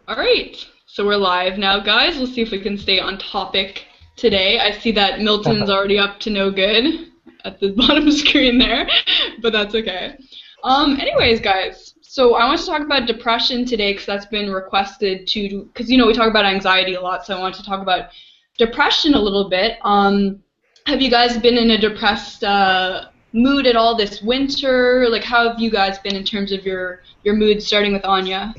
Alright, so we're live now, guys. We'll see if we can stay on topic today. I see that Milton's already up to no good at the bottom screen there, but that's okay. Anyways, guys, so I want to talk about depression today because that's been requested to, because, we talk about anxiety a lot, so I want to talk about depression a little bit. Have you guys been in a depressed mood at all this winter? Like, how have you guys been in terms of your mood, starting with Anya?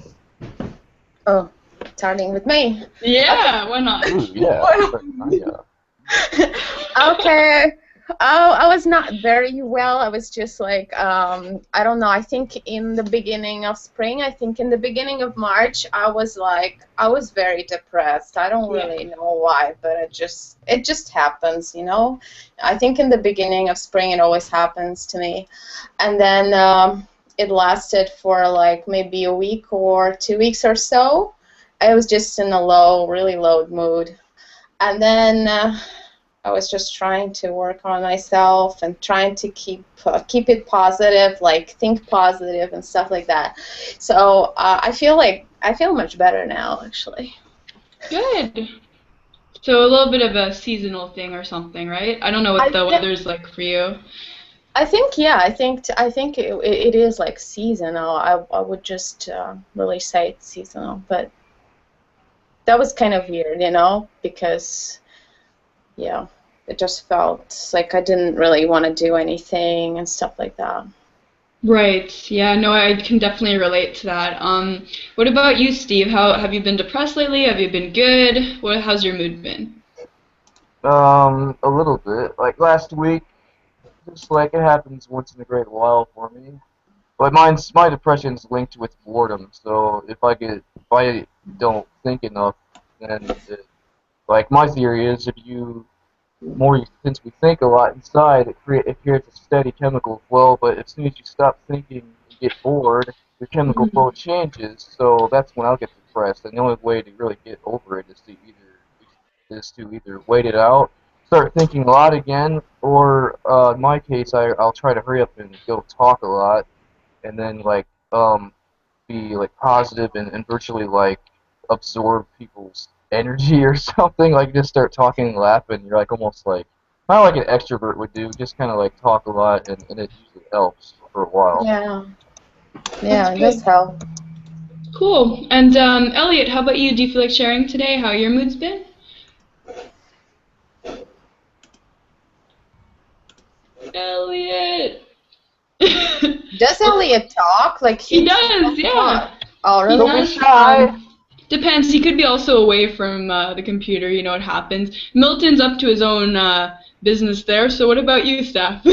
Oh, starting with me. Yeah, why not? Ooh, yeah. Okay. Oh, I was not very well. I was just like, I don't know. I think in the beginning of spring, I think in the beginning of March, I was very depressed. I don't really know why, but it just happens, I think in the beginning of spring, it always happens to me. And then it lasted for like maybe a week or 2 weeks or so. I was just in a really low mood. And then I was just trying to work on myself and trying to keep it positive, like think positive and stuff like that. So I feel much better now, actually. Good. So a little bit of a seasonal thing or something, right? I don't know what the weather's like for you. I think it is like seasonal. I would just really say it's seasonal, but that was kind of weird, because it just felt like I didn't really want to do anything and stuff like that. Right. Yeah. No, I can definitely relate to that. What about you, Steve? How have you been depressed lately? Have you been good? How's your mood been? A little bit. Like last week. Just like it happens once in a great while for me. But my depression's linked with boredom. So if I don't think enough, then like my theory is since we think a lot inside, it creates a steady chemical flow. But as soon as you stop thinking and get bored, your chemical flow changes. So that's when I'll get depressed. And the only way to really get over it is to either wait it out, start thinking a lot again, or in my case, I'll try to hurry up and go talk a lot, and then be like positive and virtually like absorb people's energy or something. Like just start talking and laughing. You're like almost like not like an extrovert would do. Just kind of like talk a lot, and it usually helps for a while. Yeah, it does help. Cool. And Elliot, how about you? Do you feel like sharing today how your mood's been? Elliot. Does Elliot talk? Like he does, yeah. Talk. Oh, really? Don't be shy. Depends. He could be also away from the computer. You know what happens. Milton's up to his own business there. So what about you, Steph?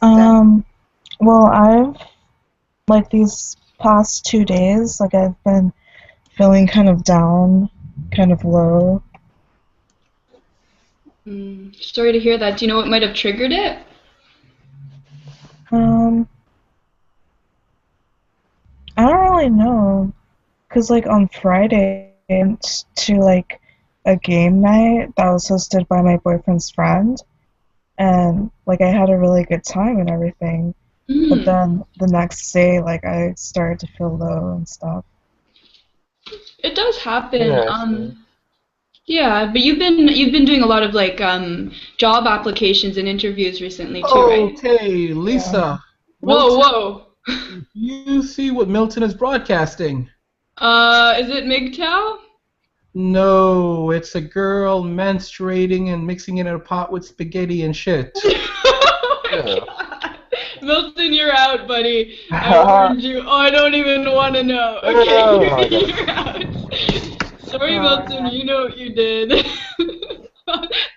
Well, I've these past 2 days, I've been feeling kind of down, kind of low. Sorry to hear that. Do you know what might have triggered it? I don't really know, because on Friday I went to a game night that was hosted by my boyfriend's friend, and I had a really good time and everything. But then the next day I started to feel low and stuff. It does happen. Yeah, but you've been doing a lot of job applications and interviews recently too, right? Okay, Lisa. Milton, whoa. You see what Milton is broadcasting? Is it MGTOW? No, it's a girl menstruating and mixing it in a pot with spaghetti and shit. Oh my God. Milton, you're out, buddy. I warned you. Oh, I don't even want to know. Okay, you're out. Sorry, Milton, you know what you did.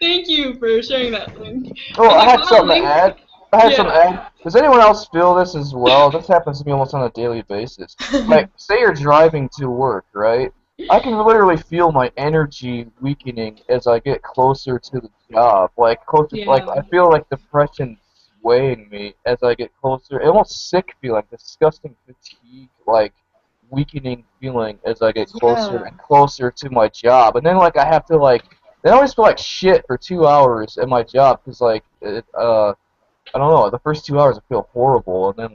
Thank you for sharing that link. Oh, I had something to add. Does anyone else feel this as well? This happens to me almost on a daily basis. Say you're driving to work, right? I can literally feel my energy weakening as I get closer to the job. I feel like depression swaying me as I get closer. Almost sick feeling, disgusting fatigue, weakening feeling as I get closer and closer to my job. And then I have to I always feel like shit for 2 hours at my job because I don't know, the first 2 hours I feel horrible, and then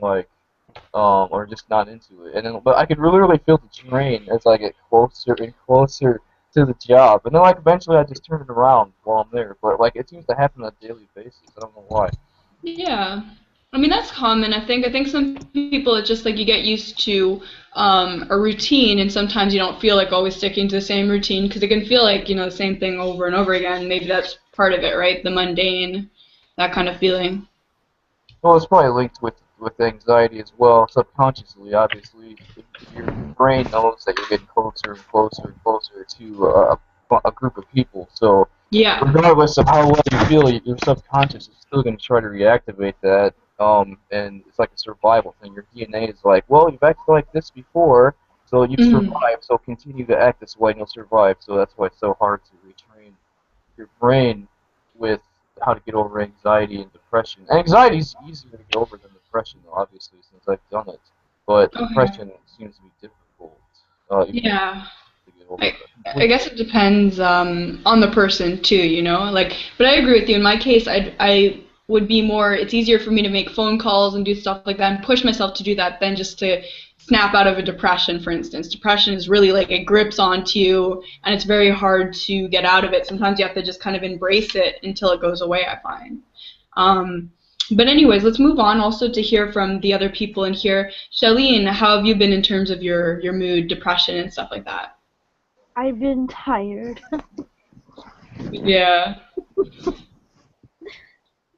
or just not into it. And then, but I could literally feel the drain as I get closer and closer to the job. And then, like, eventually I just turn it around while I'm there. But, like, it seems to happen on a daily basis. I don't know why. Yeah. I mean, that's common, I think. I think some people, it's just like you get used to a routine, and sometimes you don't feel like always sticking to the same routine because it can feel like, the same thing over and over again. Maybe that's part of it, right? The mundane, that kind of feeling. Well, it's probably linked with anxiety as well, subconsciously, obviously. If your brain knows that you're getting closer and closer and closer to a group of people, so Yeah. regardless of how well you feel, your subconscious is still going to try to reactivate that, and it's like a survival thing. Your DNA is like, well, you've acted like this before, so you've survived, so continue to act this way and you'll survive. So that's why it's so hard to retrain your brain with how to get over anxiety and depression. Anxiety is easier to get over than depression, though, obviously, since I've done it. But depression seems to be difficult. Yeah. To get over. I guess it depends on the person too, but I agree with you. In my case, I would be more, it's easier for me to make phone calls and do stuff like that and push myself to do that than just to snap out of a depression, for instance. Depression is really like it grips onto you and it's very hard to get out of it. Sometimes you have to just kind of embrace it until it goes away, I find. But anyways, let's move on also to hear from the other people in here. Shailene, how have you been in terms of your mood, depression, and stuff like that? I've been tired. Yeah.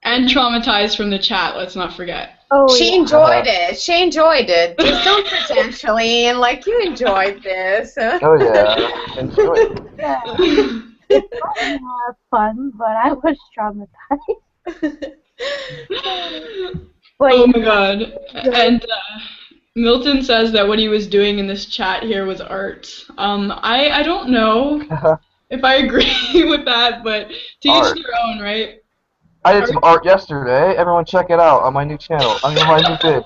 And traumatized from the chat, let's not forget. Oh, she enjoyed it. She enjoyed it. Just don't pretend, Shailene, like you enjoyed this. Oh, yeah. Enjoy it. Yeah. It was fun, but I was traumatized. Oh my god. And Milton says that what he was doing in this chat here was art. I don't know if I agree with that, but to each their own, right? I did some art yesterday. Everyone check it out on my new channel. I mean, my new vid.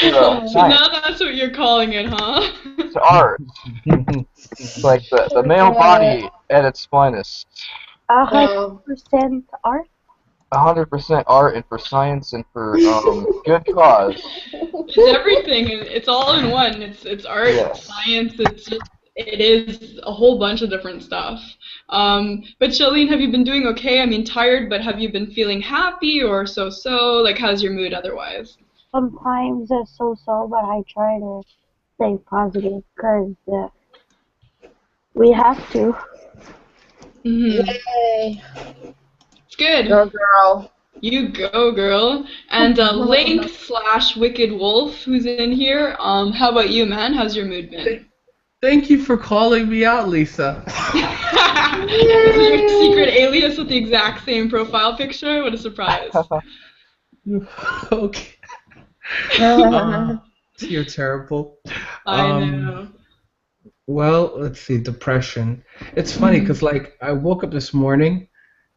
So now that's what you're calling it, huh? It's art. It's like the male body at its finest. 100% art? 100% art, and for science, and for good cause. It's everything. It's all in one. It's art, science. It is a whole bunch of different stuff. But Shailene, have you been doing okay? I mean, tired, but have you been feeling happy or so-so? Like, how's your mood otherwise? Sometimes so-so, but I try to stay positive because we have to. Yay. It's good. Go, girl. You go, girl. And Link/Wicked Wolf, who's in here. How about you, man? How's your mood been? Thank you for calling me out, Lisa. Is it your secret alias with the exact same profile picture? What a surprise. Okay. You're terrible. I know. Well, let's see, depression. It's funny because, like, I woke up this morning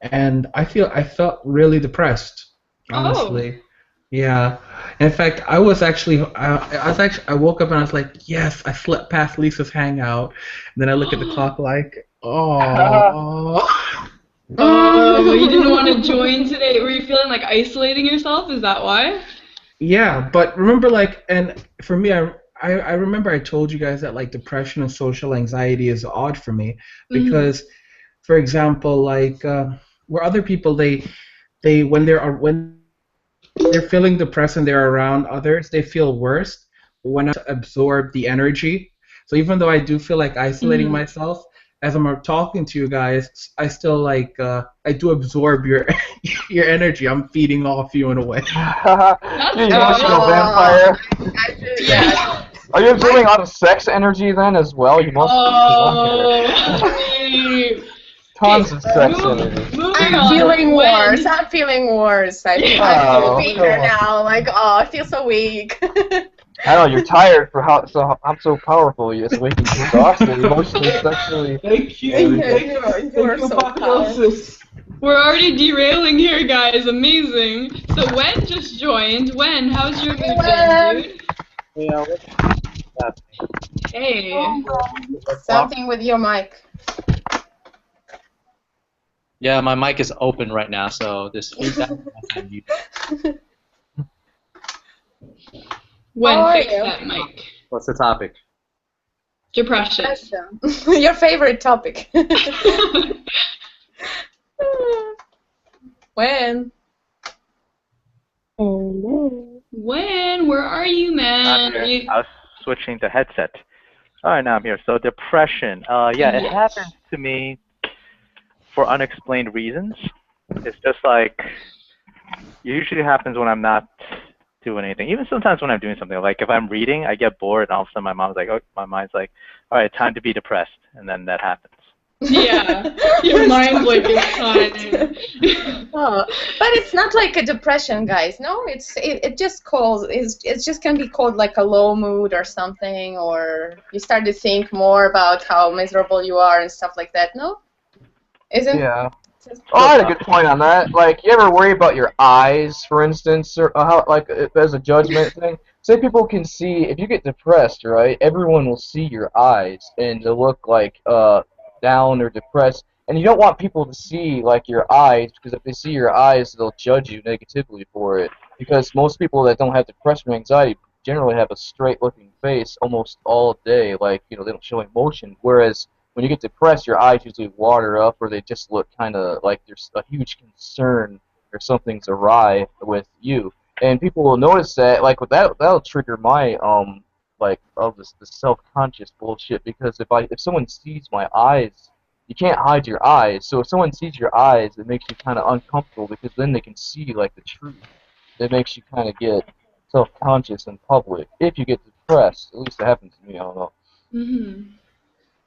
and I felt really depressed, honestly. Oh. Yeah. In fact, I woke up and I was like, yes, I slept past Lisa's hangout. And then I look at the clock like, oh. Oh, you didn't want to join today? Were you feeling like isolating yourself? Is that why? Yeah, but remember, like, and for me, I remember I told you guys that, like, depression and social anxiety is odd for me because, for example, like, where other people, when they're feeling depressed and they're around others, they feel worse when I absorb the energy. So even though I do feel like isolating myself, as I'm talking to you guys, I still like I do absorb your energy. I'm feeding off you in a way. You emotional vampire. Yeah. Are you absorbing a lot of sex energy then as well? You must. Tons of sex energy. I'm feeling worse. I'm feeling worse. I feel weaker now. Like, I feel so weak. I know you're tired for I'm so powerful. You're just waking exhausted, emotionally, sexually. Thank you. You are so powerful. We're already derailing here, guys. Amazing. So Wen just joined. Wen, how's your mood been, dude? Yeah. Hey. Something with your mic. Yeah, my mic is open right now, so this feedback. When are fix you? that mic. What's the topic? Depression. Your favorite topic. When? Hello. When? Where are you, man? I'm here. I was switching the headset. All right, now I'm here. So depression. Yeah, it Yes. happens to me for unexplained reasons. It's just like it usually happens when I'm not doing anything. Even sometimes when I'm doing something. Like if I'm reading, I get bored, and all of a sudden my mind's like, all right, time to be depressed, and then that happens. Yeah. Your mind's like, it's time. Oh, but it's not like a depression, guys. No, it just calls. It's just can be called like a low mood or something, or you start to think more about how miserable you are and stuff like that. No, isn't? Yeah. Oh, I had a good point on that. Like, you ever worry about your eyes, for instance, or how, like, as a judgment thing? Say people can see, if you get depressed, right, everyone will see your eyes, and they'll look like, down or depressed, and you don't want people to see, like, your eyes, because if they see your eyes, they'll judge you negatively for it, because most people that don't have depression or anxiety generally have a straight-looking face almost all day, like, you know, they don't show emotion, whereas when you get depressed, your eyes usually water up, or they just look kind of like there's a huge concern or something's awry with you. And people will notice that, like, with that'll trigger my like of this self-conscious bullshit, because if someone sees my eyes, you can't hide your eyes. So if someone sees your eyes, it makes you kind of uncomfortable, because then they can see like the truth. It makes you kind of get self-conscious in public if you get depressed. At least it happens to me. I don't know. Mm-hmm.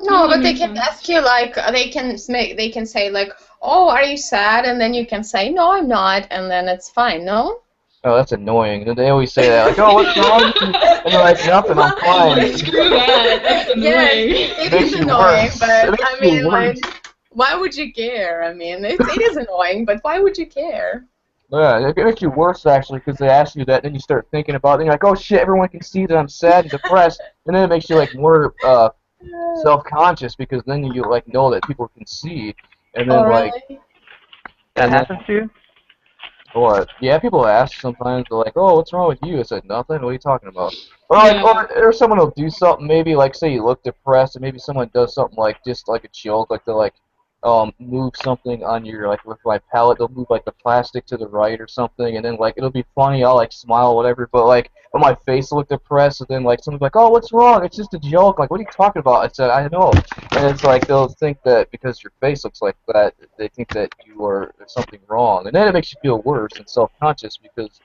No, but they can ask you, like, they can say, like, oh, are you sad? And then you can say, no, I'm not, and then it's fine, no? Oh, that's annoying. They always say that, like, oh, what's wrong? And they're like, nothing, I'm fine. Screw that. That's annoying. Yes, it Makes is you annoying, worse. but, It makes I you mean, worse. like, why would you care? I mean, it is annoying, but why would you care? Yeah, it makes you worse, actually, because they ask you that, and then you start thinking about it, and you're like, oh, shit, everyone can see that I'm sad and depressed, and then it makes you, like, more self-conscious, because then you, like, know that people can see, and then, Oh, like, really? That happens to you? what? Yeah, people ask sometimes, they're like, oh, what's wrong with you? I said, nothing, what are you talking about? Or, like, or someone will do something, maybe, like, say you look depressed, and maybe someone does something, like, just like a joke, like, they'll, like, move something on your, like, with my palette, they'll move, like, the plastic to the right or something, and then, like, it'll be funny, I'll, like, smile, whatever, but, like, when my face will look depressed, and then, like, someone's like, oh, what's wrong? It's just a joke, like, what are you talking about? I said, I know, and it's like, they'll think that because your face looks like that, they think that there's something wrong, and then it makes you feel worse and self-conscious, because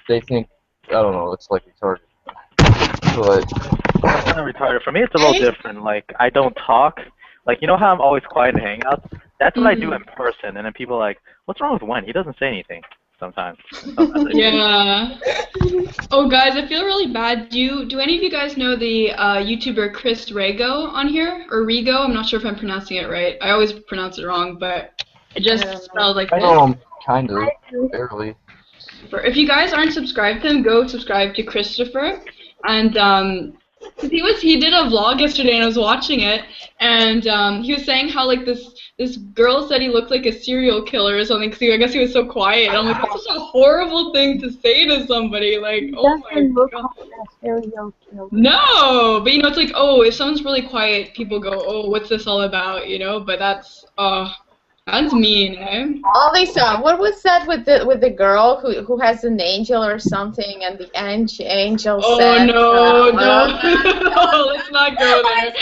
they think, I don't know, it's, like, retarded. But It's not retarded. For me, it's a little different. Like, I don't talk. Like, you know how I'm always quiet in hangouts? That's what I do in person. And then people are like, what's wrong with Wen? He doesn't say anything sometimes. Yeah. Oh, guys, I feel really bad. Do any of you guys know the YouTuber Chris Rego on here? Or Rego? I'm not sure if I'm pronouncing it right. I always pronounce it wrong, but it just spelled like I this. know him, kind of, barely. If you guys aren't subscribed to him, go subscribe to Christopher. And he did a vlog yesterday, and I was watching it, and he was saying how, like, this girl said he looked like a serial killer or something, because I guess he was so quiet. And I'm like, that's such a horrible thing to say to somebody. Like, oh my god. Serial killer. No, but you know, it's like, oh, if someone's really quiet, people go, oh, what's this all about? You know, but that's mean, eh? Oh, Lisa, what was that with the girl who has an angel or something, and the angel said... Oh, no, let's not go there.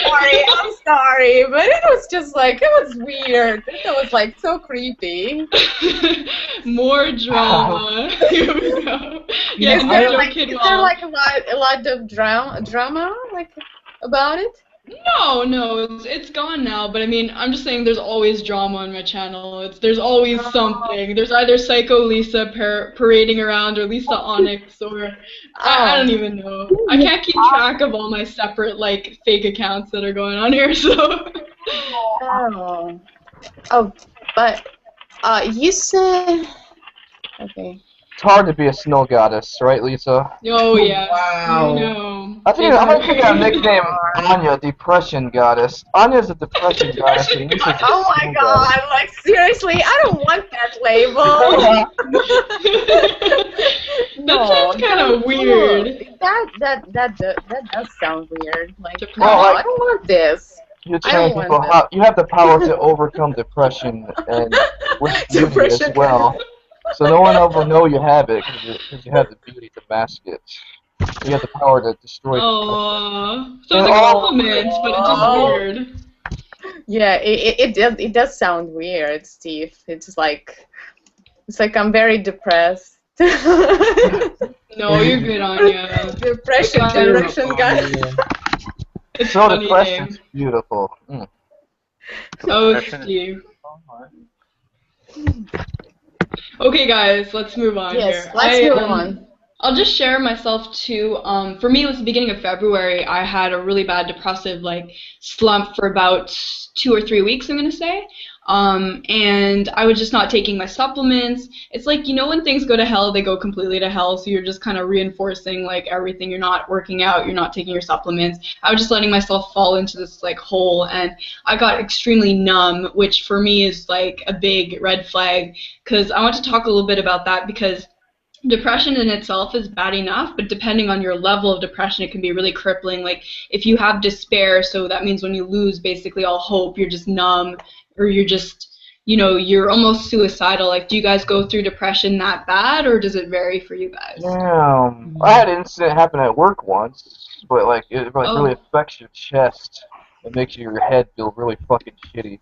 I'm sorry, but it was just like, it was weird. It was like so creepy. More drama. Here we go. Yeah, Is there like a lot of drama like about it? No, it's gone now. But I mean, I'm just saying, there's always drama on my channel. There's always something. There's either Psycho Lisa parading around, or Lisa Onyx, or I don't even know. I can't keep track of all my separate, like, fake accounts that are going on here. So. But you said, okay. It's hard to be a snow goddess, right, Lisa? Oh yeah. Wow. I know. I think I'm gonna give you a nickname, Anya, Depression Goddess. Anya's a depression goddess, and Lisa's a Oh my snow god, like seriously, I don't want that label. That sounds kind of weird. That does sound weird. Like, no, Well, like, I don't want this. You're I don't telling want people that. how you have the power to overcome depression and with beauty Depression. as well. So no one will know you have it because you have the beauty to mask it. You have the power to destroy. Oh, so it's a compliment, but it's just weird. Yeah, it does sound weird, Steve. It's like I'm very depressed. No, you're good, Anya. Depression, guys. It's So funny depression's name. beautiful. Mm. Oh, Steve. Okay, guys, let's move on Yes, here. let's move on. I'll just share myself too. For me, it was the beginning of February. I had a really bad depressive slump for about 2 or 3 weeks, I'm gonna say. And I was just not taking my supplements. It's like, you know, when things go to hell, they go completely to hell. So you're just kind of reinforcing everything. You're not working out. You're not taking your supplements. I was just letting myself fall into this hole, and I got extremely numb, which for me is a big red flag. Because I want to talk a little bit about that because depression in itself is bad enough, but depending on your level of depression, it can be really crippling. Like if you have despair, so that means when you lose basically all hope, you're just numb, or you're just, you're almost suicidal. Like, do you guys go through depression that bad, or does it vary for you guys? Yeah, I had an incident happen at work once, but it really affects your chest. It makes your head feel really fucking shitty.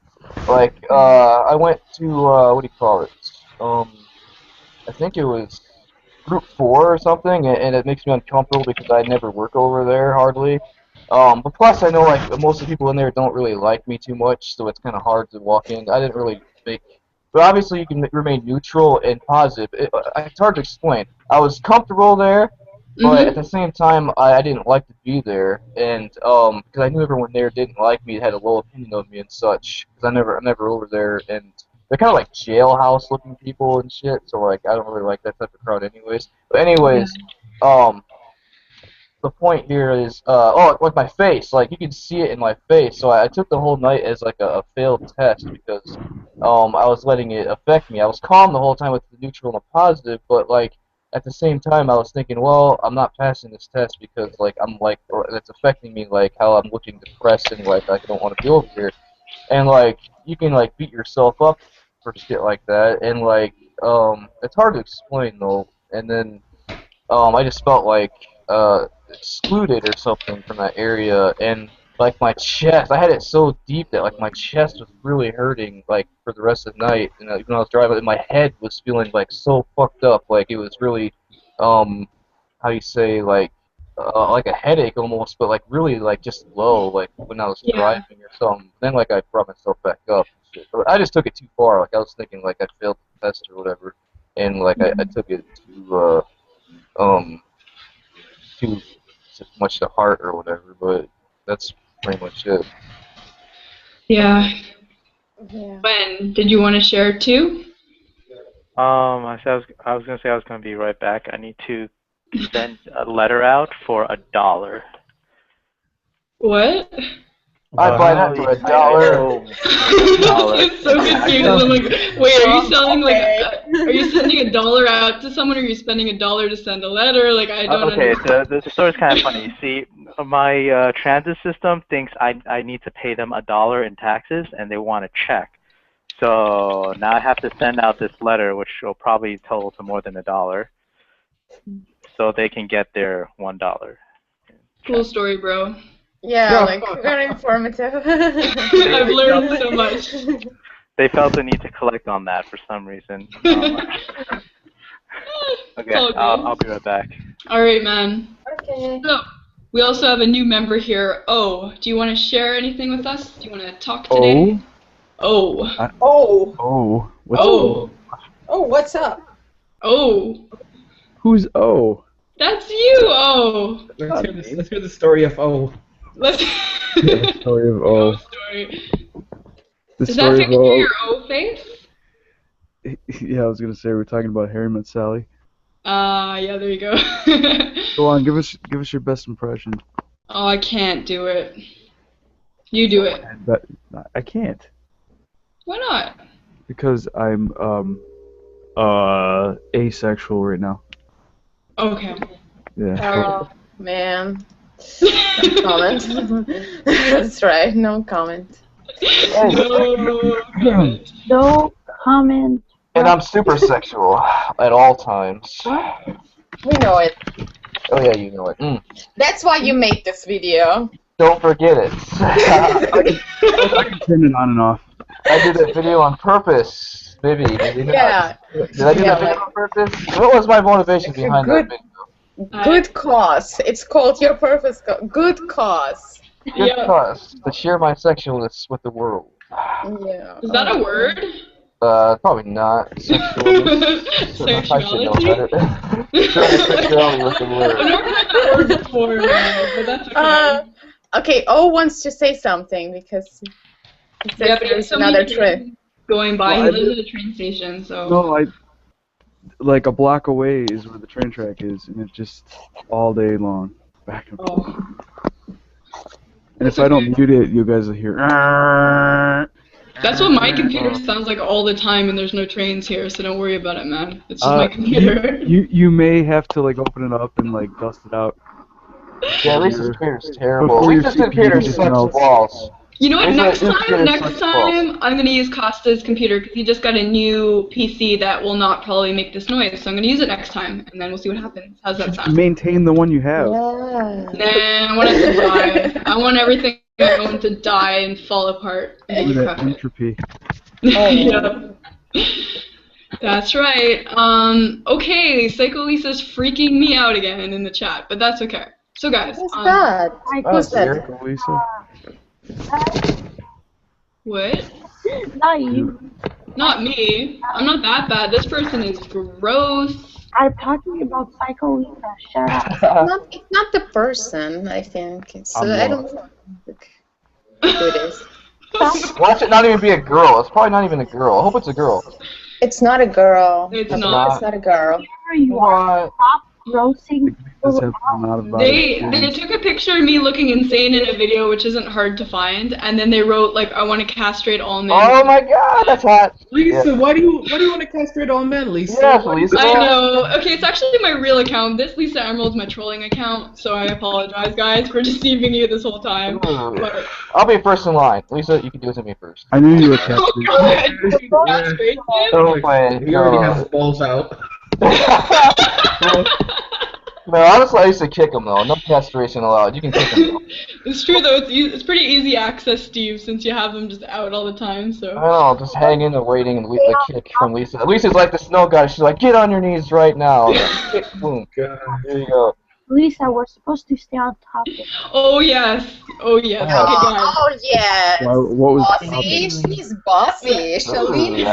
I went to what do you call it? I think it was Group 4 or something, and it makes me uncomfortable because I never work over there hardly. But plus I know most of the people in there don't really like me too much, so it's kind of hard to walk in. I didn't really make, but obviously you can remain neutral and positive. It's hard to explain. I was comfortable there, but at the same time I didn't like to be there, and because I knew everyone there didn't like me, had a low opinion of me and such. Because I'm never over there, and they're kind of like jailhouse looking people and shit, so I don't really like that type of crowd anyways. But anyways, the point here is, my face, you can see it in my face, so I took the whole night as a failed test because I was letting it affect me. I was calm the whole time with the neutral and the positive, but at the same time I was thinking, well, I'm not passing this test because it's affecting me, how I'm looking depressed and I don't want to be over here. And you can beat yourself up for shit like that, and it's hard to explain though. And then I just felt excluded or something from that area, and my chest, I had it so deep that my chest was really hurting for the rest of the night. And even when I was driving, my head was feeling so fucked up, it was really how you say a headache almost, but really just low, when I was driving or something. Then I brought myself back up. And shit. But I just took it too far. I was thinking I failed the test or whatever, and I took it too much to heart or whatever. But that's pretty much it. Yeah. Wen, did you want to share too? I was gonna say I was gonna be right back. I need to send a letter out for $1. What? I'd buy that for $1. It's so confused. I'm like, wait, are you selling are you sending $1 out to someone, or are you spending $1 to send a letter? I don't understand. The story's kind of funny. You see, my transit system thinks I need to pay them $1 in taxes, and they want a check. So now I have to send out this letter, which will probably total to more than $1, so they can get their $1. Cool story, bro. Yeah, very informative. I've learned so much. They felt the need to collect on that for some reason. Okay, I'll be right back. All right, man. Okay. So, we also have a new member here. Oh, do you want to share anything with us? Do you want to talk today? What's up? Oh. Who's O? That's you, O. Let's hear the story of O. Let's The story of O. Story. The Does story that take of O. your O face? Yeah, I was gonna say we're talking about Harry Met Sally. Yeah, there you go. Go on, give us your best impression. Oh, I can't do it. You do it. But I can't Why not? because I'm asexual right now. Okay. Yeah. Oh, man. No comment. That's right, no comment. No comment. No comment. And I'm super sexual at all times. We know it. Oh yeah, you know it. That's why you made this video. Don't forget it. I can turn it on and off. I did that video on purpose, Vivi. Did you not? Yeah. Did I do that video on purpose? What was my motivation behind that video? Good cause. It's called your purpose. Good cause. Good cause. To share my sexualness with the world. Yeah. Is that a word? Probably not. Sexualness. Sexuality? Sexuality was the word. I've never heard that word before, but that's okay. Okay, O wants to say something because he says there's another train going by. Well, He lives at a train station, so. No, like a block away is where the train track is, and it's just all day long, back and forth. And if I don't mute it, you guys will hear. That's what my computer sounds like all the time, and there's no trains here, so don't worry about it, man. It's just my computer. You may have to like open it up and like dust it out. Yeah, at least his computer's terrible. At least his computer sucks balls. You know what? Next time, I'm gonna use Costa's computer because he just got a new PC that will not probably make this noise. So I'm gonna use it next time, and then we'll see what happens. How's that sound? Maintain the one you have. Yeah. Nah, I want it to die. I want everything I own to die and fall apart. Look at that entropy. Yeah. That's right. Okay, Psycho Lisa's freaking me out again in the chat, but that's okay. So guys, Who's that? Who's that? Psycho Lisa. What? Not you. Not me. I'm not that bad. This person is gross. I'm talking about Psycho Lisa. Shut up. It's not the person, I think. It's I don't know who it is. Watch it not even be a girl. It's probably not even a girl. I hope it's a girl. It's not a girl. It's It's not. not a girl. Here you are. Stop roasting. They took a picture of me looking insane in a video, which isn't hard to find, and then they wrote like, "I want to castrate all men." Oh my God, that's hot. Lisa, why do you want to castrate all men, Lisa? Yes, Lisa. I know. Okay, it's actually my real account. This Lisa Emerald's my trolling account, so I apologize, guys, for deceiving you this whole time. But... I'll be first in line. Lisa, you can do it to me first. I knew you were castrated. Oh God! Castrate him? Don't play. He already has his balls out. No, honestly, I used to kick him though. No castration allowed. You can kick him though. It's true though. It's pretty easy access, Steve, since you have them just out all the time. So. I don't know, just hang in there waiting and the kick from Lisa. Lisa's like the snow goddess. She's like, get on your knees right now. Kick, boom. There you go. Lisa, we're supposed to stay on topic. Oh yes. Oh yes. Okay, guys. Oh yeah. What was Bossy. She's bossy. Shalene is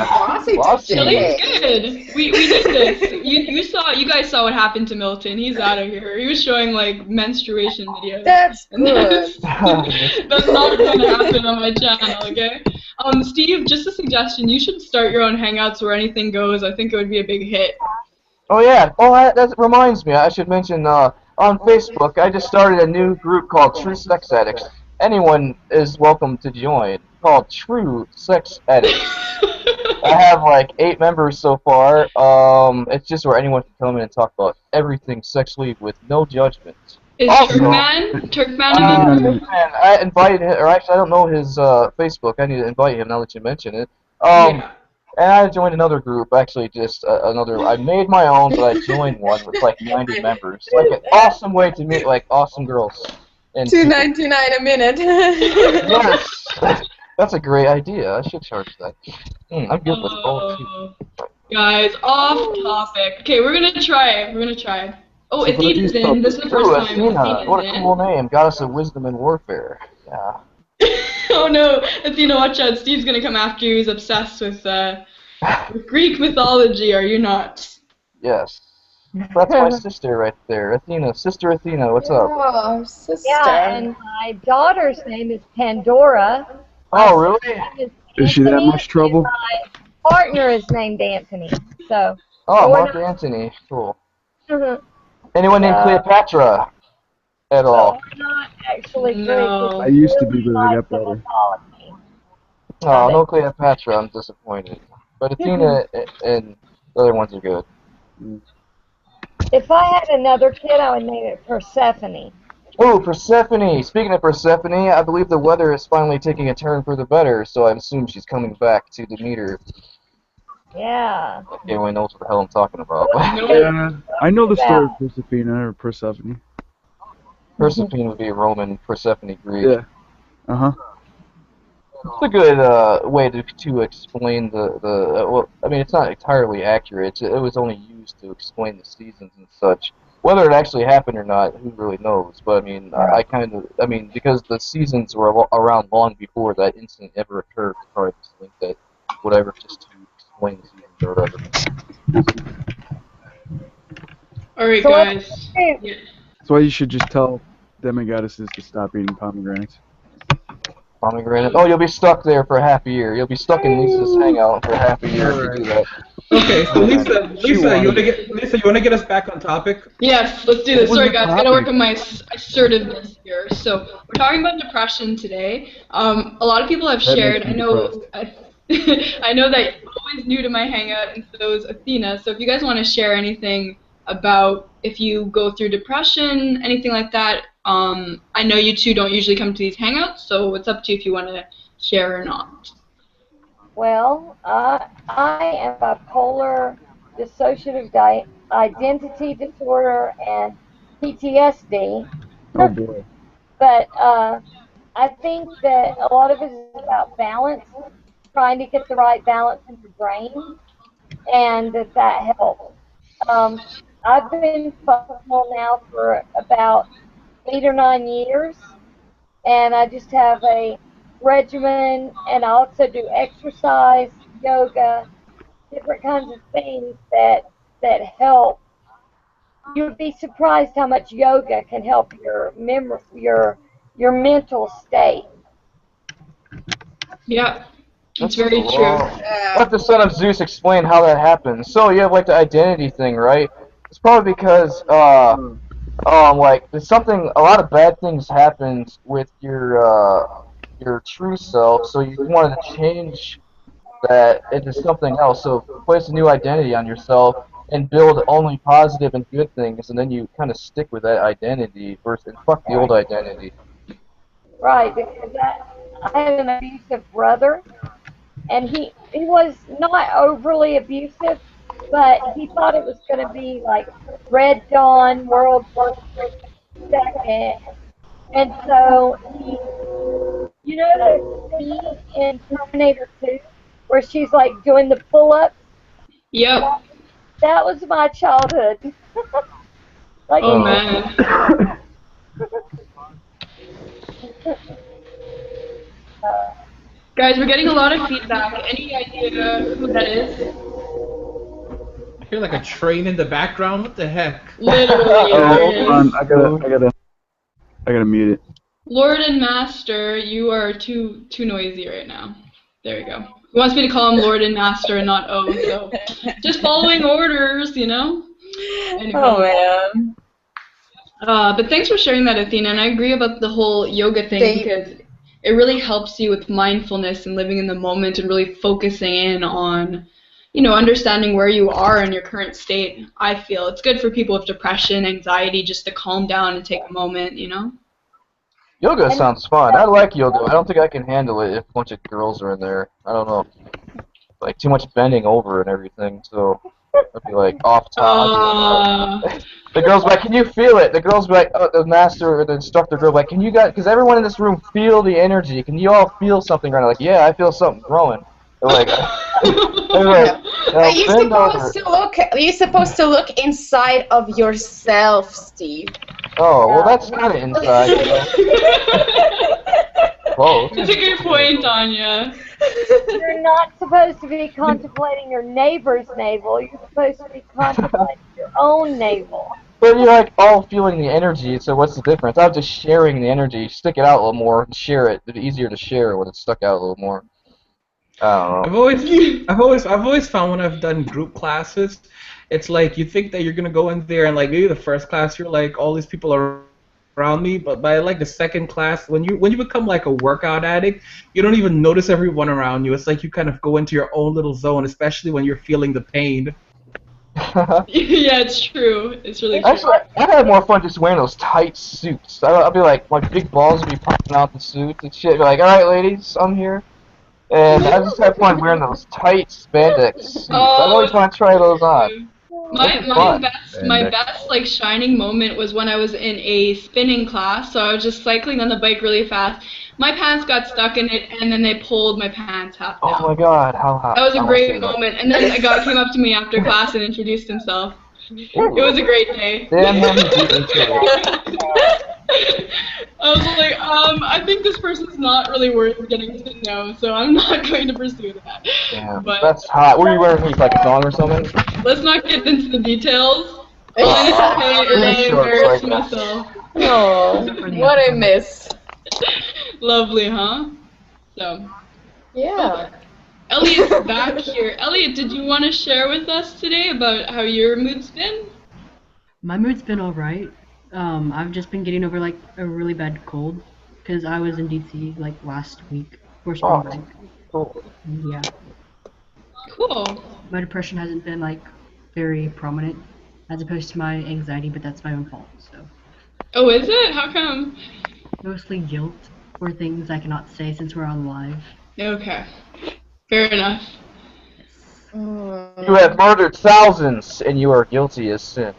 bossy Shalene's today. good. We need this. You guys saw what happened to Milton. He's out of here. He was showing like menstruation videos. That's And good. that's not going to happen on my channel, okay? Steve, just a suggestion. You should start your own hangouts where anything goes. I think it would be a big hit. Oh yeah. Oh, that reminds me. I should mention on Facebook, I just started a new group called True Sex Addicts. Anyone is welcome to join. Called True Sex Addicts. I have like 8 members so far. It's just where anyone can come in and talk about everything sexually with no judgment. Is Also, Turkman a member? I invited him, or actually I don't know his Facebook. I need to invite him now that you mention it. Yeah. And I joined another group, actually just another, I made my own, but I joined one with like 90 members. Like an awesome way to meet like awesome girls. And $2.99 a minute. Yes, that's a great idea. I should charge that. I'm good with gold too. Guys, off topic. Okay, we're gonna try. Oh, Athena's in. This is the first time Athena. Athena's What a in. cool name. Goddess of wisdom and warfare. Yeah. Oh no, Athena, watch out. Steve's gonna come after you. He's obsessed with Greek mythology, are you not? Yes. That's my sister right there. Athena. Sister Athena, what's up? Oh, sister. Yeah, and my daughter's name is Pandora. Oh, really? Is she that much trouble? My partner is named Anthony. So. Oh, Mark Antony. Cool. Mhm. Anyone named Cleopatra? at all. We're not actually Greek. No. I used to be, Really but I like got the better. mythology. Oh, no Cleopatra, I'm disappointed. But Athena and the other ones are good. If I had another kid, I would name it Persephone. Oh, Persephone! Speaking of Persephone, I believe the weather is finally taking a turn for the better, so I assume she's coming back to Demeter. Yeah. Everyone knows what the hell I'm talking about. Yeah, I know the story of Persephone or Persephone. Persephone would be Roman, Persephone Greek. Yeah. Uh-huh. It's a good way to explain well, I mean, it's not entirely accurate. It was only used to explain the seasons and such. Whether it actually happened or not, who really knows? But I mean, I mean, because the seasons were around long before that incident ever occurred, I probably just think that whatever, just to explain the seasons or whatever. All right, So guys. Yeah. That's why you should just tell demigoddesses to stop eating pomegranates. Pomegranate. Oh, you'll be stuck there for half a year. You'll be stuck in Lisa's hangout for half a year if you do that. Okay, so Lisa, you wanna get us back on topic? Yes, let's do this. Sorry, guys, I gotta work on my assertiveness here. So we're talking about depression today. A lot of people have shared. I know that you're always new to my hangout, and so is Athena. So if you guys want to share anything about if you go through depression, anything like that, I know you two don't usually come to these hangouts, so it's up to you if you want to share or not. Well, I am bipolar, dissociative identity disorder, and PTSD. Oh boy. But I think that a lot of it is about balance, trying to get the right balance in your brain, and that helps. I've been functional now for about 8 or 9 years, and I just have a regimen, and I also do exercise, yoga, different kinds of things that help. You would be surprised how much yoga can help your mental state. Yeah, that's very true. Let the son of Zeus explain how that happens. So you have like the identity thing, right? It's probably because like there's something, a lot of bad things happened with your true self, so you wanted to change that into something else. So place a new identity on yourself and build only positive and good things, and then you kind of stick with that identity versus and fuck the old identity. Right, because I had an abusive brother, and he was not overly abusive, but he thought it was going to be like Red Dawn, World War II, and so he, you know, the scene in Terminator 2 where she's like doing the pull-ups. Yep. That was my childhood. Like, oh man. Guys, we're getting a lot of feedback. Any idea who that is? I hear like a train in the background. What the heck? Literally. Hold on, I gotta mute it. Lord and Master, you are too noisy right now. There we go. He wants me to call him Lord and Master and not O, so just following orders, you know? Anyway. Oh, man. But thanks for sharing that, Athena, and I agree about the whole yoga thing because it really helps you with mindfulness and living in the moment and really focusing in on, you know, understanding where you are in your current state. I feel it's good for people with depression, anxiety, just to calm down and take a moment, you know? Yoga sounds fun. I like yoga. I don't think I can handle it if a bunch of girls are in there. I don't know. Like, too much bending over and everything, so I'd be like, off top. The girl's like, can you feel it? The girl's like, the master or the instructor girl like, can you guys, because everyone in this room feel the energy. Can you all feel something right now? Like, yeah, I feel something growing. They're like, Are you supposed to look inside of yourself, Steve? Oh, well, that's kind of inside. You know? Whoa. That's a good point, Anya. you're not supposed to be contemplating your neighbor's navel. You're supposed to be contemplating your own navel. But you're like all feeling the energy, so what's the difference? I'm just sharing the energy. Stick it out a little more and share it. It's easier to share when it's stuck out a little more. I don't know. I've always found when I've done group classes, it's like you think that you're gonna go in there and like maybe the first class you're like all these people are around me, but by like the second class, when you become like a workout addict, you don't even notice everyone around you. It's like you kind of go into your own little zone, especially when you're feeling the pain. Yeah, it's true. It's really true. Actually, I had more fun just wearing those tight suits. I'll be like, my big balls would be popping out the suits and shit. Be like, all right, ladies, I'm here. And I just had fun wearing those tight spandex suits. I always want to try those on. My best like shining moment was when I was in a spinning class. So I was just cycling on the bike really fast. My pants got stuck in it, and then they pulled my pants half down. Oh my god, how hot. That was a great moment. And then a guy came up to me after class and introduced himself. It was a great day. Damn him, he beat me to it. I was like, I think this person's not really worth getting to know, so I'm not going to pursue that. Damn, But that's hot. What are you wearing, heat, like a thong or something? let's not get into the details. I embarrassed myself. Oh, what a miss. Lovely, huh? So. Yeah. Elliot's back here. Elliot, did you want to share with us today about how your mood's been? My mood's been alright. I've just been getting over like a really bad cold because I was in DC like last week for spring break. Cool. Yeah. Cool. My depression hasn't been like very prominent as opposed to my anxiety, but that's my own fault. So. Oh, is it? How come? Mostly guilt for things I cannot say since we're on live. Okay. Fair enough. You have murdered thousands, and you are guilty as sin.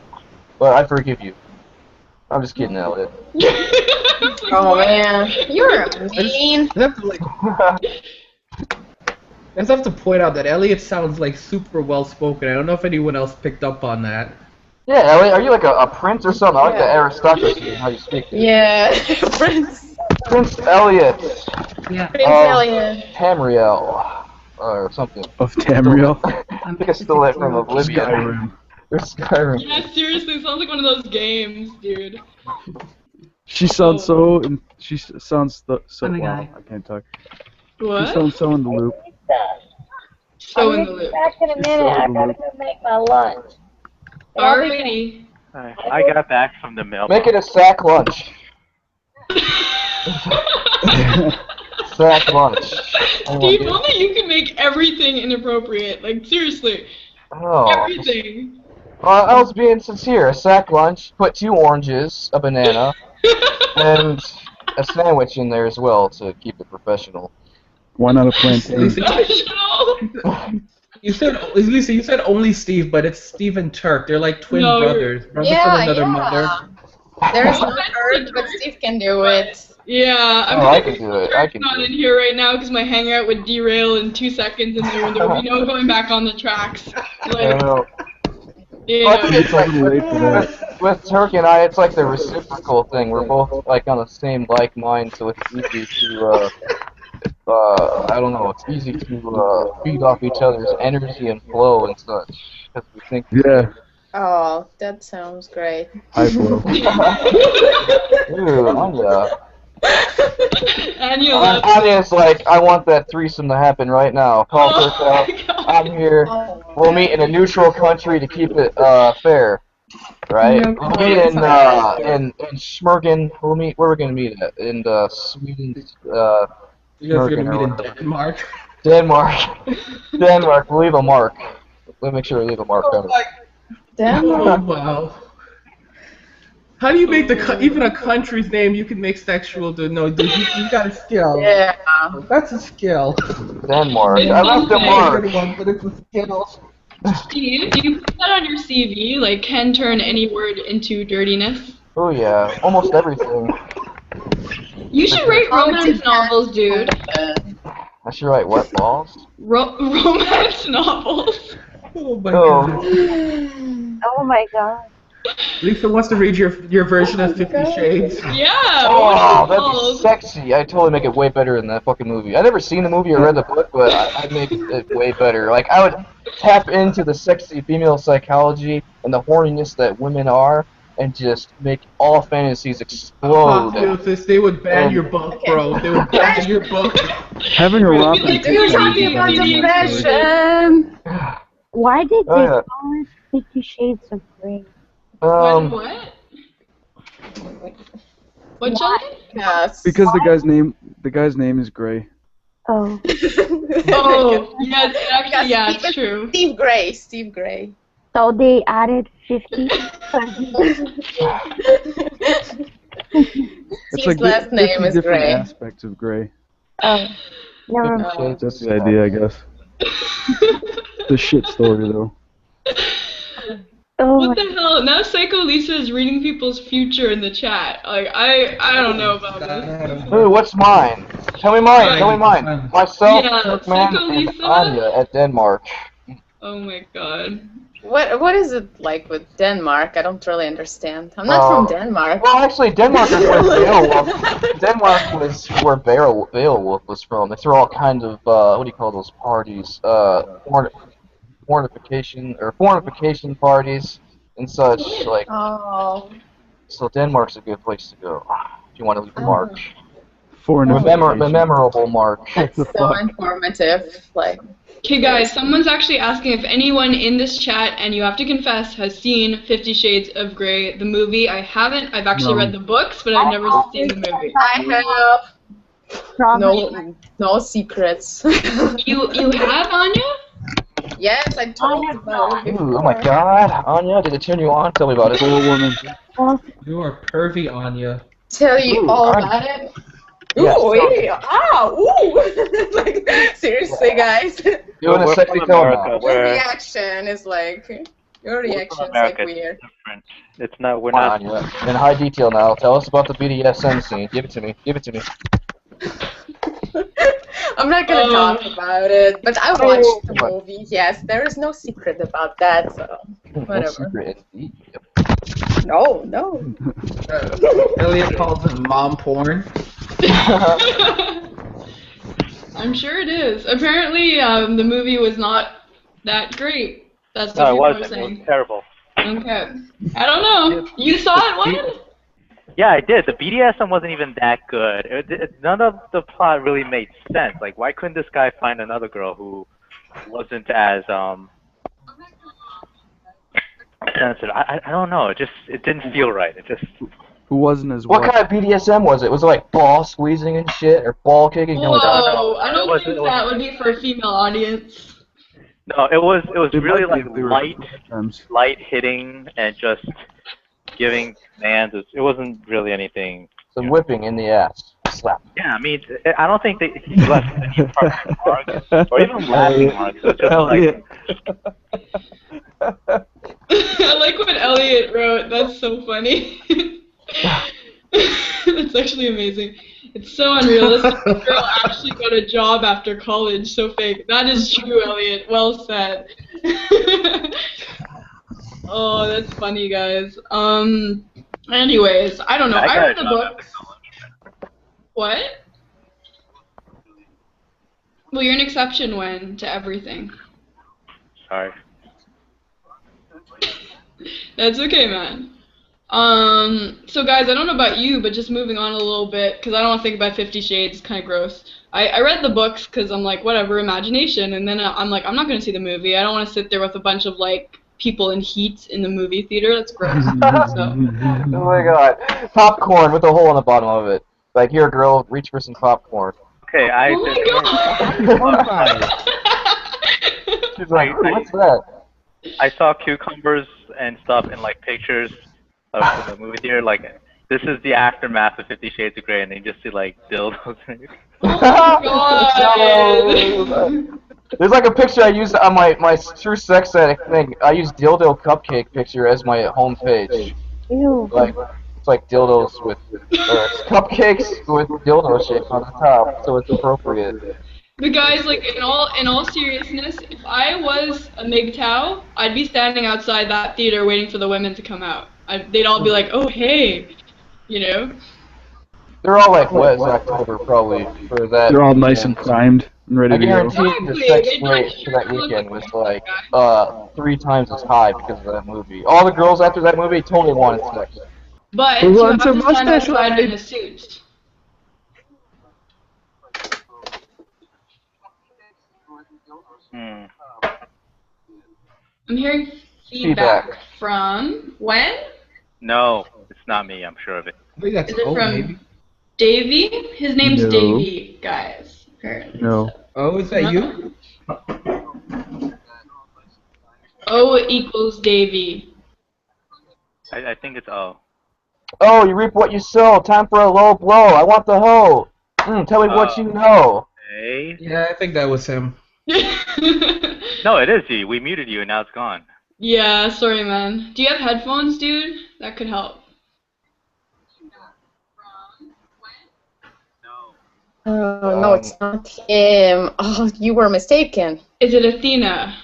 But I forgive you. I'm just kidding, Elliot. Oh man, you're mean. I just have to point out that Elliot sounds like super well spoken. I don't know if anyone else picked up on that. Yeah, Elliot, are you like a prince or something? I like the aristocracy in how you speak. Yeah, Prince. Prince Elliot. Yeah. Prince Elliot. Tamriel. Or something. Of Tamriel? I think I stole it from Oblivion. Skyrim. Or Skyrim. Yeah, seriously, it sounds like one of those games, dude. She sounds so. She sounds so. I'm a Wow, guy. I can't talk. What? She sounds so in the loop. So I'm in the gonna be loop. back in a minute. I gotta go make my lunch. Alrighty. I got back from the mailbox. Make it a sack lunch. Sack lunch. Steve, only you can make everything inappropriate. Like, seriously. Oh. Everything. I was being sincere. A sack lunch, put 2 oranges, a banana, and a sandwich in there as well to keep it professional. Why not a plantain? You said, Lisa, you said only Steve, but it's Steve and Turk. They're like twin brothers. Brothers from another mother. There's no hurt, but Steve can do it. Yeah, I can do it. I can not do in it. here right now because my hangout would derail in 2 seconds and there would be no going back on the tracks. I Like, know. yeah. Well, I think it's like with Turk and I, it's like the reciprocal thing. We're both like on the same like mind, so it's easy to I don't know. It's easy to feed off each other's energy and flow and such because we think. Yeah. Oh, that sounds great. High flow. Ooh, Anya. Anya, Anya's like, I want that threesome to happen right now. Call Turk out. I'm here. We'll meet in a neutral country to keep it fair. Right? No We'll meet in Schmergen. We'll meet. Where we're gonna meet at? In Sweden. You guys are gonna meet in Denmark. Denmark. We'll leave a mark. We'll make sure we leave a mark on it. Oh, wow. How do you make even a country's name you can make sexual to no, dude, you got a skill. Yeah. That's a skill. Denmark. I left the mark. But it's a skill. Steve, do you put that on your CV? Like, can turn any word into dirtiness? Oh yeah, almost everything. You should write romance novels, dude. I should write what balls? Romance novels. Oh my Oh. god. Oh my god. Lisa wants to read your version of 50 Shades. Yeah. Oh, that'd be sexy. I'd totally make it way better than that fucking movie. I've never seen the movie or read the book, but I'd make it way better. Like, I would tap into the sexy female psychology and the horniness that women are, and just make all fantasies explode. Apotheosis, they would ban your book, bro. They would ban your book. Having a romp in You're talking about depression. Why did they Oh, yeah. call it 50 Shades of Grey? What? What, Sheldon? Yes. Because the guy's name is Gray. Oh. Oh, yeah, actually, yeah, it's Steve, true. Steve Gray. Steve Gray. So they added 50. Steve's last name is different Gray. aspects of Gray. Oh. Never mind. That's the idea, I guess. The shit story, though. Oh What the hell? Now Psycho Lisa is reading people's future in the chat. Like, I don't know about this. Ooh, what's mine? Tell me mine. Tell me mine. Myself, Yeah, Turkman, Psycho and Lisa? Anya at Denmark. Oh my god. What is it like with Denmark? I don't really understand. I'm not from Denmark. Well, actually, Denmark is where Beowulf. Denmark was where Beowulf was from. They throw all kinds of what do you call those parties? Fornication parties and such. Like, Oh. so Denmark's a good place to go if you want to leave a mark. Fornication. A memorable mark. It's so informative. Like. Okay, guys, someone's actually asking if anyone in this chat, and you have to confess, has seen 50 Shades of Grey, the movie. I haven't. I've actually read the books, but I've never seen the movie. I have no secrets. You have, Anya? Yes, I told you about it Ooh, before. oh my god, Anya, did it turn you on? Tell me about it. Woman. You are pervy, Anya. Tell you all about it. Yes. Ooh, ooh. Like, seriously, guys. Doing a sexy film now. Your reaction is like weird. Different. It's not. We're Come not. on, Anya. In high detail now. Tell us about the BDSM scene. Give it to me. Give it to me. I'm not gonna talk about it, but I watched the movie. Yes, there is no secret about that, so whatever. No secret indeed. No. Elliot calls it mom porn. I'm sure it is. Apparently, the movie was not that great. That's No, what it people wasn't. were It saying. was terrible. Okay. I don't know. You saw it, Wen? Yeah, I did. The BDSM wasn't even that good. None of the plot really made sense. Like, why couldn't this guy find another girl who wasn't as sensitive? I don't know. It didn't feel right. It just. Who wasn't as What kind of BDSM was it? Was it like ball squeezing and shit, or ball kicking? Whoa, I don't think that would be for a female audience. No, it was really like if they were light hitting and just giving commands. It wasn't really anything. Some whipping in the ass. Slap. Yeah, I mean, I don't think he left any permanent marks or even lasting marks. It was just Elliot. I like what Elliot wrote. That's so funny. That's actually amazing. It's so unrealistic. The girl actually got a job after college. So fake. That is true, Elliot. Well said. Oh, that's funny, guys. Anyways, I don't know. I read the books. What? Well, you're an exception, Wen, to everything. Sorry. That's okay, man. So guys, I don't know about you, but just moving on a little bit, because I don't want to think about 50 Shades, it's kind of gross. I read the books because I'm like, whatever, imagination, and then I'm like, I'm not going to see the movie. I don't want to sit there with a bunch of, like, people in heat in the movie theater. That's gross. So. Oh my god. Popcorn with a hole in the bottom of it. Like, here, girl, reach for some popcorn. Okay, Oh my god! She's like, ooh, what's that? I saw cucumbers and stuff in like pictures of the movie theater. Like, this is the aftermath of 50 Shades of Grey, and you just see like dildos. Oh god! There's like a picture I used on my true sex addict thing. I used dildo cupcake picture as my home page. Ew. Like, it's like dildos with cupcakes with dildo shape on the top, so it's appropriate. But guys, like in all seriousness, if I was a MGTOW, I'd be standing outside that theater waiting for the women to come out. They'd all be like, "Oh hey," you know. They're all like wet as October probably for that. They're all nice and primed and ready I to go. guarantee the sex rate for that weekend was like 3 times as high because of that movie. All the girls after that movie totally wanted sex. But Who you have wants to a stand mustache outside ride? in a suit. I'm hearing feedback from Wen? No, it's not me. I'm sure of it. I think that's Is it O, from maybe. Davey? His name's No. Davey, guys. Apparently. No. So. Oh, is that No? you? O equals Davey. I think it's O. Oh, you reap what you sow. Time for a low blow. I want the hoe. Tell me what you know. A? Yeah, I think that was him. No, it is Z. We muted you and now it's gone. Yeah, sorry, man. Do you have headphones, dude? That could help. No, it's not him. Oh, you were mistaken. Is it Athena?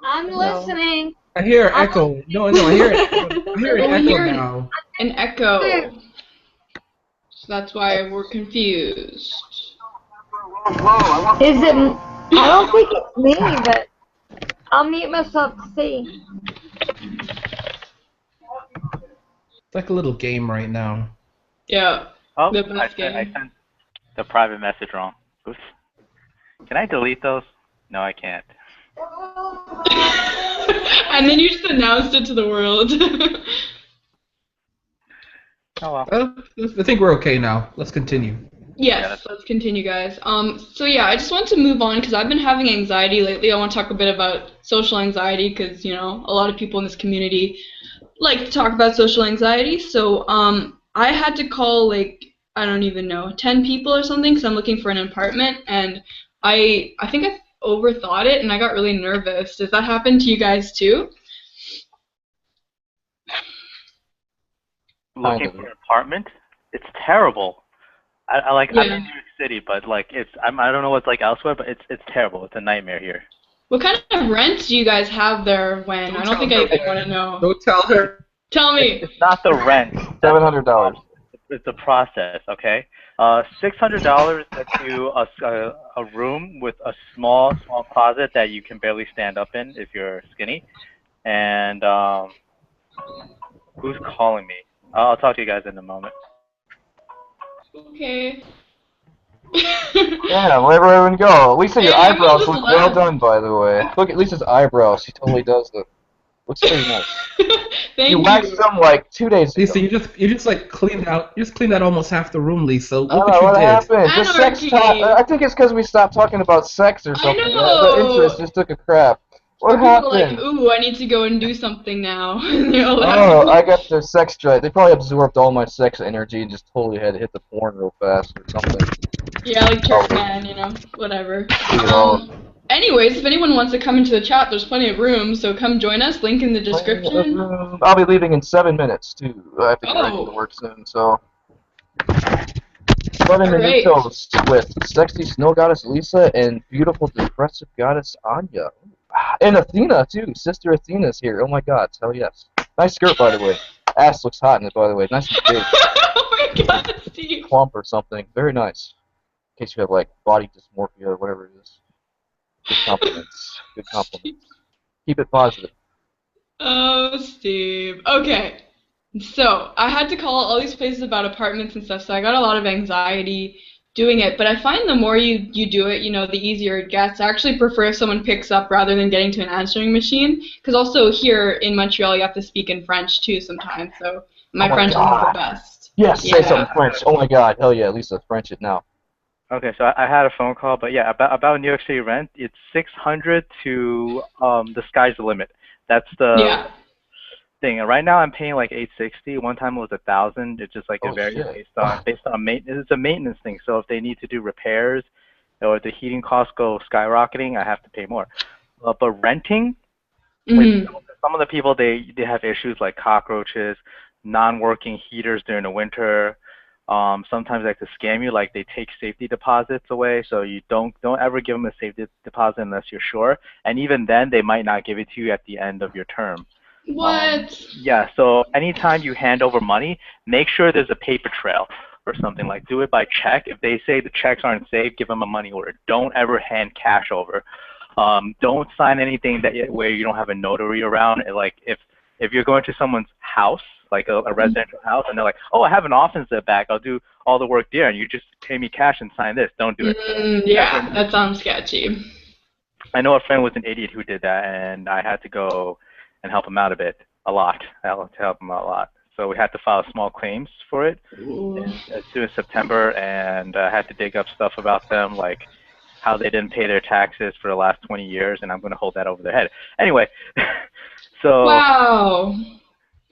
I'm listening. I hear an echo. No, I hear it. I hear an Oh, we echo hear now. an echo. So that's why we're confused. Is it? I don't think it's me, but I'll mute myself to see. It's like a little game right now. Yeah. Oh, The I best game. sent the private message wrong. Oops. Can I delete those? No, I can't. And then you just announced it to the world. Oh well. I think we're okay now. Let's continue. Yes, let's continue, guys. So yeah, I just want to move on because I've been having anxiety lately. I want to talk a bit about social anxiety because, you know, a lot of people in this community like to talk about social anxiety. So I had to call, like, I don't even know, 10 people or something because I'm looking for an apartment, and I think I overthought it and I got really nervous. Does that happen to you guys too? Looking for an apartment? It's terrible. I like. Yeah. I'm in New York City, but like I don't know what's like elsewhere, but it's terrible. It's a nightmare here. What kind of rent do you guys have there, Wen? I don't think I even want to know. Don't tell her. Tell me. It's not the rent. $700. It's the process, okay? $600 gets you a room with a small closet that you can barely stand up in if you're skinny. And who's calling me? I'll talk to you guys in a moment. Okay. Yeah, wherever everyone go. Lisa, your Hey, eyebrows everyone look just well laugh. done, by the way. Look at Lisa's eyebrows. She totally does them. Looks pretty nice. Thank You you. waxed them like 2 days ago. Lisa, you just like cleaned out. You just cleaned out almost half the room, Lisa. I Look don't what know you what did. happened. The sex Anarchy. talk. I think it's because we stopped talking about sex or something. know. The interest just took a crap. What People are like, happened? ooh, I need to go and do something now. And they're all Oh, laughing. I got the sex drive. They probably absorbed all my sex energy and just totally had to hit the porn real fast or something. Yeah, like Turkman, you know, whatever. Leave it all. Anyways, if anyone wants to come into the chat, there's plenty of room, so come join us. Link in the description. I'll be leaving in 7 minutes too. I have to get ready Oh. to work soon, so. Running the Alright. Nitos with sexy snow goddess Lisa and beautiful depressive goddess Anya. And Athena too. Sister Athena's here. Oh my god, hell yes. Nice skirt, by the way. Ass looks hot in it, by the way. Nice and big. Oh my god, Steve. Clump or something. Very nice. In case you have like body dysmorphia or whatever it is. Good compliments. Good compliments. Keep it positive. Oh, Steve. Okay. So, I had to call all these places about apartments and stuff, so I got a lot of anxiety doing it. But I find the more you do it, you know, the easier it gets. I actually prefer if someone picks up rather than getting to an answering machine. Because also here in Montreal, you have to speak in French too sometimes, so my French isn't the best. Yes, say Yeah. something French. Oh my god, hell yeah, Lisa, French it now. Okay, so I had a phone call, but yeah, about New York City rent, it's 600 to the sky's the limit. That's the Yeah. thing. And right now I'm paying like 860. One time it was 1,000. It's just like it varies shit. based on maintenance. It's a maintenance thing. So if they need to do repairs or the heating costs go skyrocketing, I have to pay more. But renting, Mhm. some of the people they have issues like cockroaches, non-working heaters during the winter. Sometimes they like to scam you, like they take safety deposits away, so you don't ever give them a safety deposit unless you're sure. And even then, they might not give it to you at the end of your term. What? Yeah, so anytime you hand over money, make sure there's a paper trail or something. Like do it by check. If they say the checks aren't safe, give them a money order. Don't ever hand cash over. Don't sign anything where you don't have a notary around. Like if you're going to someone's house, like a residential house, and they're like, oh, I have an office at the back, I'll do all the work there, and you just pay me cash and sign this. Don't do it. Yeah, that sounds sketchy. I know a friend was an idiot who did that, and I had to go and help him out a lot. I had to help him out a lot. So we had to file small claims for it as soon as September, and I had to dig up stuff about them, like how they didn't pay their taxes for the last 20 years, and I'm going to hold that over their head. Anyway, so... Wow.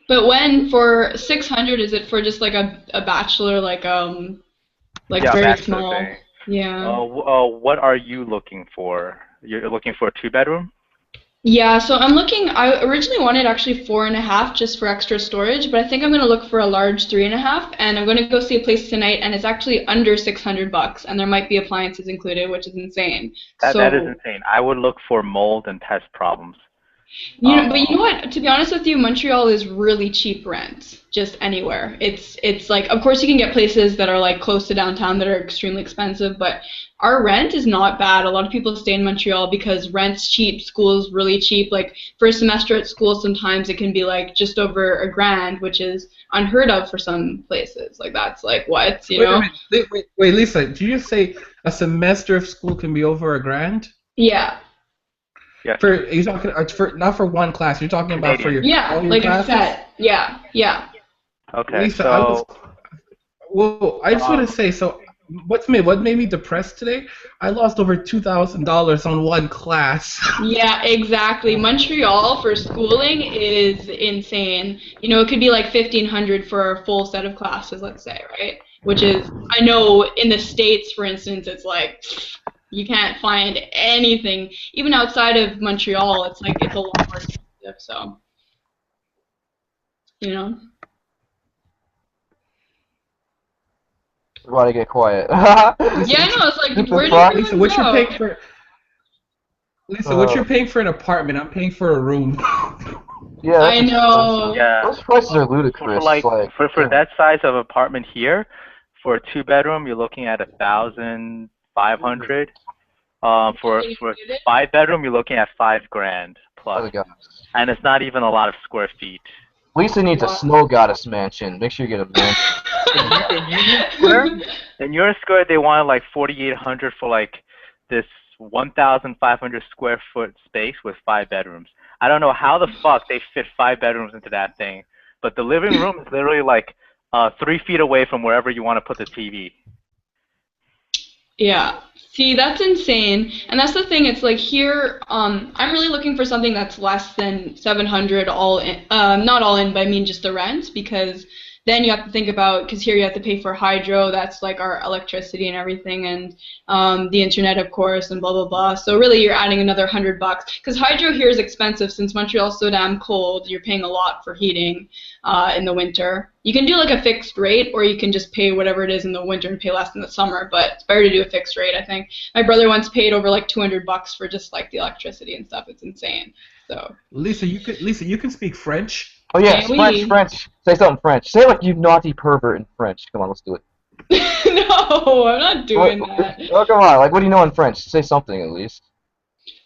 But when for 600, is it for just like a bachelor, like yeah, very small? Thing. Yeah. What are you looking for? You're looking for a 2-bedroom? Yeah, so I'm looking, I originally wanted actually 4.5 just for extra storage, but I think I'm going to look for a large 3.5, and I'm going to go see a place tonight, and it's actually under $600, and there might be appliances included, which is insane. That is insane. I would look for mold and pest problems. But you know what? To be honest with you, Montreal is really cheap rent, just anywhere. It's like, of course, you can get places that are like close to downtown that are extremely expensive, but our rent is not bad. A lot of people stay in Montreal because rent's cheap, school's really cheap. Like first semester at school, sometimes it can be like just over $1,000, which is unheard of for some places. Like that's like what, you know? Wait, Lisa, did you just say a semester of school can be over $1,000? Yeah. Yeah. You're talking not for one class. You're talking about for your all your like classes? a set. Yeah. Okay. Lisa, so I just want to say, so what made me depressed today? I lost over $2,000 on one class. Yeah, exactly. Montreal for schooling is insane. You know, it could be like $1,500 for a full set of classes, let's say, right? Which is, I know in the States, for instance, it's like you can't find anything. Even outside of Montreal, it's like it's a lot more expensive. So, you know. We're about to get quiet. Yeah, I know. It's like, where do you Lisa, what you're paying for? Lisa, what you're paying for an apartment? I'm paying for a room. Yeah, I know. Yeah. Those prices are ludicrous. For that size of apartment here, for a 2-bedroom, you're looking at $1,500. For 5-bedroom, you're looking at $5,000 plus. Oh, God. And it's not even a lot of square feet. Lisa needs a snow goddess mansion. Make sure you get a mansion. In your square, they wanted like $4,800 for like this 1,500 square foot space with 5 bedrooms. I don't know how the fuck they fit 5 bedrooms into that thing, but the living room is literally like 3 feet away from wherever you want to put the TV. Yeah. See, that's insane. And that's the thing, it's like here, I'm really looking for something that's less than 700 all in, not all in, but I mean just the rent, because then you have to think about, because here you have to pay for hydro, that's like our electricity and everything, and the internet, of course, and blah, blah, blah. So really you're adding another $100, because hydro here is expensive since Montreal's so damn cold. You're paying a lot for heating in the winter. You can do like a fixed rate, or you can just pay whatever it is in the winter and pay less in the summer, but it's better to do a fixed rate, I think. My brother once paid over like $200 for just like the electricity and stuff. It's insane. So Lisa, you can speak French. Oh yes, French. Say something French. Say like you naughty pervert in French. Come on, let's do it. No, I'm not doing that. Oh, come on. Like, what do you know in French? Say something at least.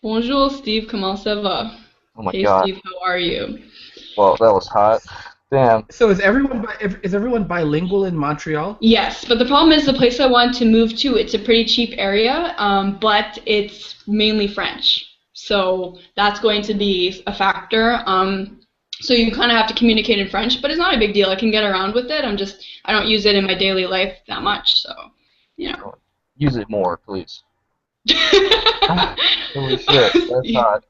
Bonjour, Steve. Comment ça va? Oh my hey, God. Steve, how are you? Well, that was hot. Damn. So is everyone bilingual in Montreal? Yes, but the problem is the place I want to move to, it's a pretty cheap area, but it's mainly French. So that's going to be a factor. So you kind of have to communicate in French, but it's not a big deal. I can get around with it. I don't use it in my daily life that much, so, you know. Use it more, please. Holy shit, that's hot.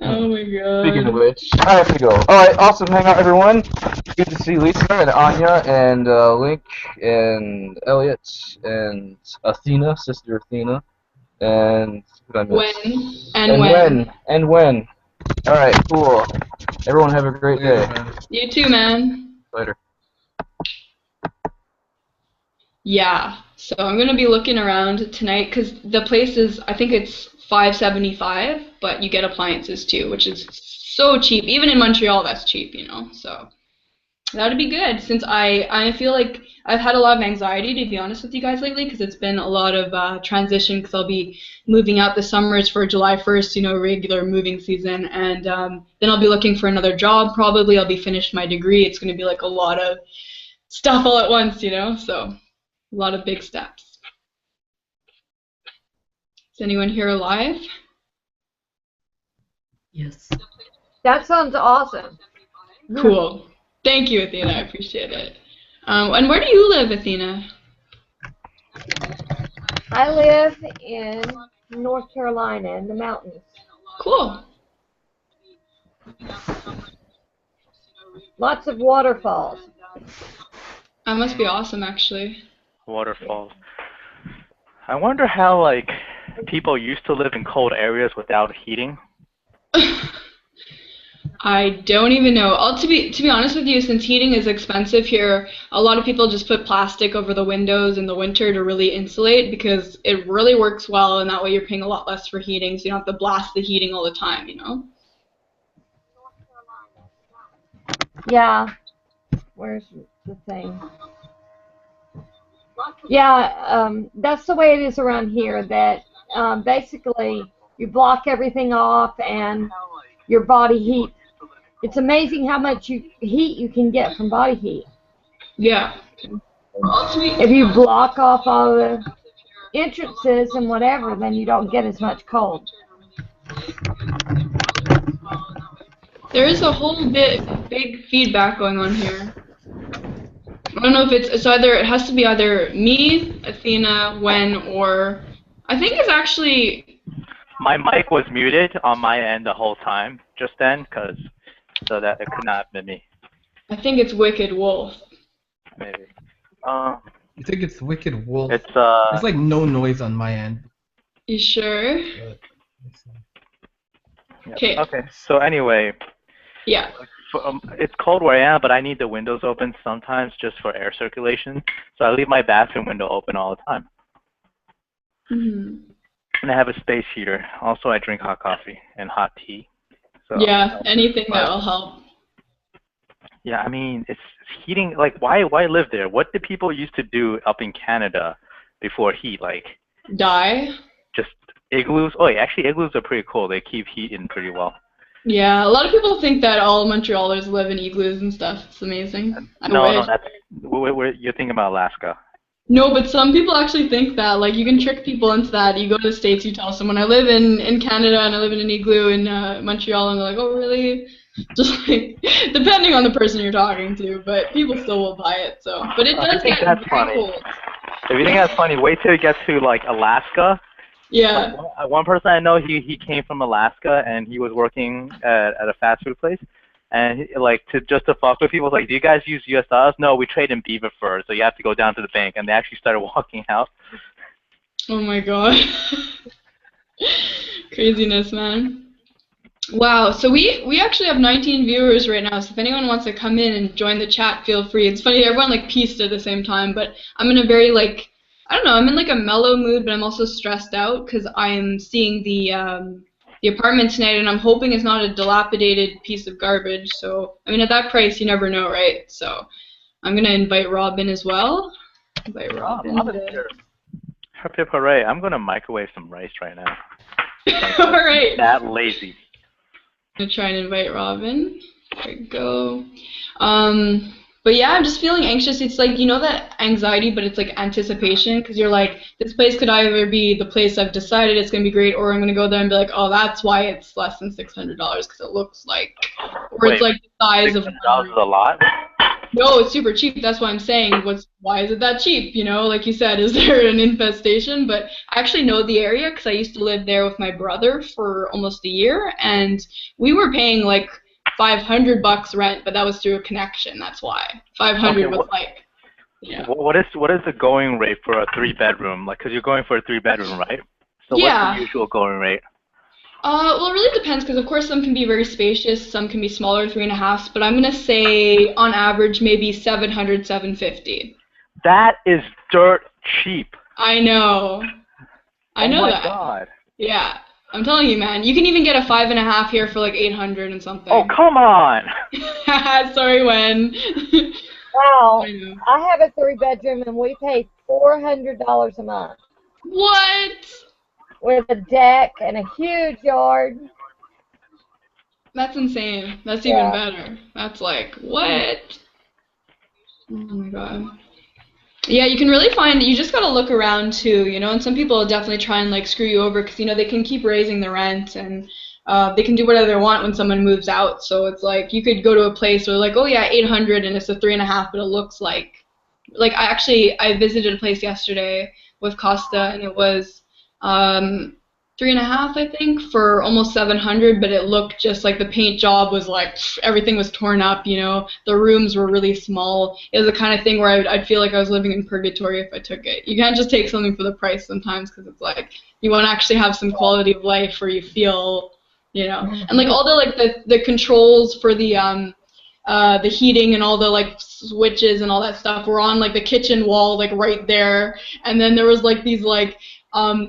Oh my God. Speaking of which, I have to go. Alright, awesome hangout, everyone. Good to see Lisa and Anya and Link and Elliot and Athena, sister Athena, and who did I miss? Wen. Alright, cool. Everyone have a great day. You too, man. Later. Yeah, so I'm going to be looking around tonight because the place is, I think it's $575, but you get appliances too, which is so cheap. Even in Montreal, that's cheap, you know, so that would be good since I feel like I've had a lot of anxiety, to be honest with you guys, lately, because it's been a lot of transition, because I'll be moving out this summer. It's for July 1st, you know, regular moving season, and then I'll be looking for another job probably. I'll be finished my degree. It's going to be like a lot of stuff all at once, you know, so a lot of big steps. Is anyone here alive? Yes. That sounds awesome. Cool. Thank you, Athena. I appreciate it. And where do you live, Athena? I live in North Carolina in the mountains. Cool. Lots of waterfalls. That must be awesome, actually. Waterfalls. I wonder how like people used to live in cold areas without heating. I don't even know. To be honest with you, since heating is expensive here, a lot of people just put plastic over the windows in the winter to really insulate because it really works well, and that way you're paying a lot less for heating, so you don't have to blast the heating all the time, you know? Yeah. Where's the thing? Yeah, that's the way it is around here, that basically you block everything off and your body heat. It's amazing how much heat you can get from body heat. Yeah. If you block off all the entrances and whatever, then you don't get as much cold. There is a whole big feedback going on here. I don't know if it's either, it has to be either me, Athena, Wen, or I think it's actually... My mic was muted on my end the whole time just then, so that it could not have been me. I think it's Wicked Wolf. Maybe. You think it's Wicked Wolf? It's There's like no noise on my end. You sure? Yeah. Okay. Okay. So anyway. Yeah. It's cold where I am, but I need the windows open sometimes just for air circulation. So I leave my bathroom window open all the time. Mm-hmm. And I have a space heater. Also, I drink hot coffee and hot tea. So, yeah, anything that will help. Yeah, I mean, it's heating. Like, why live there? What did people used to do up in Canada before heat? Like, die? Just igloos. Oh, yeah, actually, igloos are pretty cool. They keep heat in pretty well. Yeah, a lot of people think that all Montrealers live in igloos and stuff. It's amazing. No, you're thinking about Alaska. No, but some people actually think that. Like, you can trick people into that. You go to the States, you tell someone, I live in Canada and I live in an igloo in Montreal, and they're like, oh, really? Just like, depending on the person you're talking to, but people still will buy it, so. But it does get very cold. If you think that's funny, wait till you get to, like, Alaska. Yeah. Like, one person I know, he came from Alaska, and he was working at a fast food place. And just to fuck with people, like, do you guys use US dollars? No, we trade in beaver fur, so you have to go down to the bank. And they actually started walking out. Oh my god. Craziness, man. Wow, so we actually have 19 viewers right now, so if anyone wants to come in and join the chat, feel free. It's funny, everyone like pieced at the same time, but I'm in a very like, I don't know, I'm in like a mellow mood, but I'm also stressed out because I'm seeing the apartment tonight, and I'm hoping it's not a dilapidated piece of garbage. So, I mean, at that price, you never know, right? So, I'm gonna invite Robin as well. Invite Robin. Hip hip hooray! I'm gonna microwave some rice right now. All right. That lazy. I'm gonna try and invite Robin. There we go. But yeah, I'm just feeling anxious. It's like, you know that anxiety, but it's like anticipation, because you're like, this place could either be the place I've decided it's going to be great, or I'm going to go there and be like, oh, that's why it's less than $600, because it looks like, or it's like the size of... $600 is a lot? No, it's super cheap. That's why I'm saying, why is it that cheap? You know, like you said, is there an infestation? But I actually know the area, because I used to live there with my brother for almost a year, and we were paying like $500 rent, but that was through a connection. That's why 500 was like, yeah. What is the going rate for a 3-bedroom? Like, because you're going for a 3-bedroom, right? So yeah. What's the usual going rate? Well, it really depends, because of course some can be very spacious, some can be smaller, 3.5s. But I'm gonna say on average maybe 700, 750. That is dirt cheap. I know. I know that. Oh my god. Yeah. I'm telling you, man. You can even get a 5.5 here for like 800 and something. Oh, come on! Sorry, Wen. Wow. I have a 3-bedroom and we pay $400 a month. What? With a deck and a huge yard. That's insane. That's even better. That's like, what? Oh my god. Yeah, you can really find, you just gotta look around too, you know, and some people will definitely try and like screw you over because, you know, they can keep raising the rent, and they can do whatever they want when someone moves out. So it's like you could go to a place where like, oh yeah, 800 and it's a 3.5, but it looks like I visited a place yesterday with Costa and it was 3.5, I think, for almost 700, but it looked just like the paint job was like everything was torn up, you know. The rooms were really small. It was the kind of thing where I'd feel like I was living in purgatory if I took it. You can't just take something for the price sometimes because it's like you want to actually have some quality of life where you feel, you know, and like all the controls for the heating and all the like switches and all that stuff were on like the kitchen wall like right there, and then there was like these like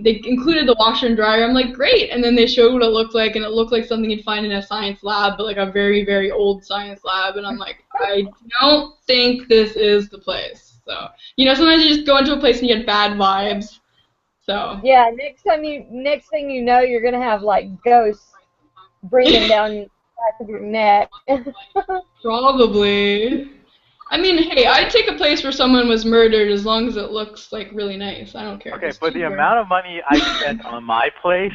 they included the washer and dryer. I'm like, great, and then they showed what it looked like, and it looked like something you'd find in a science lab, but like a very, very old science lab, and I'm like, I don't think this is the place. So, you know, sometimes you just go into a place and you get bad vibes. So. Yeah, next thing you know, you're gonna have like ghosts breathing down the back of your neck. Probably. I mean, hey, I'd take a place where someone was murdered as long as it looks like really nice. I don't care. Okay, for the amount of money I spent on my place,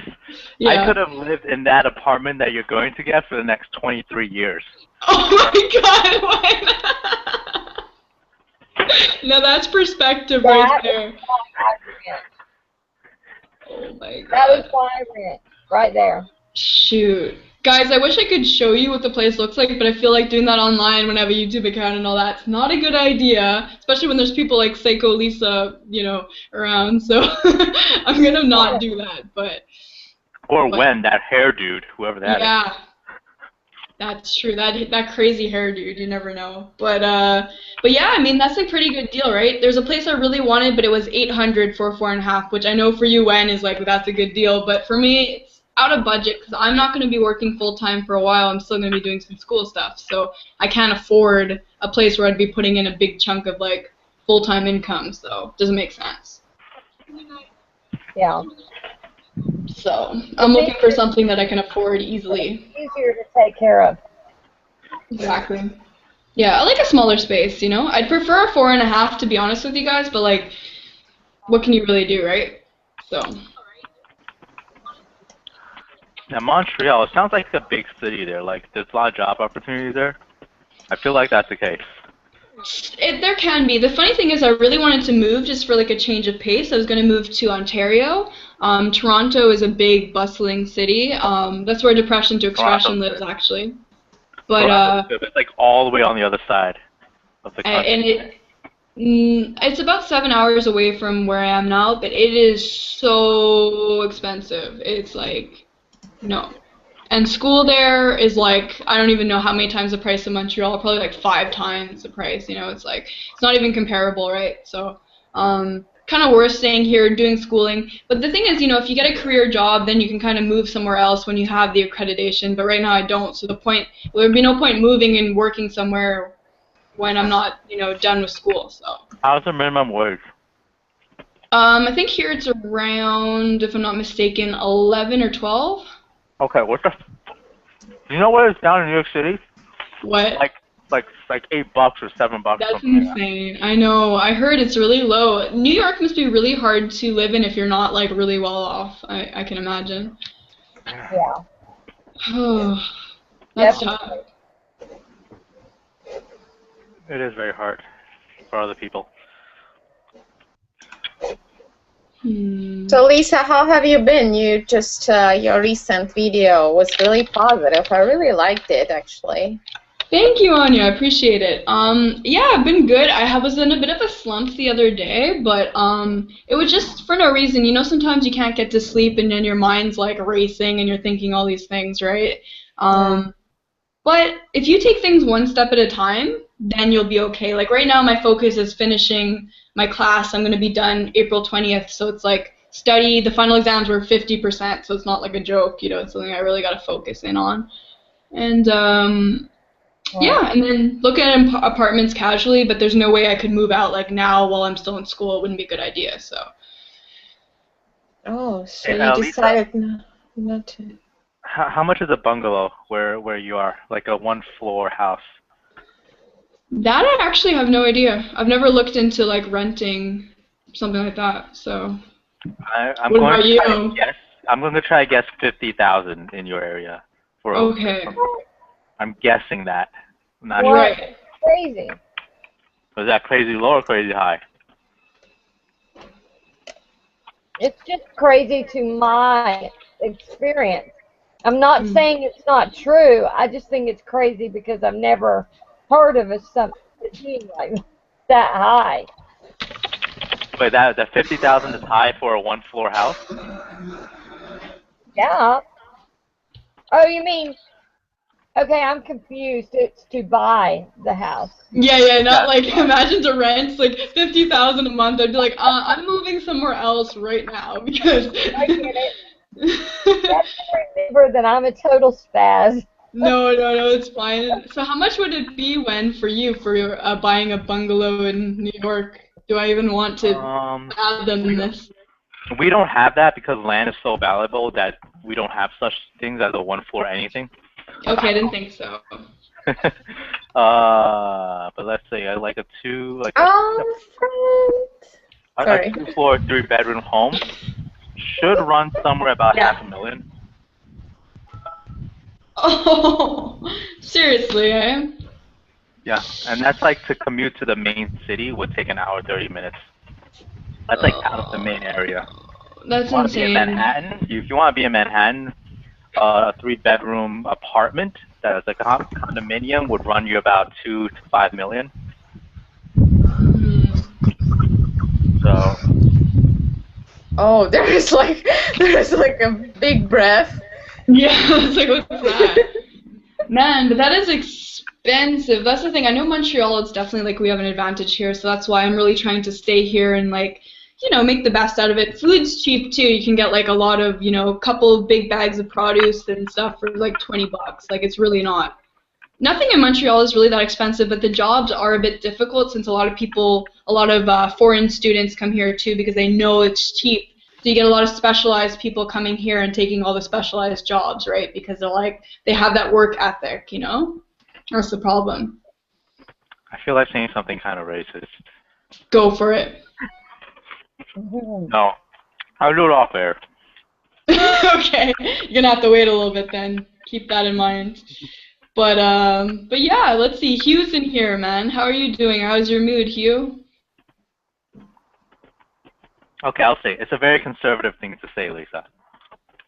yeah. I could have lived in that apartment that you're going to get for the next 23 years. Oh my God! No, that's perspective right there. Oh my God. That was my rent right there. Shoot. Guys, I wish I could show you what the place looks like, but I feel like doing that online when I have a YouTube account and all that's not a good idea, especially when there's people like Seiko Lisa, you know, around, so I'm gonna not do that, but... Or Wen, that hair dude, whoever that is. Yeah, that's true, that crazy hair dude, you never know. But yeah, I mean, that's a pretty good deal, right? There's a place I really wanted, but it was 800 for 4.5, which I know for you, Wen, is like, that's a good deal, but for me, it's out of budget because I'm not going to be working full-time for a while. I'm still going to be doing some school stuff, so I can't afford a place where I'd be putting in a big chunk of like full-time income, so it doesn't make sense. Yeah. So I'm looking for something that I can afford easily. Easier to take care of. Exactly. Yeah, I like a smaller space, you know? I'd prefer a 4.5 to be honest with you guys, but like, what can you really do, right? So... Now, Montreal, it sounds like a big city there. Like, there's a lot of job opportunities there. I feel like that's the case. There can be. The funny thing is I really wanted to move just for like a change of pace. I was going to move to Ontario. Toronto is a big, bustling city. That's where Depression to Expression lives, actually. But it's like all the way on the other side of the country. And it's about 7 hours away from where I am now, but it is so expensive. It's like... No. And school there is like, I don't even know how many times the price of Montreal, probably like 5 times the price, you know, it's like, it's not even comparable, right? So, kind of worth staying here, doing schooling. But the thing is, you know, if you get a career job, then you can kind of move somewhere else when you have the accreditation, but right now I don't, so there would be no point moving and working somewhere when I'm not, you know, done with school, so. How's the minimum wage? I think here it's around, if I'm not mistaken, 11 or 12. Okay, what the? You know what it's down in New York City? What? Like $8 or $7. That's insane. I know. I heard it's really low. New York must be really hard to live in if you're not like really well off. I can imagine. Yeah. Oh, that's tough. It is very hard for other people. So Lisa, how have you been? You just your recent video was really positive. I really liked it, actually. Thank you, Anya. I appreciate it. Yeah, I've been good. I was in a bit of a slump the other day, but it was just for no reason. You know, sometimes you can't get to sleep and then your mind's like racing and you're thinking all these things, right? But if you take things one step at a time, then you'll be okay. Like right now, my focus is finishing my class. I'm going to be done April 20th, so it's like study. The final exams were 50%, so it's not like a joke, you know, it's something I really got to focus in on. And yeah, and then look at apartments casually, but there's no way I could move out like now while I'm still in school. It wouldn't be a good idea, so. Oh, so you decided not to. How much is a bungalow where you are? Like a 1-floor house? That I actually have no idea. I've never looked into like renting something like that, so. I'm what going about to you? kind of guess I'm gonna try to guess 50,000 in your area. Okay. I'm guessing that. I'm not What? sure. Crazy. Was that crazy low or crazy high? It's just crazy to my experience. I'm not saying it's not true. I just think it's crazy because I've never heard of something like that high. Wait, that 50,000 is high for a one-floor house? Yeah. Oh, you mean? Okay, I'm confused. It's to buy the house. Yeah, not like imagine to rent like 50,000 a month. I'd be like, I'm moving somewhere else right now because. I get it. You have to remember that I'm a total spaz. No, it's fine. So how much would it be, Wen, for you for buying a bungalow in New York? Do I even want to fathom this? We don't have that because land is so valuable that we don't have such things as a one-floor anything. Okay, I didn't think so. But let's say I like a two, like a 2-floor, 3-bedroom home should run somewhere about $500,000. Oh, seriously, eh? Yeah, and that's like to commute to the main city would take an hour 30 minutes. That's like out of the main area. That's insane. If you want to be in Manhattan, a 3-bedroom apartment that is like a condominium would run you about $2 to $5 million. So. Oh, there's like a big breath. Yeah, it's like what's that? Man, but that is expensive. That's the thing. I know Montreal. It's definitely like we have an advantage here, so that's why I'm really trying to stay here and like. Make the best out of it. Food's cheap too. You can get like a lot of, a couple big bags of produce and stuff for like $20. Like it's really not. Nothing in Montreal is really that expensive, but the jobs are a bit difficult since a lot of foreign students come here too because they know it's cheap. So you get a lot of specialized people coming here and taking all the specialized jobs, right? Because they have that work ethic, That's the problem. I feel like saying something kind of racist. Go for it. No, I'll do it off air. Okay, you're gonna have to wait a little bit then. Keep that in mind. But yeah, let's see. Hugh's in here, man. How are you doing? How's your mood, Hugh? Okay, I'll say it's a very conservative thing to say, Lisa.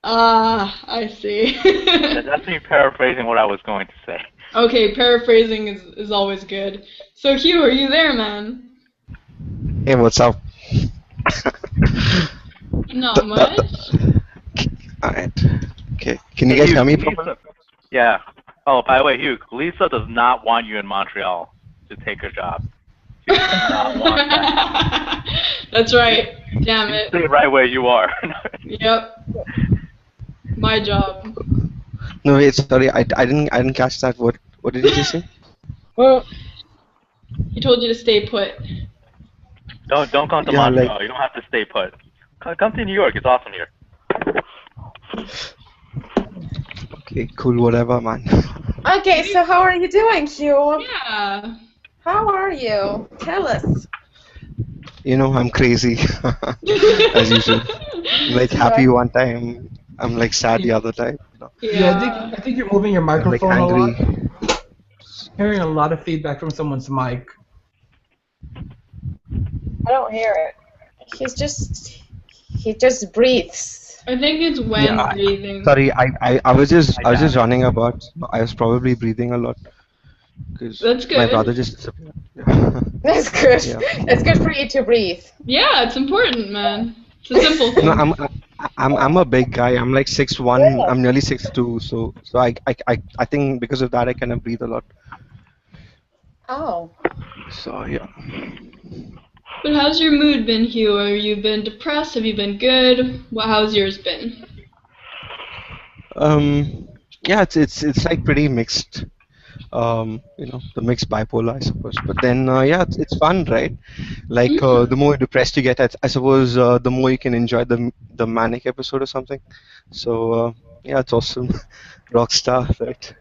I see. That's me paraphrasing what I was going to say. Okay, paraphrasing is always good. So Hugh, are you there, man? Hey, what's up? Not much. Alright. Okay. Can you guys hear me properly? Yeah. Oh, by the way, Hugh, Lisa does not want you in Montreal to take her job. She does not want that. That's right. Damn it. Stay right where you are. Yep. My job. No, wait. Sorry, I didn't catch that. What did you just say? Well, he told you to stay put. Don't come to Montreal. You don't have to stay put. Come to New York. It's awesome here. Okay, cool. Whatever, man. Okay, so how are you doing, Hugh? Yeah. How are you? Tell us. I'm crazy. As usual. I'm like happy one time. I'm like sad the other time. Yeah, I think you're moving your microphone I'm a like angry. lot. Hearing a lot of feedback from someone's mic. I don't hear it. He just breathes. I think it's Wen breathing. Sorry, I was just running about. I was probably breathing a lot. That's good. My brother just disappeared. That's good. Yeah. It's good for you to breathe. Yeah, it's important, man. It's a simple thing. No, I'm a big guy. I'm like 6'1". I'm nearly 6'2". So I think because of that I cannot breathe a lot. Oh. So yeah. But how's your mood been, Hugh? Have you been depressed? Have you been good? How's yours been? Yeah, it's like pretty mixed. The mixed bipolar, I suppose. But then, yeah, it's fun, right? Like, the more depressed you get, I suppose, the more you can enjoy the manic episode or something. So, yeah, it's awesome. Rockstar, right?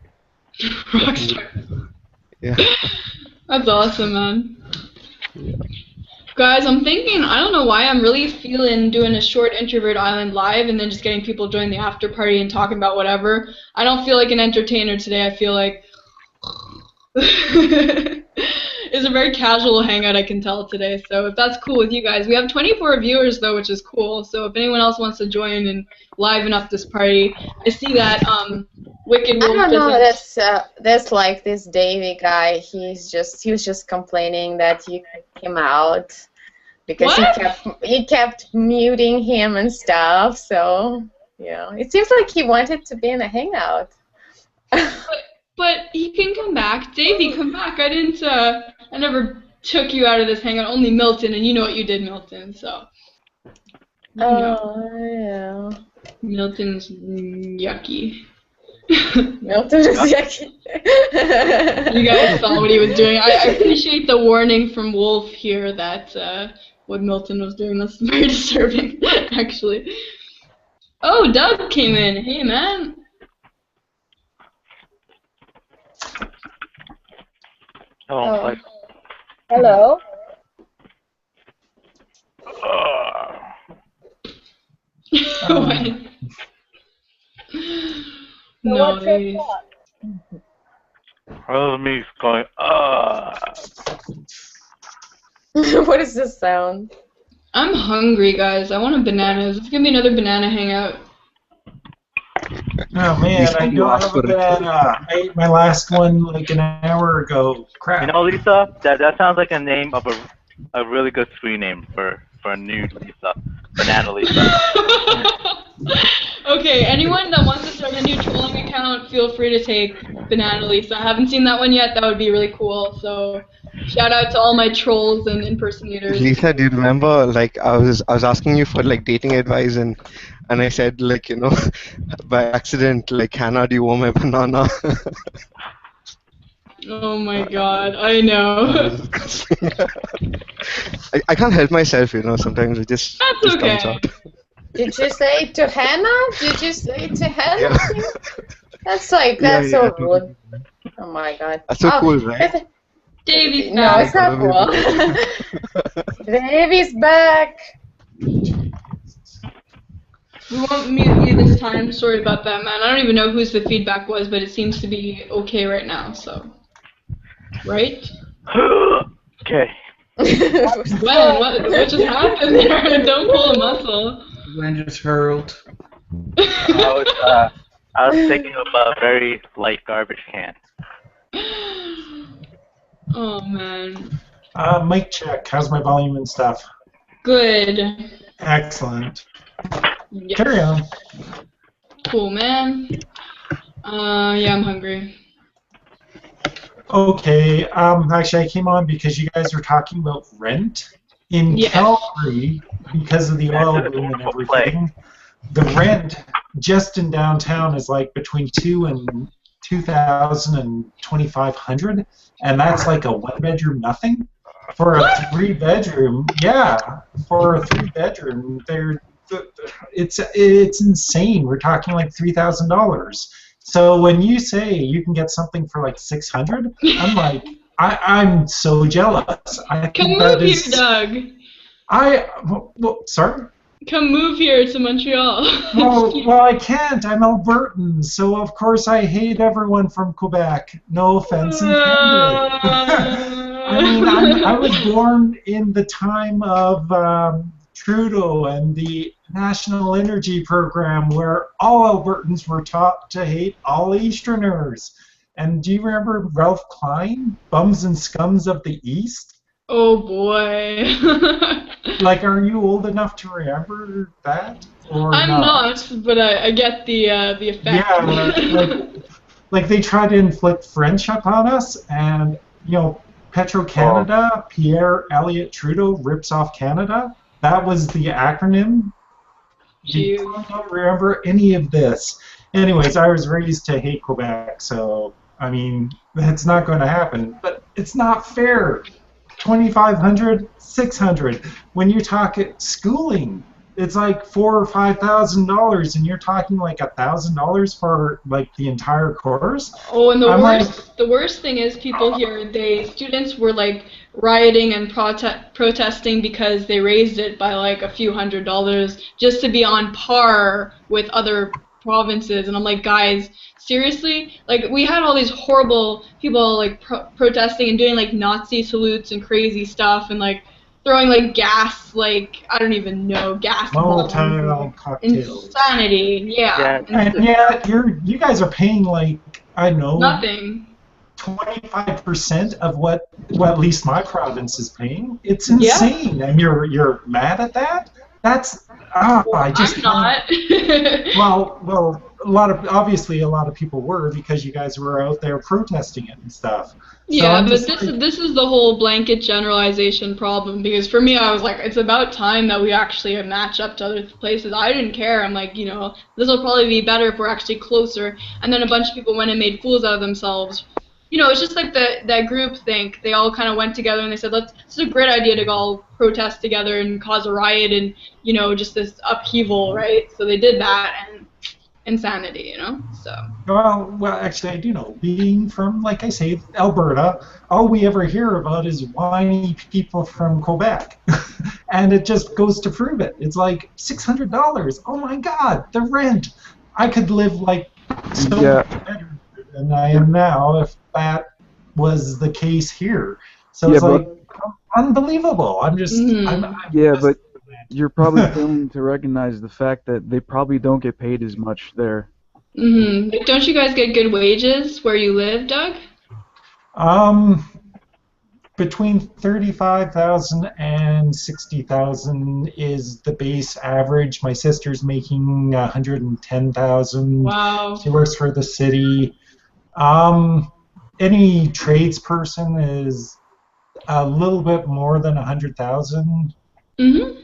Rockstar. Yeah. That's awesome, man. Yeah. Guys, I'm thinking, I don't know why, I'm really feeling doing a short Introvert Island live and then just getting people join the after party and talking about whatever. I don't feel like an entertainer today. I feel like it's a very casual hangout, I can tell today. So if that's cool with you guys. We have 24 viewers, though, which is cool. So if anyone else wants to join and liven up this party, I see that Wicked Wolf I don't know. doesn't... That's like this Davey guy. He was just complaining that you kicked him out because he kept muting him and stuff. So yeah, it seems like he wanted to be in a hangout. But he can come back. Davey, come back. I never took you out of this hangout. Only Milton, and you know what you did, Milton. So. Yeah. Milton's yucky. Milton is yucky. You guys saw what he was doing. I appreciate the warning from Wolf here that what Milton was doing. That's very disturbing, actually. Oh, Doug came in. Hey, man. Oh. Hello. Nice. Oh, me going. What is this sound? I'm hungry, guys. I want a banana. Is this gonna be another banana hangout? Oh man, I don't have a banana. I ate my last one like an hour ago. Crap. You know, Lisa, that sounds like a name of a really good screen name for a new Lisa, Banana Lisa. Okay, anyone that wants to start a new trolling account, feel free to take Banana Lisa. I haven't seen that one yet. That would be really cool. So, shout out to all my trolls and impersonators. Lisa, do you remember, like, I was asking you for, like, dating advice, and I said, like, you know, by accident, like, Hannah, do you want my banana? Oh my god, I know. I can't help myself, you know, sometimes it just comes out. Did you say it to Hannah? Did you say it to Hannah? Yeah. That's so rude. Oh my god. That's so cool, right? Davey's No, back. it's not cool. Davey's back. We won't mute you this time. Sorry about that, man. I don't even know whose the feedback was, but it seems to be okay right now, so. Right? Okay. Well, what just happened there? Don't pull a muscle. Glenn just hurled. I was thinking of a very light garbage can. Oh, man. Mic check. How's my volume and stuff? Good. Excellent. Yes. Carry on. Cool, man. Yeah, I'm hungry. Okay. Actually, I came on because you guys were talking about rent in Calgary because of the oil boom and everything. The rent just in downtown is like between $2,000 and $2,500, and that's like a one-bedroom nothing. For a three-bedroom, for a three-bedroom, it's insane. We're talking like $3,000. So when you say you can get something for like $600, I'm like, I'm so jealous. Come move here, Doug. Sorry? Come move here to Montreal. Well, I can't. I'm Albertan, so of course I hate everyone from Quebec. No offense intended. I mean, I was born in the time of Trudeau and the National Energy Program, where all Albertans were taught to hate all Easterners. And do you remember Ralph Klein, Bums and Scums of the East? Oh boy. Like, are you old enough to remember that? Or I'm not, but I get the effect. Yeah, like they try to inflict French upon us, and you know, Petro-Canada, Pierre Elliott Trudeau rips off Canada. That was the acronym. You don't remember any of this. Anyways, I was raised to hate Quebec, so I mean that's not going to happen. But it's not fair. $2,500, $600. When you talk schooling, it's like $4,000 or $5,000, and you're talking like $1,000 for like the entire course. Oh, and the worst thing is people here. Students were like rioting and protesting because they raised it by like a few $100s just to be on par with other provinces. And I'm like, guys, seriously? Like, we had all these horrible people like protesting and doing like Nazi salutes and crazy stuff and like throwing like gas, like I don't even know, gas bombs. Molotov cocktails. Insanity, yeah. And yet you guys are paying like, I know, nothing. 25% of what at least my province is paying. It's insane, and you're mad at that? That's I just I'm not. well, obviously a lot of people were because you guys were out there protesting it and stuff. Yeah, but this is the whole blanket generalization problem, because for me I was like, it's about time that we actually match up to other places. I didn't care. I'm like, this will probably be better if we're actually closer. And then a bunch of people went and made fools out of themselves. It's just like that group think. They all kind of went together and they said, it's a great idea to go all protest together and cause a riot and, just this upheaval, right? So they did that, and insanity, so. Well, actually, I do know. Being from, like I say, Alberta, all we ever hear about is whiny people from Quebec. And it just goes to prove it. It's like $600. Oh, my God, the rent. I could live, like, so much better than I am now if that was the case here. So it's like unbelievable. I'm just but you're probably failing to recognize the fact that they probably don't get paid as much there. Like, don't you guys get good wages where you live, Doug? Between 35,000 and 60,000 is the base average. My sister's making 110,000. Wow. She works for the city. Any tradesperson is a little bit more than 100,000. Mm-hmm.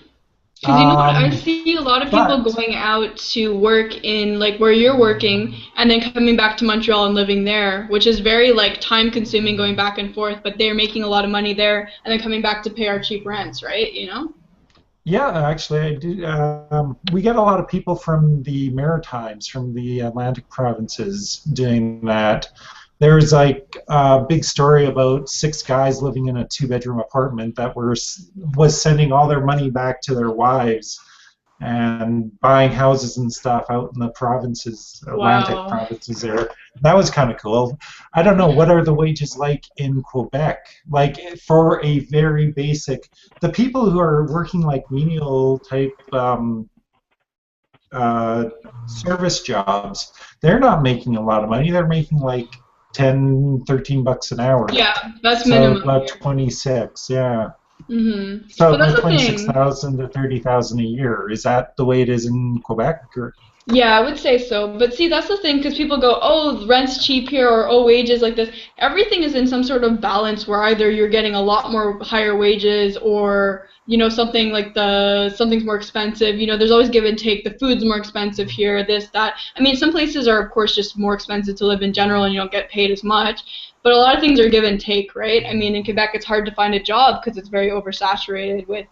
Because what? I see a lot of people going out to work in, like, where you're working, and then coming back to Montreal and living there, which is very, like, time-consuming going back and forth, but they're making a lot of money there, and then coming back to pay our cheap rents, right, Yeah, actually, I do. We get a lot of people from the Maritimes, from the Atlantic provinces doing that. There's like a big story about 6 guys living in a 2-bedroom apartment that was sending all their money back to their wives and buying houses and stuff out in the provinces, Atlantic provinces there. That was kind of cool. I don't know, what are the wages like in Quebec? Like, for a very basic, the people who are working like menial type service jobs, they're not making a lot of money. They're making like $10-13 an hour. Yeah, that's minimum. So about 26, yeah. Mm-hmm. So about 26,000 to 30,000 a year. Is that the way it is in Quebec? Or? Yeah, I would say so. But see, that's the thing, because people go, oh, rent's cheap here, or oh, wages like this. Everything is in some sort of balance where either you're getting a lot more higher wages, or something like something's more expensive. There's always give and take. The food's more expensive here, this, that. I mean, some places are, of course, just more expensive to live in general, and you don't get paid as much. But a lot of things are give and take, right? I mean, in Quebec, it's hard to find a job because it's very oversaturated with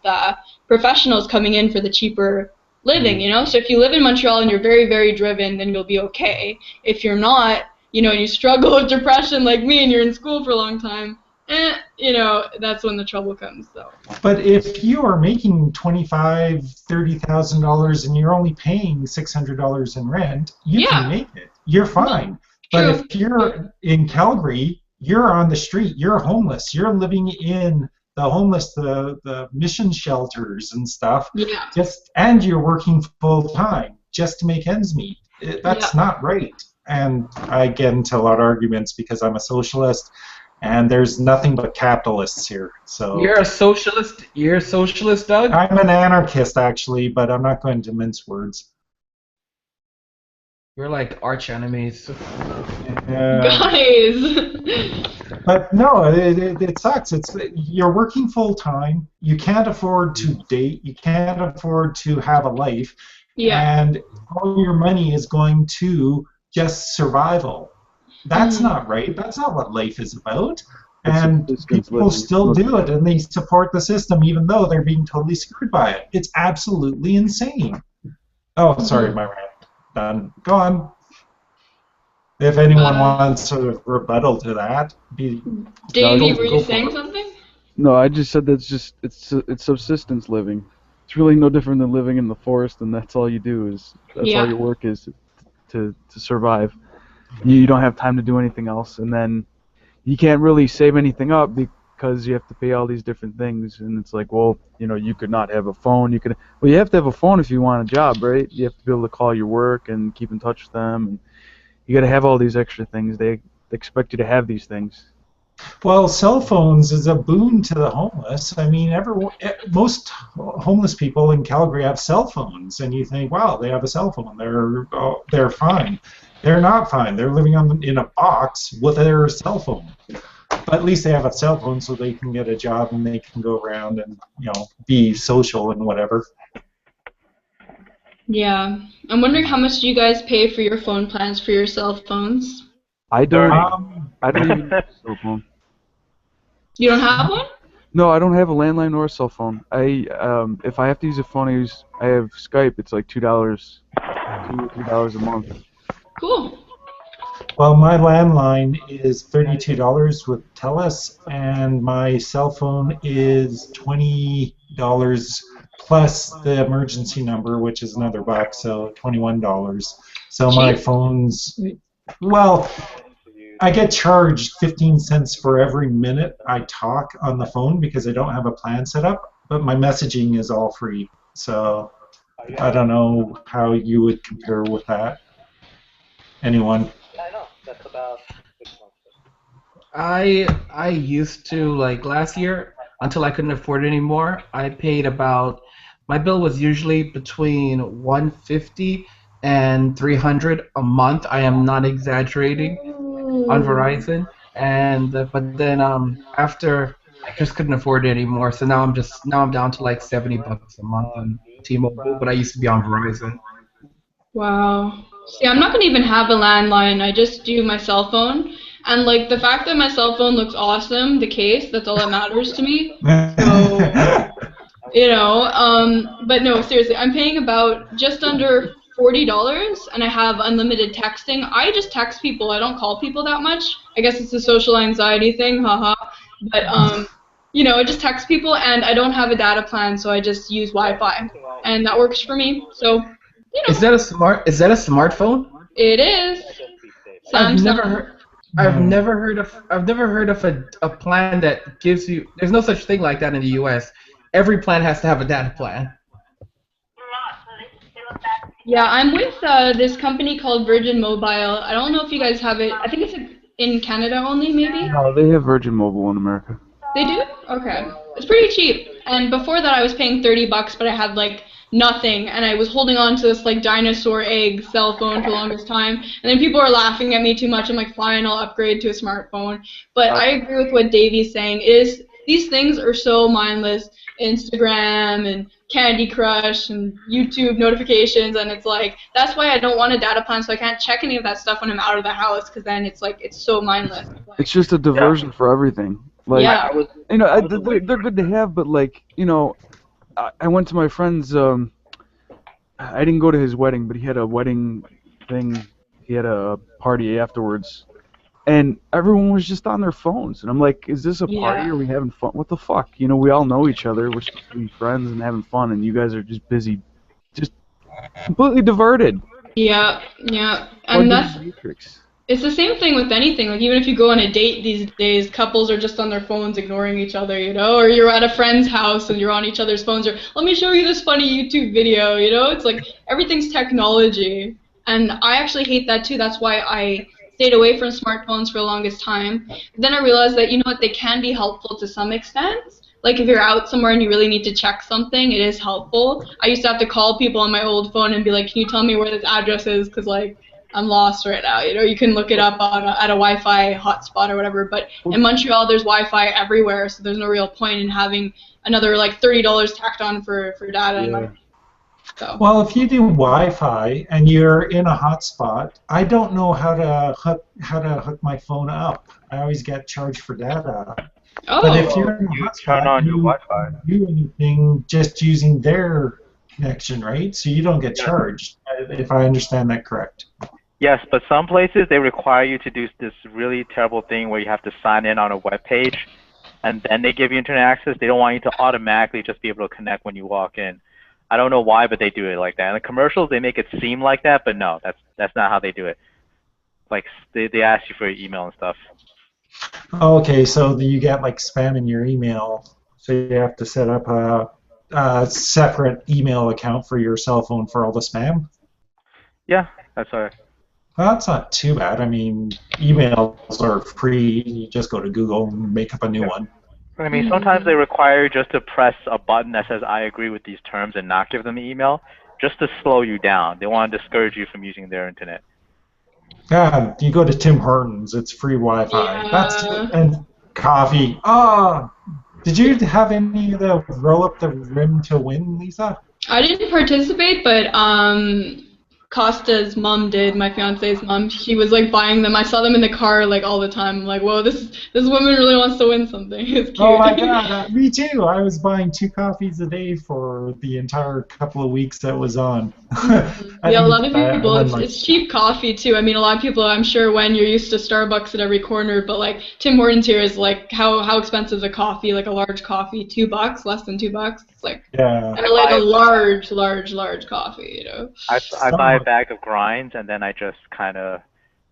professionals coming in for the cheaper living, So if you live in Montreal and you're very, very driven, then you'll be okay. If you're not, and you struggle with depression like me and you're in school for a long time, that's when the trouble comes. So. But if you are making $25,000-$30,000 and you're only paying $600 in rent, you can make it. You're fine. But if you're in Calgary, you're on the street. You're homeless. You're living in the homeless, the mission shelters and stuff. Yeah. And you're working full time just to make ends meet. That's not right. And I get into a lot of arguments because I'm a socialist. And there's nothing but capitalists here. So you're a socialist. You're a socialist, Doug? I'm an anarchist, actually, but I'm not going to mince words. We're like arch enemies. Guys. But no, it sucks. You're working full time. You can't afford to date. You can't afford to have a life. Yeah. And all your money is going to just survival. That's not right. That's not what life is about. And people still do it, and they support the system even though they're being totally screwed by it. It's absolutely insane. Oh, sorry, my rant done. Go on. If anyone wants a rebuttal to that, Davey, were you saying something? No, I just said that's just it's subsistence living. It's really no different than living in the forest, and that's all you do is that's all Yeah. your work is to survive. You don't have time to do anything else, and then you can't really save anything up because you have to pay all these different things, and it's like, well, you could not have a phone. You have to have a phone if you want a job, right? You have to be able to call your work and keep in touch with them, and you got to have all these extra things. They expect you to have these things. Well, cell phones is a boon to the homeless. I mean, most homeless people in Calgary have cell phones, and you think, wow, they have a cell phone. They're fine. They're not fine. They're living in a box with their cell phone. But at least they have a cell phone, so they can get a job and they can go around and be social and whatever. Yeah. I'm wondering how much do you guys pay for your phone plans for your cell phones? I don't even have a cell phone. You don't have one? No, I don't have a landline or a cell phone. If I have to use a phone, I have Skype. It's like $2 or $3 a month. Cool. Well, my landline is $32 with TELUS, and my cell phone is $20 plus the emergency number, which is another $1, so $21. So my phone's, well, I get charged 15 cents for every minute I talk on the phone because I don't have a plan set up, but my messaging is all free. So I don't know how you would compare with that. Anyone? I know. That's about 6 months. I used to, like last year, until I couldn't afford it anymore, I paid about, my bill was usually between $150 and $300 a month. I am not exaggerating, on Verizon. And but then after I just couldn't afford it anymore, so now I'm down to like $70 a month on T-Mobile, but I used to be on Verizon. Wow. See, I'm not gonna even have a landline. I just do my cell phone, and like the fact that my cell phone looks awesome, the case, that's all that matters to me. So, but no, seriously, I'm paying about just under $40, and I have unlimited texting. I just text people. I don't call people that much. I guess it's a social anxiety thing, haha. But I just text people, and I don't have a data plan, so I just use Wi-Fi, and that works for me. So. Is that a smartphone? It is. I've never heard of a plan that gives you. There's no such thing like that in the U.S. Every plan has to have a data plan. Yeah, I'm with this company called Virgin Mobile. I don't know if you guys have it. I think it's in Canada only, maybe. No, they have Virgin Mobile in America. They do? Okay. It's pretty cheap. And before that, I was paying $30, but I had like nothing, and I was holding on to this like dinosaur egg cell phone for the longest time, and then people were laughing at me too much. I'm like, fine, I'll upgrade to a smartphone. But I agree with what Davey's saying. These things are so mindless. Instagram and Candy Crush and YouTube notifications, and it's like, that's why I don't want a data plan, so I can't check any of that stuff when I'm out of the house, because then it's like, it's so mindless. It's just a diversion for everything. Like, yeah. They're good to have, but like, I went to my friend's, I didn't go to his wedding, but he had a wedding thing, he had a party afterwards, and everyone was just on their phones, and I'm like, is this a party, or are we having fun? What the fuck? We all know each other, we're supposed to be friends and having fun, and you guys are just busy, just completely diverted. Yeah, and that's... Matrix. It's the same thing with anything. Like, even if you go on a date these days, couples are just on their phones ignoring each other, or you're at a friend's house and you're on each other's phones, or let me show you this funny YouTube video, It's like everything's technology. And I actually hate that too. That's why I stayed away from smartphones for the longest time. But then I realized that, they can be helpful to some extent. Like, if you're out somewhere and you really need to check something, it is helpful. I used to have to call people on my old phone and be like, can you tell me where this address is? Because, like, I'm lost right now. You can look it up on at a Wi-Fi hotspot or whatever. But in Montreal, there's Wi-Fi everywhere, so there's no real point in having another like $30 tacked on for data. Yeah. So. Well, if you do Wi-Fi and you're in a hotspot, I don't know how to hook my phone up. I always get charged for data. Oh. But if you're in a hotspot, turn on your Wi-Fi. Do anything just using their connection, right? So you don't get charged, if I understand that correct. Yes, but some places they require you to do this really terrible thing where you have to sign in on a web page and then they give you internet access. They don't want you to automatically just be able to connect when you walk in. I don't know why, but they do it like that. In the commercials, they make it seem like that, but no, that's not how they do it. Like they ask you for your email and stuff. Okay, so you get like spam in your email, so you have to set up a separate email account for your cell phone for all the spam? Yeah, that's all right. Well, that's not too bad. I mean, emails are free. You just go to Google and make up a new one. I mean, sometimes they require you just to press a button that says, I agree with these terms, and not give them the email, just to slow you down. They want to discourage you from using their internet. Yeah, you go to Tim Hortons, it's free Wi-Fi. That's and coffee. Oh, did you have any of the roll up the rim to win, Lisa? I didn't participate, but Costa's mom did, my fiance's mom. She was like buying them. I saw them in the car like all the time. I'm like, whoa, this woman really wants to win something. It's cute. Oh my god, me too. I was buying 2 coffees a day for the entire couple of weeks that was on. Yeah, a lot of people, it's cheap coffee too. I mean, a lot of people, I'm sure, when you're used to Starbucks at every corner, but like Tim Hortons here is like, how expensive is a coffee? Like a large coffee, $2, less than $2. It's like, yeah. And like a large coffee, you know. I buy a bag of grinds, and then I just kind of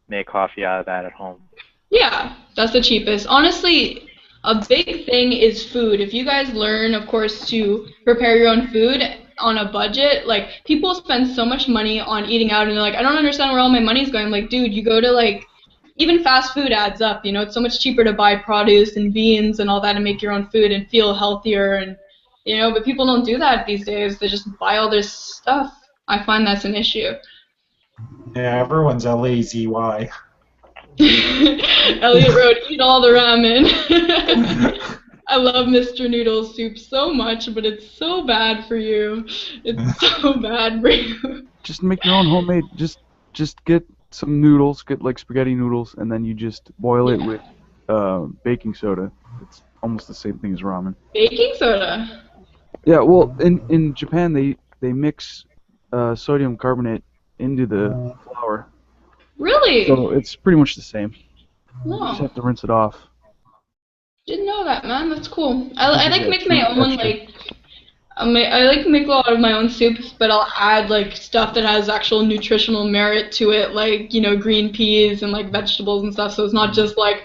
make coffee out of that at home. Yeah, that's the cheapest. Honestly, a big thing is food. If you guys learn, of course, to prepare your own food on a budget, like, people spend so much money on eating out, and they're like, I don't understand where all my money's going. I'm like, dude, you go to, like, even fast food adds up, you know? It's so much cheaper to buy produce and beans and all that and make your own food and feel healthier, and, you know, but people don't do that these days. They just buy all this stuff. I find that's an issue. Yeah, everyone's a lazy. Why? Elliot wrote, eat all the ramen. I love Mr. Noodle's soup so much, but it's so bad for you. It's so bad for you. Just make your own homemade. Just get some noodles, get like spaghetti noodles, and then you just boil it with baking soda. It's almost the same thing as ramen. Baking soda? Yeah, well, in Japan they mix sodium carbonate into the flour. Really? So it's pretty much the same. No. You just have to rinse it off. Didn't know that, man. That's cool. I like to make my own, like, I like to make a lot of my own soups, but I'll add, like, stuff that has actual nutritional merit to it, like, you know, green peas and, like, vegetables and stuff, so it's not just, like,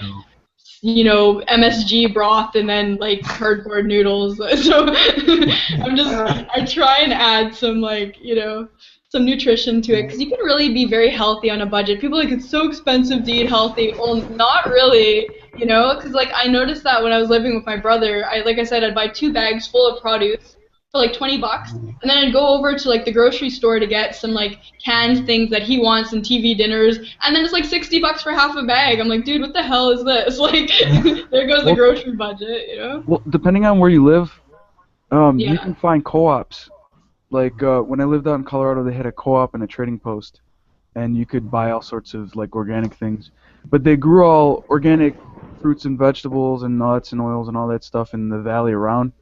you know, MSG broth and then, like, cardboard noodles. So I try and add some, like, you know, some nutrition to it, because you can really be very healthy on a budget. People are like, it's so expensive to eat healthy. Well, not really, you know, because, like, I noticed that when I was living with my brother, like I said, I'd buy 2 bags full of produce for like $20, and then I'd go over to like the grocery store to get some like canned things that he wants and TV dinners, and then it's like $60 for half a bag. I'm like, dude, what the hell is this? Like, there goes the grocery budget, you know? Well, depending on where you live, you can find co-ops. Like when I lived out in Colorado, they had a co-op and a trading post, and you could buy all sorts of like organic things. But they grew all organic fruits and vegetables and nuts and oils and all that stuff in the valley around.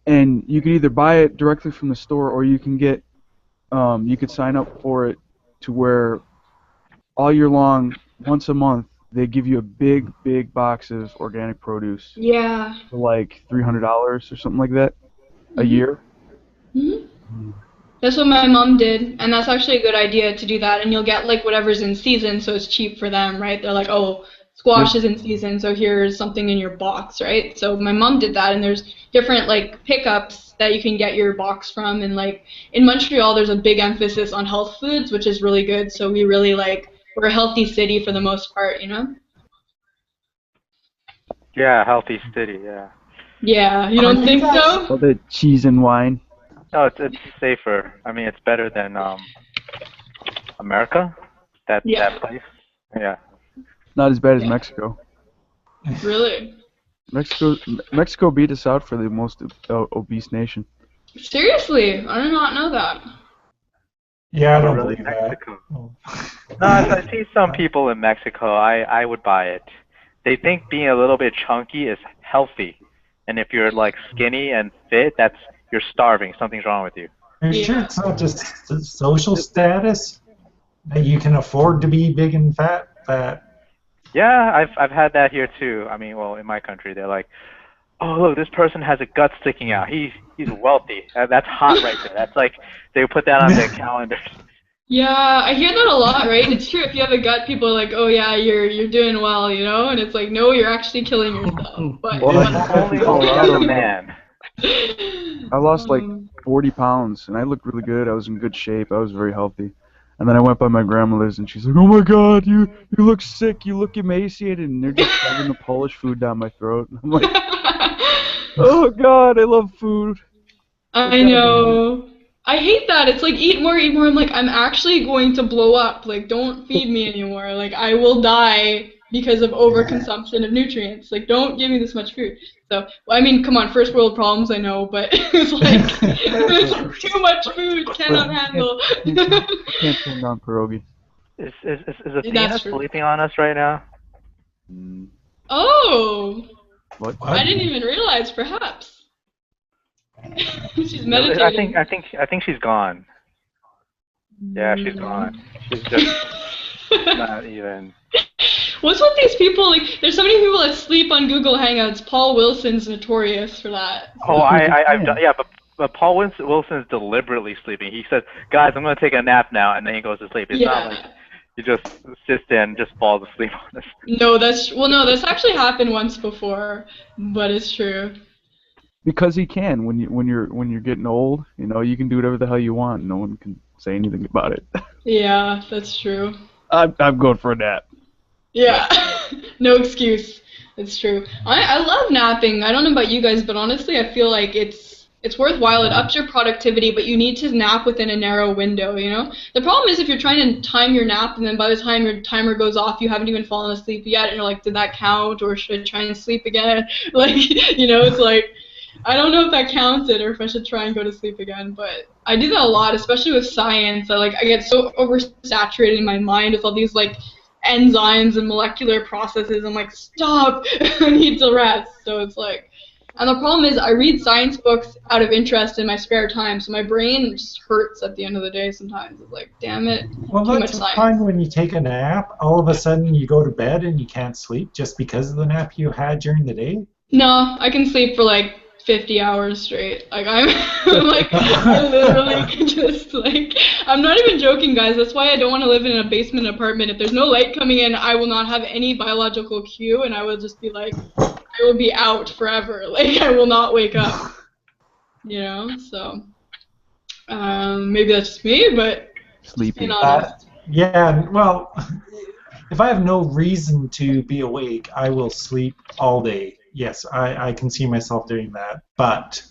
And you could either buy it directly from the store, or you can get, you could sign up for it to where all year long, once a month, they give you a big box of organic produce. Yeah. For like $300 or something like that a year. Mm-hmm. That's what my mom did, and that's actually a good idea to do that. And you'll get like whatever's in season, so it's cheap for them, right? They're like, oh, squash is in season, so here's something in your box, right? So my mom did that, and there's different like pickups that you can get your box from, and like in Montreal there's a big emphasis on health foods, which is really good. So we really we're a healthy city for the most part, you know? Yeah, healthy city, yeah. Yeah, you don't think so? All the cheese and wine. No, it's safer. I mean, it's better than America, that place. Yeah. Not as bad as Mexico. Really? Mexico beat us out for the most obese nation. Seriously? I did not know that. Yeah, I don't really believe Mexico. that. No, I see some people in Mexico. I would buy it. They think being a little bit chunky is healthy, and if you're like skinny and fit, you're starving. Something's wrong with you. Are you sure it's not just social status that you can afford to be big and fat? That Yeah, I've had that here too. I mean, well, in my country, they're like, oh look, this person has a gut sticking out. He's wealthy. That's hot right there. That's like they put that on their calendars. Yeah, I hear that a lot, right? It's true. If you have a gut, people are like, "Oh yeah, you're doing well," you know, and it's like, "No, you're actually killing yourself." But Only as a man. I lost like 40 pounds, and I looked really good. I was in good shape. I was very healthy. And then I went by my grandmother's, and she's like, "Oh my God, you look sick. You look emaciated." And they're just shoving the Polish food down my throat. And I'm like, "Oh God, I love food." I know. I hate that. It's like eat more, eat more. I'm like, I'm actually going to blow up. Like, don't feed me anymore. Like, I will die because of overconsumption of nutrients. Like, don't give me this much food. So, well, I mean, come on, first world problems, I know, but it's like too much food, cannot handle. Can't turn down pierogi. Is Athena sleeping on us right now? Oh. What? I didn't even realize. Perhaps. She's meditating. I think she's gone. Yeah, she's gone. She's just not even. What's with these people? Like, there's so many people that sleep on Google Hangouts. Paul Wilson's notorious for that. Oh, I've done, yeah, but Paul Wilson's deliberately sleeping. He says, "Guys, I'm gonna take a nap now," and then he goes to sleep. It's not like he just sits there and just falls asleep on us. No, that's actually happened once before, but it's true. Because he can. When you're getting old, you know, you can do whatever the hell you want. No one can say anything about it. Yeah, that's true. I'm going for a nap. Yeah, no excuse. It's true. I love napping. I don't know about you guys, but honestly, I feel like it's worthwhile. It ups your productivity, but you need to nap within a narrow window, you know? The problem is if you're trying to time your nap, and then by the time your timer goes off, you haven't even fallen asleep yet, and you're like, did that count, or should I try and sleep again? Like, you know, it's like, I don't know if that counted or if I should try and go to sleep again, but I do that a lot, especially with science. I get so oversaturated in my mind with all these, like, enzymes and molecular processes. I'm like, stop, I need to rest. So it's like, and the problem is I read science books out of interest in my spare time, so my brain just hurts at the end of the day sometimes. It's like, damn it, well, too much that's the science. time when you take a nap, all of a sudden you go to bed and you can't sleep just because of the nap you had during the day? No, I can sleep for like 50 hours straight. Like, I'm like, I literally can just, like, I'm not even joking, guys. That's why I don't want to live in a basement apartment. If there's no light coming in, I will not have any biological cue, and I will just be like, I will be out forever. Like, I will not wake up. You know? So, maybe that's just me, but sleeping. Yeah, well, if I have no reason to be awake, I will sleep all day. Yes, I can see myself doing that, but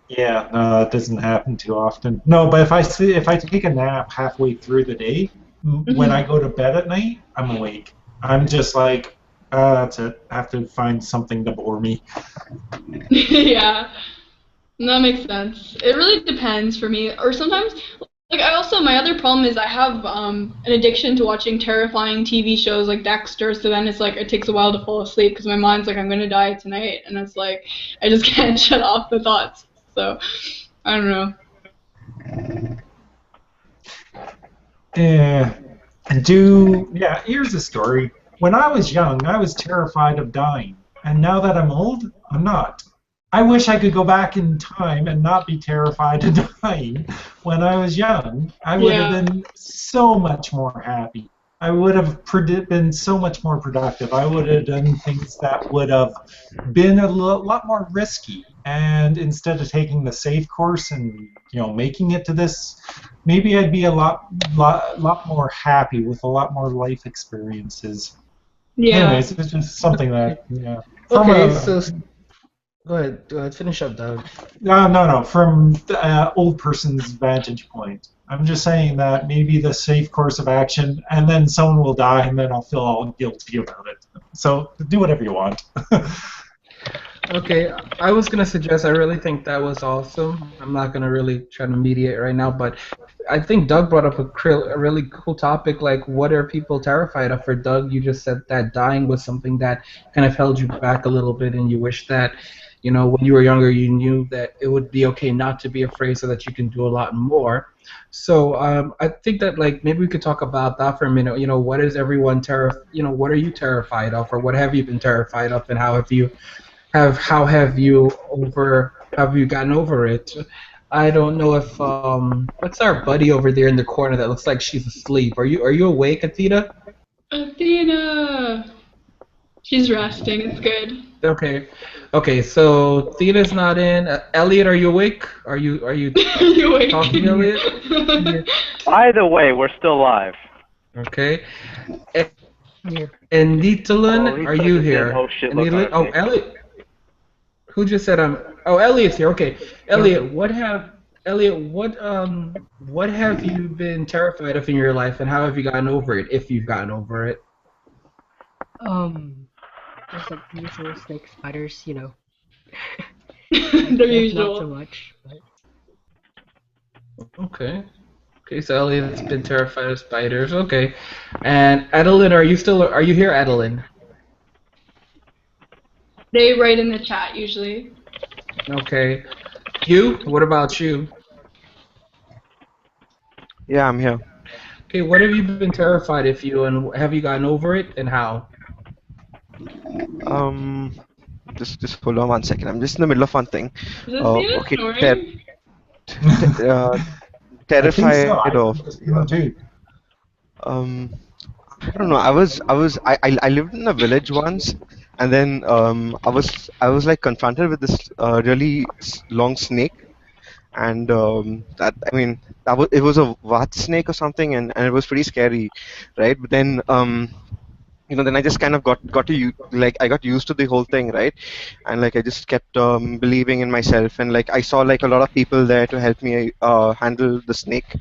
yeah, no, it doesn't happen too often. No, but if I take a nap halfway through the day, when I go to bed at night, I'm awake. I'm just like, that's it. I have to find something to bore me. Yeah, that makes sense. It really depends for me, or sometimes. Like, my other problem is I have an addiction to watching terrifying TV shows like Dexter, so then it's like it takes a while to fall asleep because my mind's like, I'm going to die tonight, and it's like, I just can't shut off the thoughts, so, I don't know. Here's a story. When I was young, I was terrified of dying, and now that I'm old, I'm not. I wish I could go back in time and not be terrified of dying. When I was young, I would have been so much more happy. I would have been so much more productive. I would have done things that would have been a lot more risky. And instead of taking the safe course and making it to this, maybe I'd be a lot more happy with a lot more life experiences. Yeah. Anyways, it's just something that Go ahead, finish up, Doug. No, from the old person's vantage point. I'm just saying that maybe the safe course of action, and then someone will die, and then I'll feel all guilty about it. So do whatever you want. Okay, I was going to suggest, I really think that was awesome. I'm not going to really try to mediate right now, but I think Doug brought up a really cool topic, like what are people terrified of? For Doug, you just said that dying was something that kind of held you back a little bit, and you wish that you know, when you were younger, you knew that it would be okay not to be afraid, so that you can do a lot more. So I think that like maybe we could talk about that for a minute. You know, what is everyone You know, what are you terrified of, or what have you been terrified of, and how have you gotten over it? I don't know if what's our buddy over there in the corner that looks like she's asleep? Are you awake, Athena? Athena! She's resting, it's good. Okay. Okay, so Athena's not in. Elliot, are you awake? Are you You awake? talking, Elliot? Either way, we're still live. Okay. Here. Eneitilyn, are you here? Oh shit! Look, Eneitilyn? Oh, Elliot. Who just said I'm? Oh, Elliot's here. Okay, Elliot, what have you been terrified of in your life, and how have you gotten over it, if you've gotten over it? Just like the usual snake spiders, you know. The usual. Not so much, but... Okay. Okay, so Elliot's been terrified of spiders. Okay, and Eneitilyn, are you here, Eneitilyn? They write in the chat usually. Okay. Hugh, what about you? Yeah, I'm here. Okay, what have you been terrified of, and have you gotten over it, and how? Just hold on one second. I'm just in the middle of one thing. Is this Okay, snoring? terrified I think so. of. Too. I don't know. I lived in a village once, and then I was like confronted with this really long snake, and that I mean it was a wat snake or something, and it was pretty scary, right? But then you know, then I just kind of got I got used to the whole thing, right? And like I just kept believing in myself, and like I saw like a lot of people there to help me handle the snake.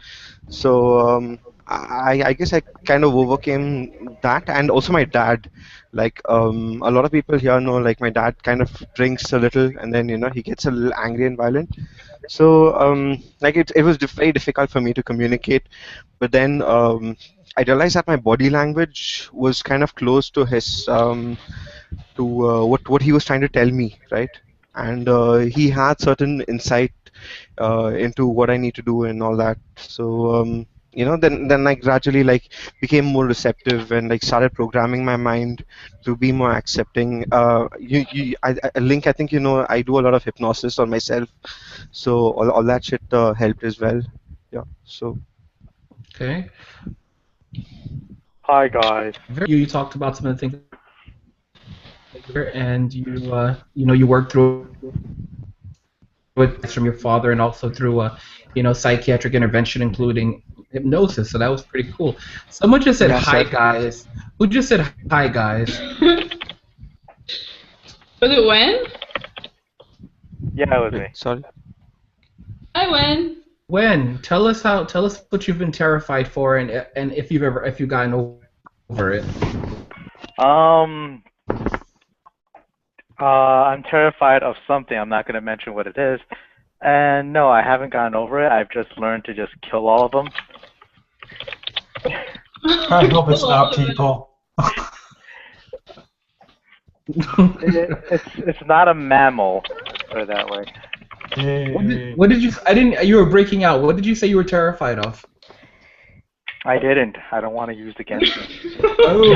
So I guess I kind of overcame that, and also my dad. Like a lot of people here know, like my dad kind of drinks a little, and then you know he gets a little angry and violent. So like it was very difficult for me to communicate, but then I realized that my body language was kind of close to his to what he was trying to tell me, right? And he had certain insight into what I need to do and all that. So you know, then I gradually like became more receptive and like started programming my mind to be more accepting. Link, I think you know I do a lot of hypnosis on myself, so all that shit helped as well. Yeah. So. Okay. Hi guys. You talked about some of the things, and you know you worked through it from your father, and also through you know, psychiatric intervention, including hypnosis. So that was pretty cool. Someone just said hi, guys. Who just said hi, guys? Was it Wen? Yeah, it was me. Sorry. Hi, Wen. Wen, tell us what you've been terrified for, and if you've gotten over it. I'm terrified of something. I'm not going to mention what it is. And no, I haven't gotten over it. I've just learned to just kill all of them. I hope it's not people. It's not a mammal, put it that way. What did you? I didn't. You were breaking out. What did you say you were terrified of? I didn't. I don't want to use it against me. Oh.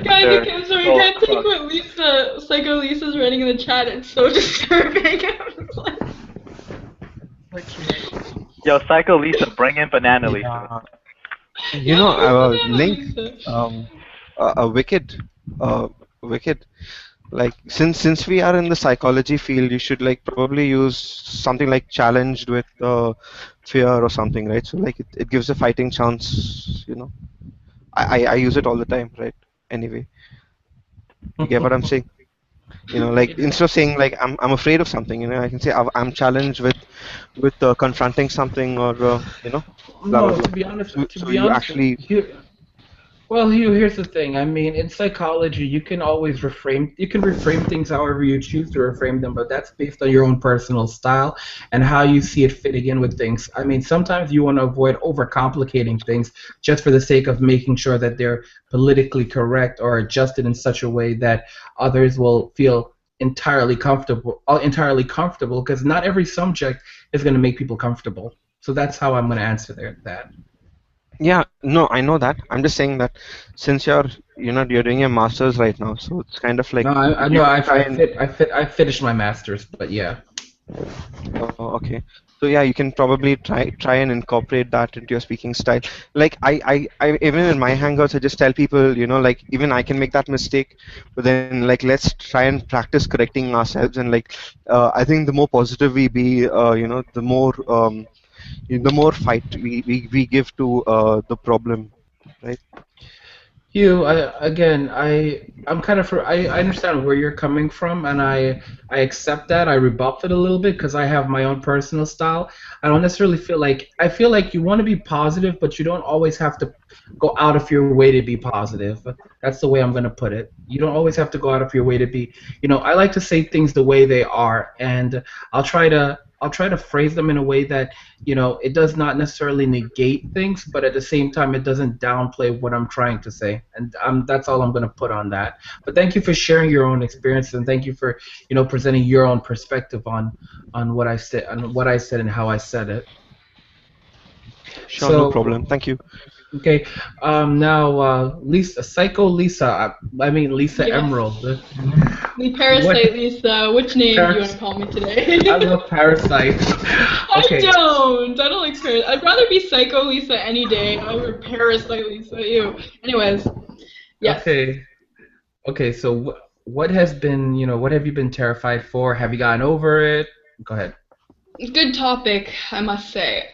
Guys, okay, so we can't take what Psycho Lisa's writing in the chat. It's so disturbing. Yo, Psycho Lisa, bring in Banana Lisa. You know, Link, wicked. Like since we are in the psychology field, you should like probably use something like challenged with fear or something, right? So like it gives a fighting chance, you know. I use it all the time, right? Anyway, you get what I'm saying? You know, like instead of saying like I'm afraid of something, you know, I can say I'm challenged with confronting something, or you know. Blah, blah, blah. To be honest, actually. Well, Hugh, here's the thing. I mean, in psychology, you can always reframe things however you choose to reframe them, but that's based on your own personal style and how you see it fitting in with things. I mean, sometimes you want to avoid overcomplicating things just for the sake of making sure that they're politically correct or adjusted in such a way that others will feel entirely comfortable because not every subject is going to make people comfortable. So that's how I'm going to answer that. Yeah, no, I know that. I'm just saying that since you're doing your masters right now, so it's kind of like No, I you know try and I finished my masters, but yeah. oh, okay. So yeah, you can probably try and incorporate that into your speaking style. Like I even in my hangouts, I just tell people, like even I can make that mistake, but then like let's try and practice correcting ourselves. And like I think the more positive we be, the more fight we give to the problem, right? Hugh, I'm kind of I understand where you're coming from, and I accept that. I rebuff it a little bit because I have my own personal style. I don't necessarily I feel like you want to be positive, but you don't always have to go out of your way to be positive. That's the way I'm gonna put it. You don't always have to go out of your way to be. I like to say things the way they are, and I'll try to phrase them in a way that it does not necessarily negate things, but at the same time it doesn't downplay what I'm trying to say, and that's all I'm going to put on that. But thank you for sharing your own experience, and thank you for presenting your own perspective on what I said and how I said it. Sure, no problem. Thank you. Okay, now Lisa, Psycho Lisa, I mean Lisa Yes. Emerald. The Parasite Lisa, which name do you want to call me today? I love Parasite. Okay. I don't like Parasite. I'd rather be Psycho Lisa any day over Parasite Lisa. Ew. Anyways, yes. Okay. So what has been, what have you been terrified for? Have you gotten over it? Go ahead. Good topic, I must say.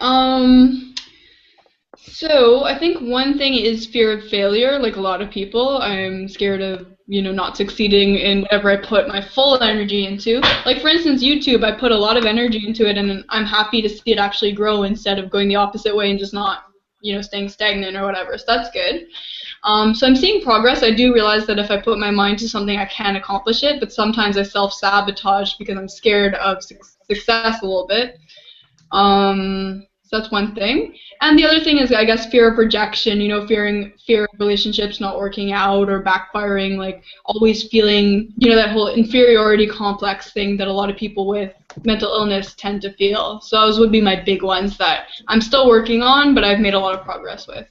So I think one thing is fear of failure. Like a lot of people, I'm scared of not succeeding in whatever I put my full energy into. Like for instance, YouTube, I put a lot of energy into it, and I'm happy to see it actually grow instead of going the opposite way and just not staying stagnant or whatever. So that's good. So I'm seeing progress. I do realize that if I put my mind to something, I can accomplish it. But sometimes I self-sabotage because I'm scared of success a little bit. So that's one thing. And the other thing is, I guess, fear of rejection, fear of relationships not working out or backfiring, like always feeling, that whole inferiority complex thing that a lot of people with mental illness tend to feel. So those would be my big ones that I'm still working on, but I've made a lot of progress with.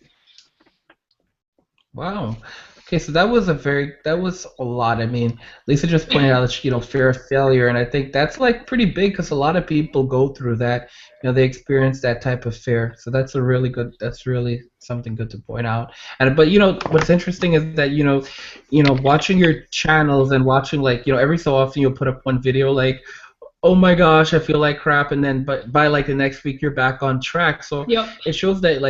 Wow. Okay, so that was a lot. I mean, Lisa just pointed out that fear of failure, and I think that's like pretty big because a lot of people go through that. They experience that type of fear. So that's really something good to point out. But what's interesting is that watching your channels and watching every so often you'll put up one video like, oh my gosh, I feel like crap, and then by like the next week you're back on track. So it shows that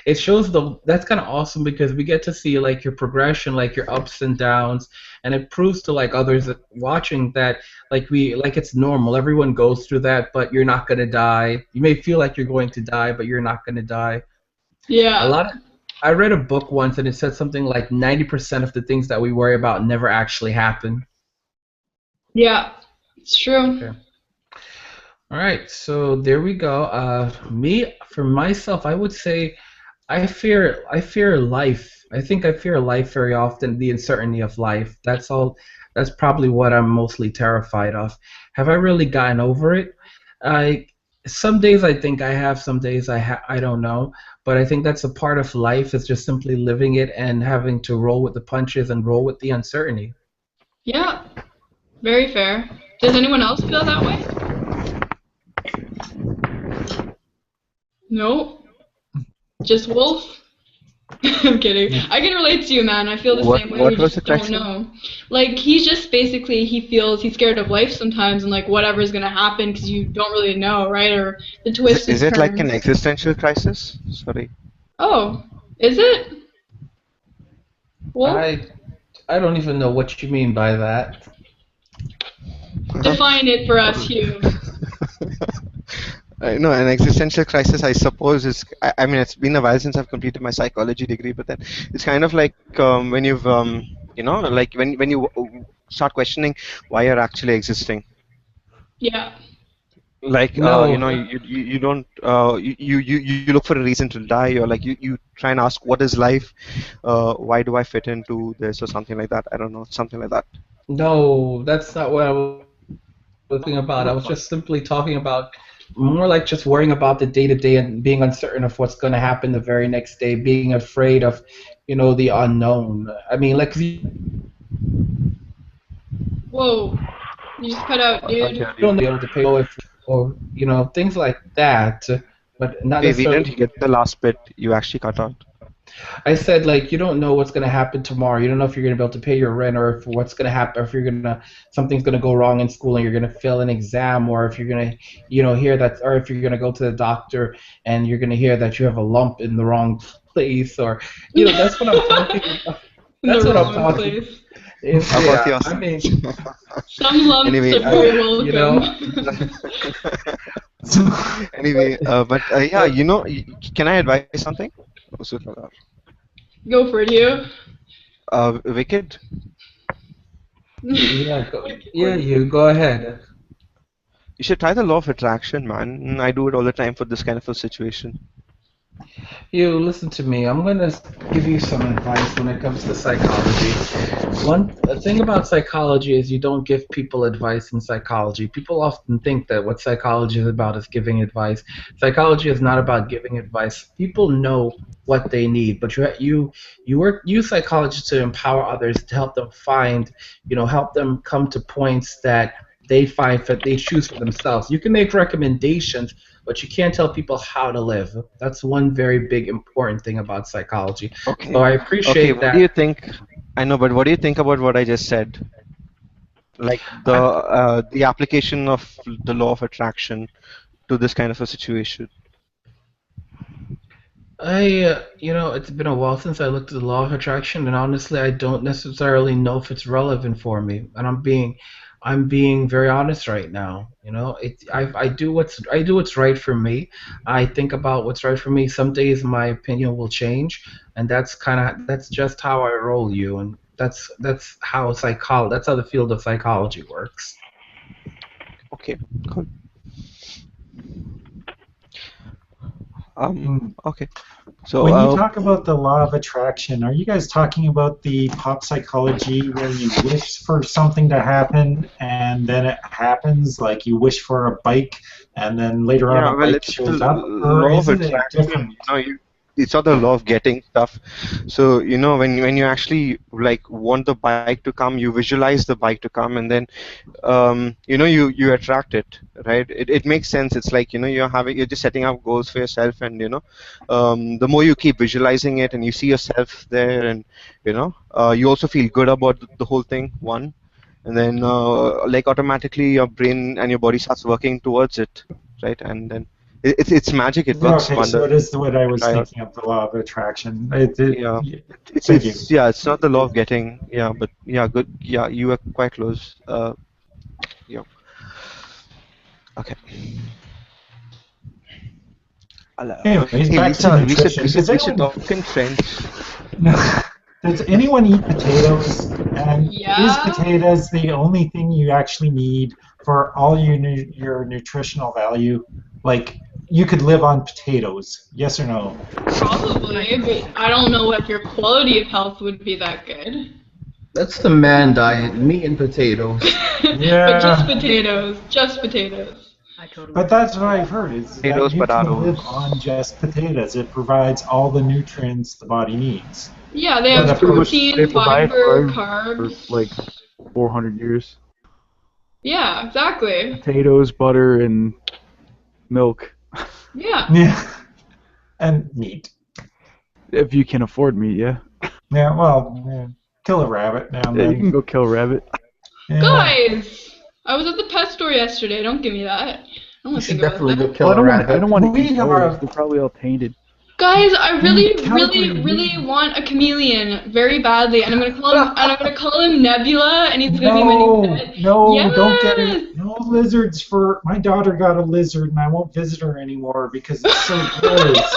it shows that's kind of awesome because we get to see your progression, your ups and downs, and it proves to others that watching that it's normal. Everyone goes through that, but you're not gonna die. You may feel like you're going to die, but you're not gonna die. Yeah. I read a book once and it said something like 90% of the things that we worry about never actually happen. Yeah, it's true. Okay. All right, so there we go. For myself, I would say I fear life. I think I fear life very often, the uncertainty of life. That's probably what I'm mostly terrified of. Have I really gotten over it? Some days I think I have, some days I don't know. But I think that's a part of life, is just simply living it and having to roll with the punches and roll with the uncertainty. Yeah, very fair. Does anyone else feel that way? No? Just Wolf? I'm kidding. I can relate to you, man. I feel the same way. What We was just the don't question? know. He's just basically, he's scared of life sometimes, and whatever's gonna happen because you don't really know, right? Or the twists and Is it like an turns. existential crisis? Sorry. Oh, is it? Wolf? I don't even know what you mean by that. Define it for us, Hugh. No, an existential crisis, I suppose, is. I mean, it's been a while since I've completed my psychology degree, but then it's kind of like when you've, like when you start questioning why you're actually existing. Yeah. Like No. you don't you look for a reason to die, or like you try and ask what is life, why do I fit into this, or something like that. I don't know, something like that. No, that's not what I was talking about. I was just simply talking about more like just worrying about the day to day and being uncertain of what's going to happen the very next day, being afraid of, the unknown. I mean, like, 'cause you Whoa. You just cut out, dude. don't be able to pay if, or things like that, but not We necessarily. didn't get the last bit. You actually cut out. I said, like, you don't know what's going to happen tomorrow. You don't know if you're going to be able to pay your rent, or if what's going to happen, if something's going to go wrong in school and you're going to fail an exam, or if you're going to, hear that, or if you're going to go to the doctor and you're going to hear that you have a lump in the wrong place, or, that's what I'm talking about. That's what I'm talking about. Apotheosis. I mean, some lumps Anyway, are very welcome. Anyway, but yeah, can I advise something? Go for it, Hugh. Wicked. You go ahead. You should try the law of attraction, man. I do it all the time for this kind of a situation. You listen to me. I'm going to give you some advice when it comes to psychology. One thing about psychology is you don't give people advice in psychology. People often think that what psychology is about is giving advice. Psychology is not about giving advice. People know what they need, but you use psychology to empower others, to help them find, help them come to points that they choose for themselves. You can make recommendations, but you can't tell people how to live. That's one very big important thing about psychology. Okay. So I appreciate that. What do you think? I know, but what do you think about what I just said? Like the application of the law of attraction to this kind of a situation. It's been a while since I looked at the law of attraction, and honestly, I don't necessarily know if it's relevant for me. And I'm being very honest right now. I do what's right for me. I think about what's right for me. Some days my opinion will change, and that's just how I roll, you. And that's how the field of psychology works. Okay, cool. Okay. So when you talk about the law of attraction, are you guys talking about the pop psychology where you wish for something to happen and then it happens, like you wish for a bike and then later on a bike shows up? Or is it different? It's not the law of getting stuff. So when you actually want the bike to come, you visualize the bike to come, and then you attract it, right? It makes sense. It's like you're just setting up goals for yourself, and the more you keep visualizing it and you see yourself there, and you also feel good about the whole thing, one, and then automatically your brain and your body starts working towards it, right? And then it's magic. It works. Okay, so it is what I was thinking of, the law of attraction. It's not the law of getting. Yeah, but yeah, good. Yeah, you were quite close. Yeah. Okay. Anyways, back to nutrition. We should talk in French. Does anyone eat potatoes? And is potatoes the only thing you actually need for all your nutritional value? Like, you could live on potatoes, yes or no? Probably, but I don't know if your quality of health would be that good. That's the man diet, meat and potatoes. Yeah. But just potatoes, just potatoes. But that's what I've heard, is that you can live on just potatoes. It provides all the nutrients the body needs. Yeah, they have protein, fiber, carbs. For like 400 years. Yeah, exactly. Potatoes, butter, and milk. Yeah. Yeah. And meat. If you can afford meat, yeah. Yeah, well, kill a rabbit now and Yeah, then. you can go kill a rabbit. Yeah. Guys! I was at the pet store yesterday. Don't give me that. I don't want to think about that. Kill a rabbit. I don't want to eat those. They're probably all tainted. Guys, I really want a chameleon very badly, and I'm gonna call him Nebula, and he's gonna be my new pet. No, yes! don't get it. No lizards my daughter got a lizard, and I won't visit her anymore because it's so gross.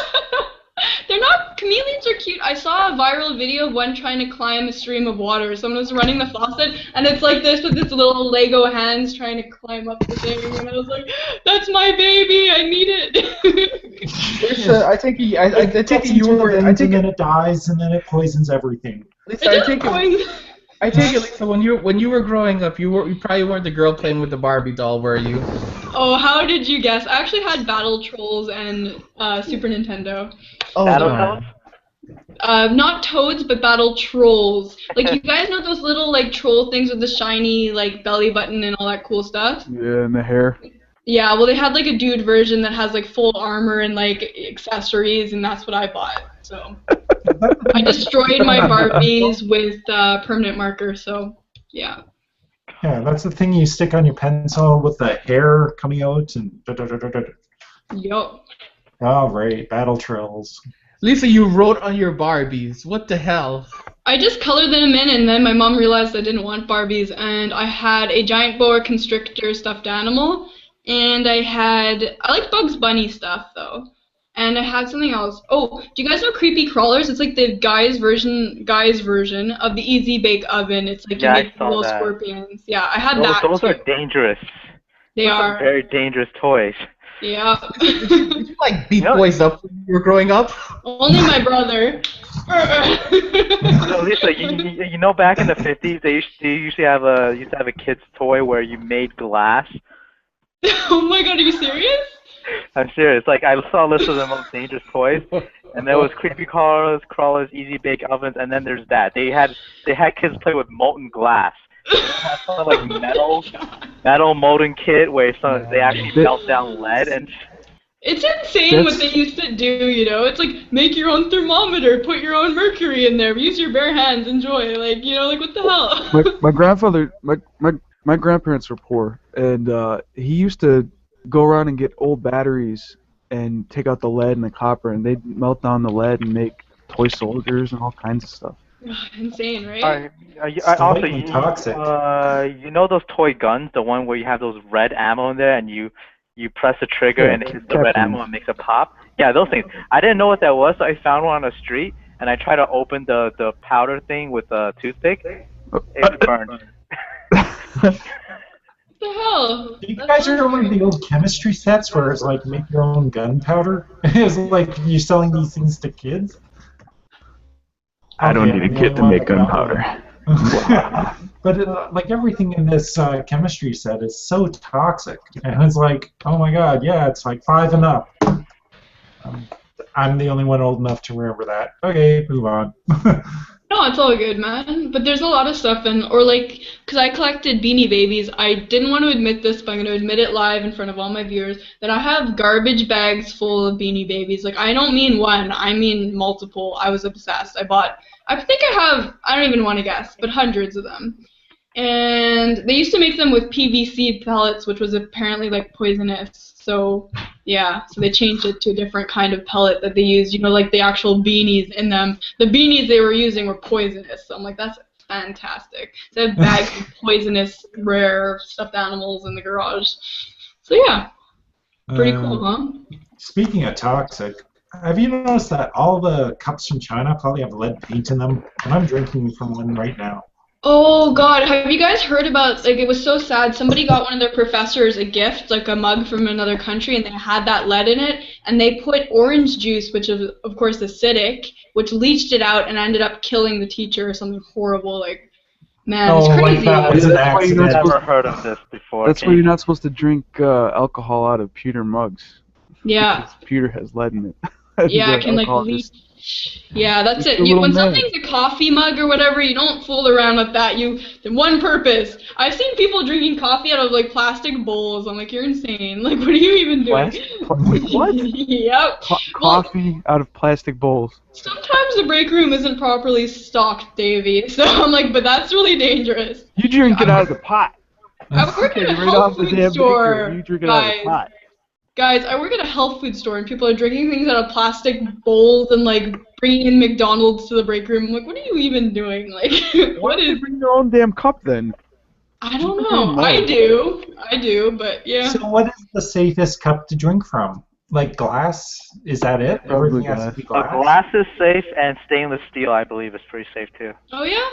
They're not. Chameleons are cute. I saw a viral video of one trying to climb a stream of water. Someone was running the faucet, and it's like this with its little Lego hands trying to climb up the thing. And I was like, "That's my baby. I need it." I think and then it dies, and then it poisons everything. I I take it, Lisa, when you were growing up, you probably weren't the girl playing with the Barbie doll, were you? Oh, how did you guess? I actually had Battle Trolls and Super Nintendo. Oh, Battletoads? Not toads, but battle trolls. Like, you guys know those little, like, troll things with the shiny, like, belly button and all that cool stuff? Yeah, and the hair. Yeah, well, they had, like, a dude version that has, like, full armor and, like, accessories, and that's what I bought, so. I destroyed my Barbies with permanent marker, so, yeah. Yeah, that's the thing you stick on your pencil with the hair coming out and Yup. Oh, right, battle trolls. Lisa, you wrote on your Barbies. What the hell? I just colored them in, and then my mom realized I didn't want Barbies, and I had a giant boa constrictor stuffed animal, and I like Bugs Bunny stuff, though. And I had something else. Oh, do you guys know Creepy Crawlers? It's like the guy's version of the Easy Bake Oven. It's like you make little scorpions. Yeah, I had that. Those are dangerous. They are very dangerous toys. Yeah. Did you like beat boys up when you were growing up? Only my brother. So Lisa, you know back in the 50s they used to have a kid's toy where you made glass. Oh my god, are you serious? I'm serious. Like, I saw a list of the most dangerous toys, and there was creepy crawlers, easy bake ovens, and then there's that. They had kids play with molten glass. They had something like metal molten kit where they actually melt down lead and. It's insane what they used to do, you know? It's like, make your own thermometer, put your own mercury in there, use your bare hands, enjoy. Like, you know, like, what the hell? My grandfather, my grandparents were poor, and he used to go around and get old batteries and take out the lead and the copper, and they'd melt down the lead and make toy soldiers and all kinds of stuff. Insane, right? Also, you know those toy guns, the one where you have those red ammo in there, and you press the trigger and it hits the red ammo and makes a pop? Yeah, those things. I didn't know what that was, so I found one on the street, and I tried to open the powder thing with a toothpick. It burned. What the hell? Do you guys remember the old chemistry sets where it's like make your own gunpowder? It's like you're selling these things to kids? I don't need a kit to make gunpowder. But like everything in this chemistry set is so toxic, and it's like, oh my god, yeah, it's like 5 and up. I'm the only one old enough to remember that. Okay, move on. No, it's all good, man. But there's a lot of stuff, because I collected Beanie Babies, I didn't want to admit this, but I'm going to admit it live in front of all my viewers, that I have garbage bags full of Beanie Babies. Like, I don't mean one, I mean multiple. I was obsessed. I think I have, I don't even want to guess, but hundreds of them. And they used to make them with PVC pellets, which was apparently, like, poisonous. So, yeah, so they changed it to a different kind of pellet that they used, you know, like the actual beanies in them. The beanies they were using were poisonous. So I'm like, that's fantastic. So I have bags of poisonous, rare stuffed animals in the garage. So, yeah, pretty cool, huh? Speaking of toxic, have you noticed that all the cups from China probably have lead paint in them? And I'm drinking from one right now. Oh god, have you guys heard about, like, it was so sad, somebody got one of their professors a gift, like a mug from another country, and they had that lead in it, and they put orange juice, which is, of course, acidic, which leached it out and ended up killing the teacher or something horrible, like, man, it's crazy. I've never heard of this before. That's why you're not supposed to drink alcohol out of pewter mugs. Yeah. Because pewter has lead in it. Yeah, it can, like, leach. Yeah, that's it. When something's a coffee mug or whatever, you don't fool around with that. One purpose. I've seen people drinking coffee out of, like, plastic bowls. I'm like, you're insane. Like, what are you even doing? What? Yep. Coffee out of plastic bowls. Sometimes the break room isn't properly stocked, Davey. So I'm like, but that's really dangerous. You drink it out of the pot. I work at a right off health the food damn store. bakery. You drink it out of the pot. Guys, I work at a health food store, and people are drinking things out of plastic bowls and, like, bringing in McDonald's to the break room. I'm like, what are you even doing? Like, Why don't you bring your own damn cup, then? I don't know. I do, but yeah. So what is the safest cup to drink from? Like glass? Is that it? Everything has to be glass? Glass is safe, and stainless steel, I believe, is pretty safe, too. Oh, yeah?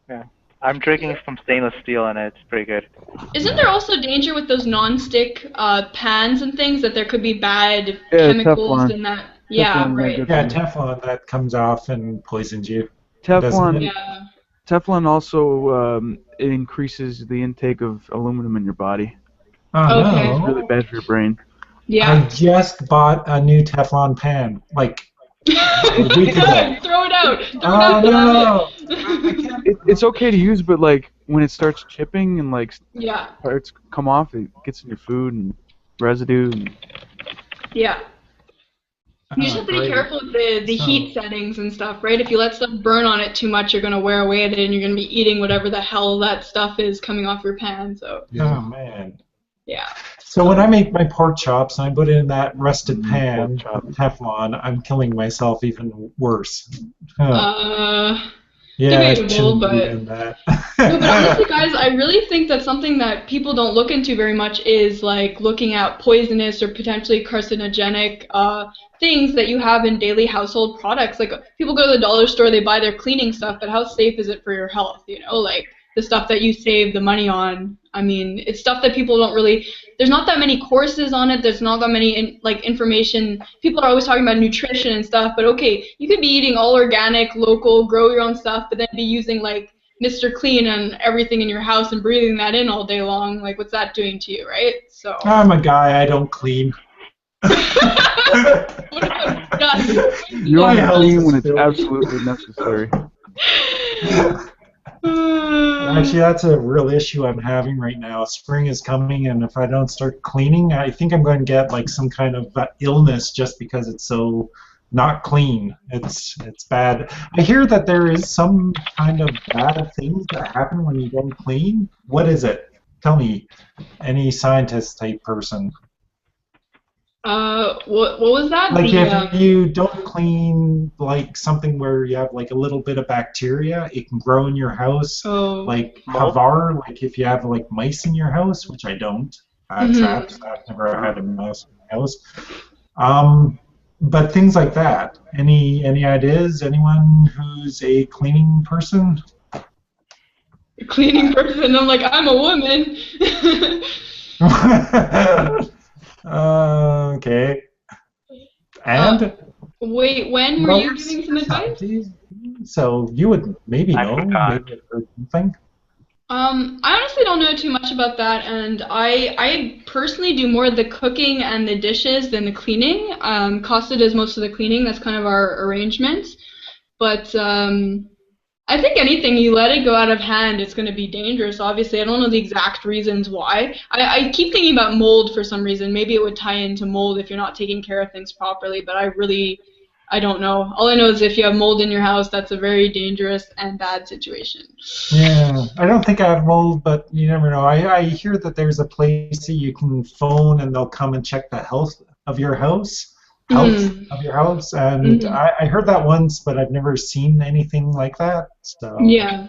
Yeah. I'm drinking from stainless steel, and it's pretty good. Isn't there also danger with those non-stick pans and things, that there could be bad chemicals Teflon. in that? Yeah, right. Yeah, Teflon, that comes off and poisons you. Teflon. Teflon also it increases the intake of aluminum in your body. Oh Okay. It's no. really bad for your brain. Yeah. I just bought a new Teflon pan, like a week ago. Doug, throw it out. Throw it Oh out. no! It's okay to use, but like when it starts chipping and like Yeah. parts come off, it gets in your food and residue. And... Yeah. You just have to be great. careful with the So- heat settings and stuff, right? If you let stuff burn on it too much, you're going to wear away at it and you're going to be eating whatever the hell that stuff is coming off your pan. So, Oh man. yeah. So when I make my pork chops and I put it in that rusted pan, pork chop. Teflon, I'm killing myself even worse. Huh. Yeah, I Debatable, shouldn't be but... doing that. No, but honestly, guys, I really think that something that people don't look into very much is like looking at poisonous or potentially carcinogenic things that you have in daily household products. Like people go to the dollar store, they buy their cleaning stuff, but how safe is it for your health? You know, like the stuff that you save the money on. I mean, it's stuff that people don't really. There's not that many courses on it. There's not that many information. People are always talking about nutrition and stuff, but okay, you could be eating all organic, local, grow your own stuff, but then be using like Mr. Clean and everything in your house and breathing that in all day long. Like, what's that doing to you, right? So. I'm a guy, I don't clean. What about Doug? You only Yeah, clean it's when it's filthy. absolutely necessary. Actually, that's a real issue I'm having right now. Spring is coming, and if I don't start cleaning, I think I'm going to get like some kind of illness just because it's so not clean. It's bad. I hear that there is some kind of bad things that happen when you don't clean. What is it? Tell me, any scientist type person. What was that? Like The, if you don't clean like something where you have like a little bit of bacteria, it can grow in your house. Oh. Like Havar, like if you have like mice in your house, which I don't. Traps. I've never had a mouse in my house. But things like that. Any ideas? Anyone who's a cleaning person? Cleaning person. I'm like, I'm a woman. Okay. And? Wait, when were you giving some advice? So you would maybe know, maybe I've heard something. I honestly don't know too much about that, and I personally do more of the cooking and the dishes than the cleaning. Costa does most of the cleaning. That's kind of our arrangement. But I think anything you let it go out of hand, it's going to be dangerous. Obviously, I don't know the exact reasons why. I keep thinking about mold for some reason. Maybe it would tie into mold if you're not taking care of things properly, but I don't know. All I know is if you have mold in your house, that's a very dangerous and bad situation. Yeah, I don't think I have mold, but you never know. I hear that there's a place that you can phone and they'll come and check the health of your house. And I heard that once, but I've never seen anything like that. So yeah.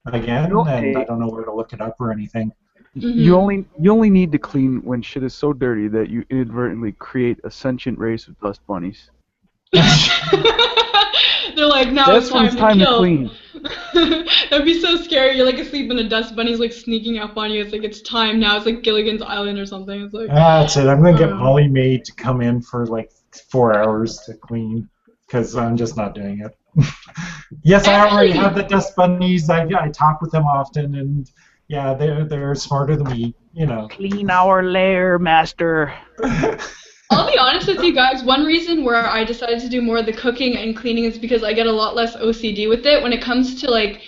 Again, and I don't know where to look it up or anything. You only need to clean when shit is so dirty that you inadvertently create a sentient race of dust bunnies. They're like, now That's it's when it's time time to to kill. clean. That'd be so scary. You're like asleep and a dust bunny's like sneaking up on you. It's like, it's time now. It's like Gilligan's Island or something. It's like. That's it. I'm going to get Molly Maid to come in for like 4 hours to clean because I'm just not doing it. Yes, I already have the dust bunnies. I talk with them often, and yeah, they're smarter than me, you know. Clean our lair, master. I'll be honest with you guys, one reason where I decided to do more of the cooking and cleaning is because I get a lot less OCD with it when it comes to like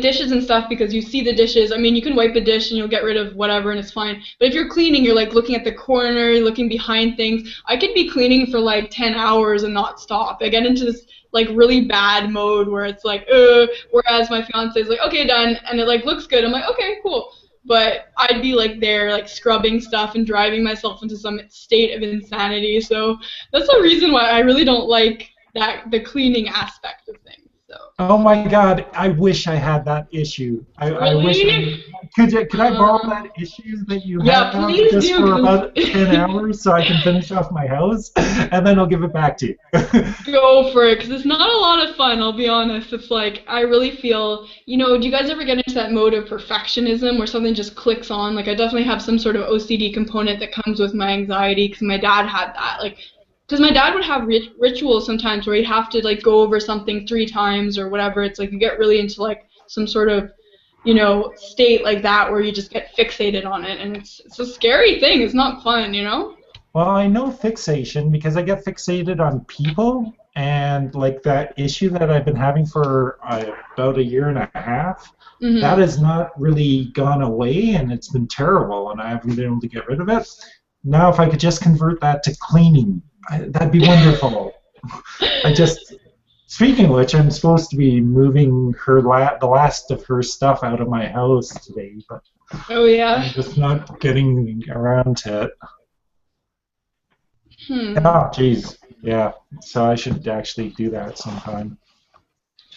dishes and stuff, because you see the dishes. I mean, you can wipe a dish and you'll get rid of whatever and it's fine. But if you're cleaning, you're like looking at the corner, you're looking behind things. I could be cleaning for like 10 hours and not stop. I get into this like really bad mode where it's like, whereas my fiance is like, okay, done, and it like looks good. I'm like, okay, cool. But I'd be like there, like scrubbing stuff and driving myself into some state of insanity. So that's the reason why I really don't like the cleaning aspect of things. So. Oh my God! I wish I had that issue. I wish. Could I borrow that issue that you have please just do, for about 10 hours so I can finish off my house, and then I'll give it back to you. Go for it, because it's not a lot of fun, I'll be honest. It's like, I really feel, do you guys ever get into that mode of perfectionism where something just clicks on? Like, I definitely have some sort of OCD component that comes with my anxiety, because my dad had that. Like, because my dad would have rituals sometimes where he'd have to, like, go over something 3 times or whatever. It's like you get really into, like, some sort of, you know, state like that where you just get fixated on it, and it's a scary thing. It's not fun, you know? Well, I know fixation because I get fixated on people, and like that issue that I've been having for about a year and a half, that has not really gone away, and it's been terrible, and I haven't been able to get rid of it. Now, if I could just convert that to cleaning, that'd be wonderful. Speaking of which, I'm supposed to be moving the last of her stuff out of my house today, but I'm just not getting around to it. Oh, jeez. Yeah, so I should actually do that sometime.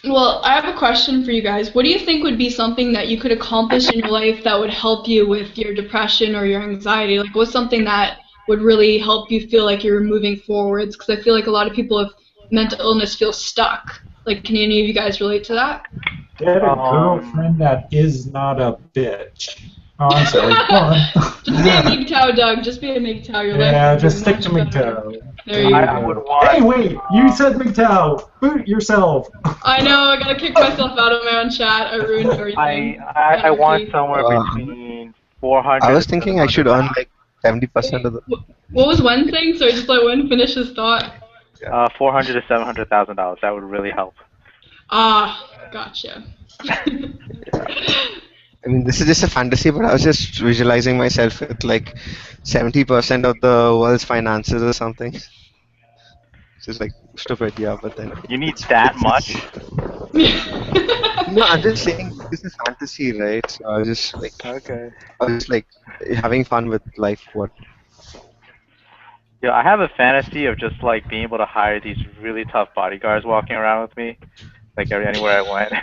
Well, I have a question for you guys. What do you think would be something that you could accomplish in your life that would help you with your depression or your anxiety? Like, what's something that would really help you feel like you're moving forwards? Because I feel like a lot of people with mental illness feel stuck. Like, can any of you guys relate to that? Get a girlfriend that is not a bitch. Oh, I'm sorry. Go on. Just be a MGTOW, Doug. Just be a MGTOW. Your life. Yeah, just stick to MGTOW. There you go. Hey, wait! You said MGTOW. Boot yourself. I know. I gotta kick myself out of my own chat. I ruined everything. I want somewhere between 400. I was thinking I should earn like 70% of the. What was Wen saying? So I just let Wen finish his thought. $400,000 to $700,000. That would really help. Ah, gotcha. I mean, this is just a fantasy, but I was just visualizing myself with like 70% of the world's finances or something. It's just like stupid, yeah, but then. You need that much? No, I'm just saying this is fantasy, right? So I was just like, having fun with life. What? Yeah, I have a fantasy of just like being able to hire these really tough bodyguards walking around with me, like anywhere I went.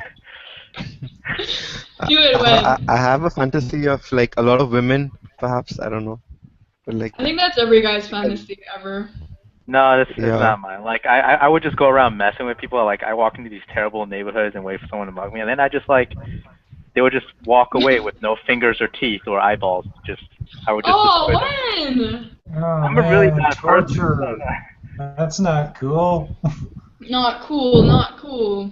Do it, Wen. I have a fantasy of like a lot of women, perhaps. I don't know, but like. I think that's every guy's fantasy ever. No, that's not mine. Like I would just go around messing with people. Like I walk into these terrible neighborhoods and wait for someone to mug me, and then I just like they would just walk away with no fingers or teeth or eyeballs. I would just. Oh, Wen! I'm a really bad torture. That's not cool. Not cool. Not cool.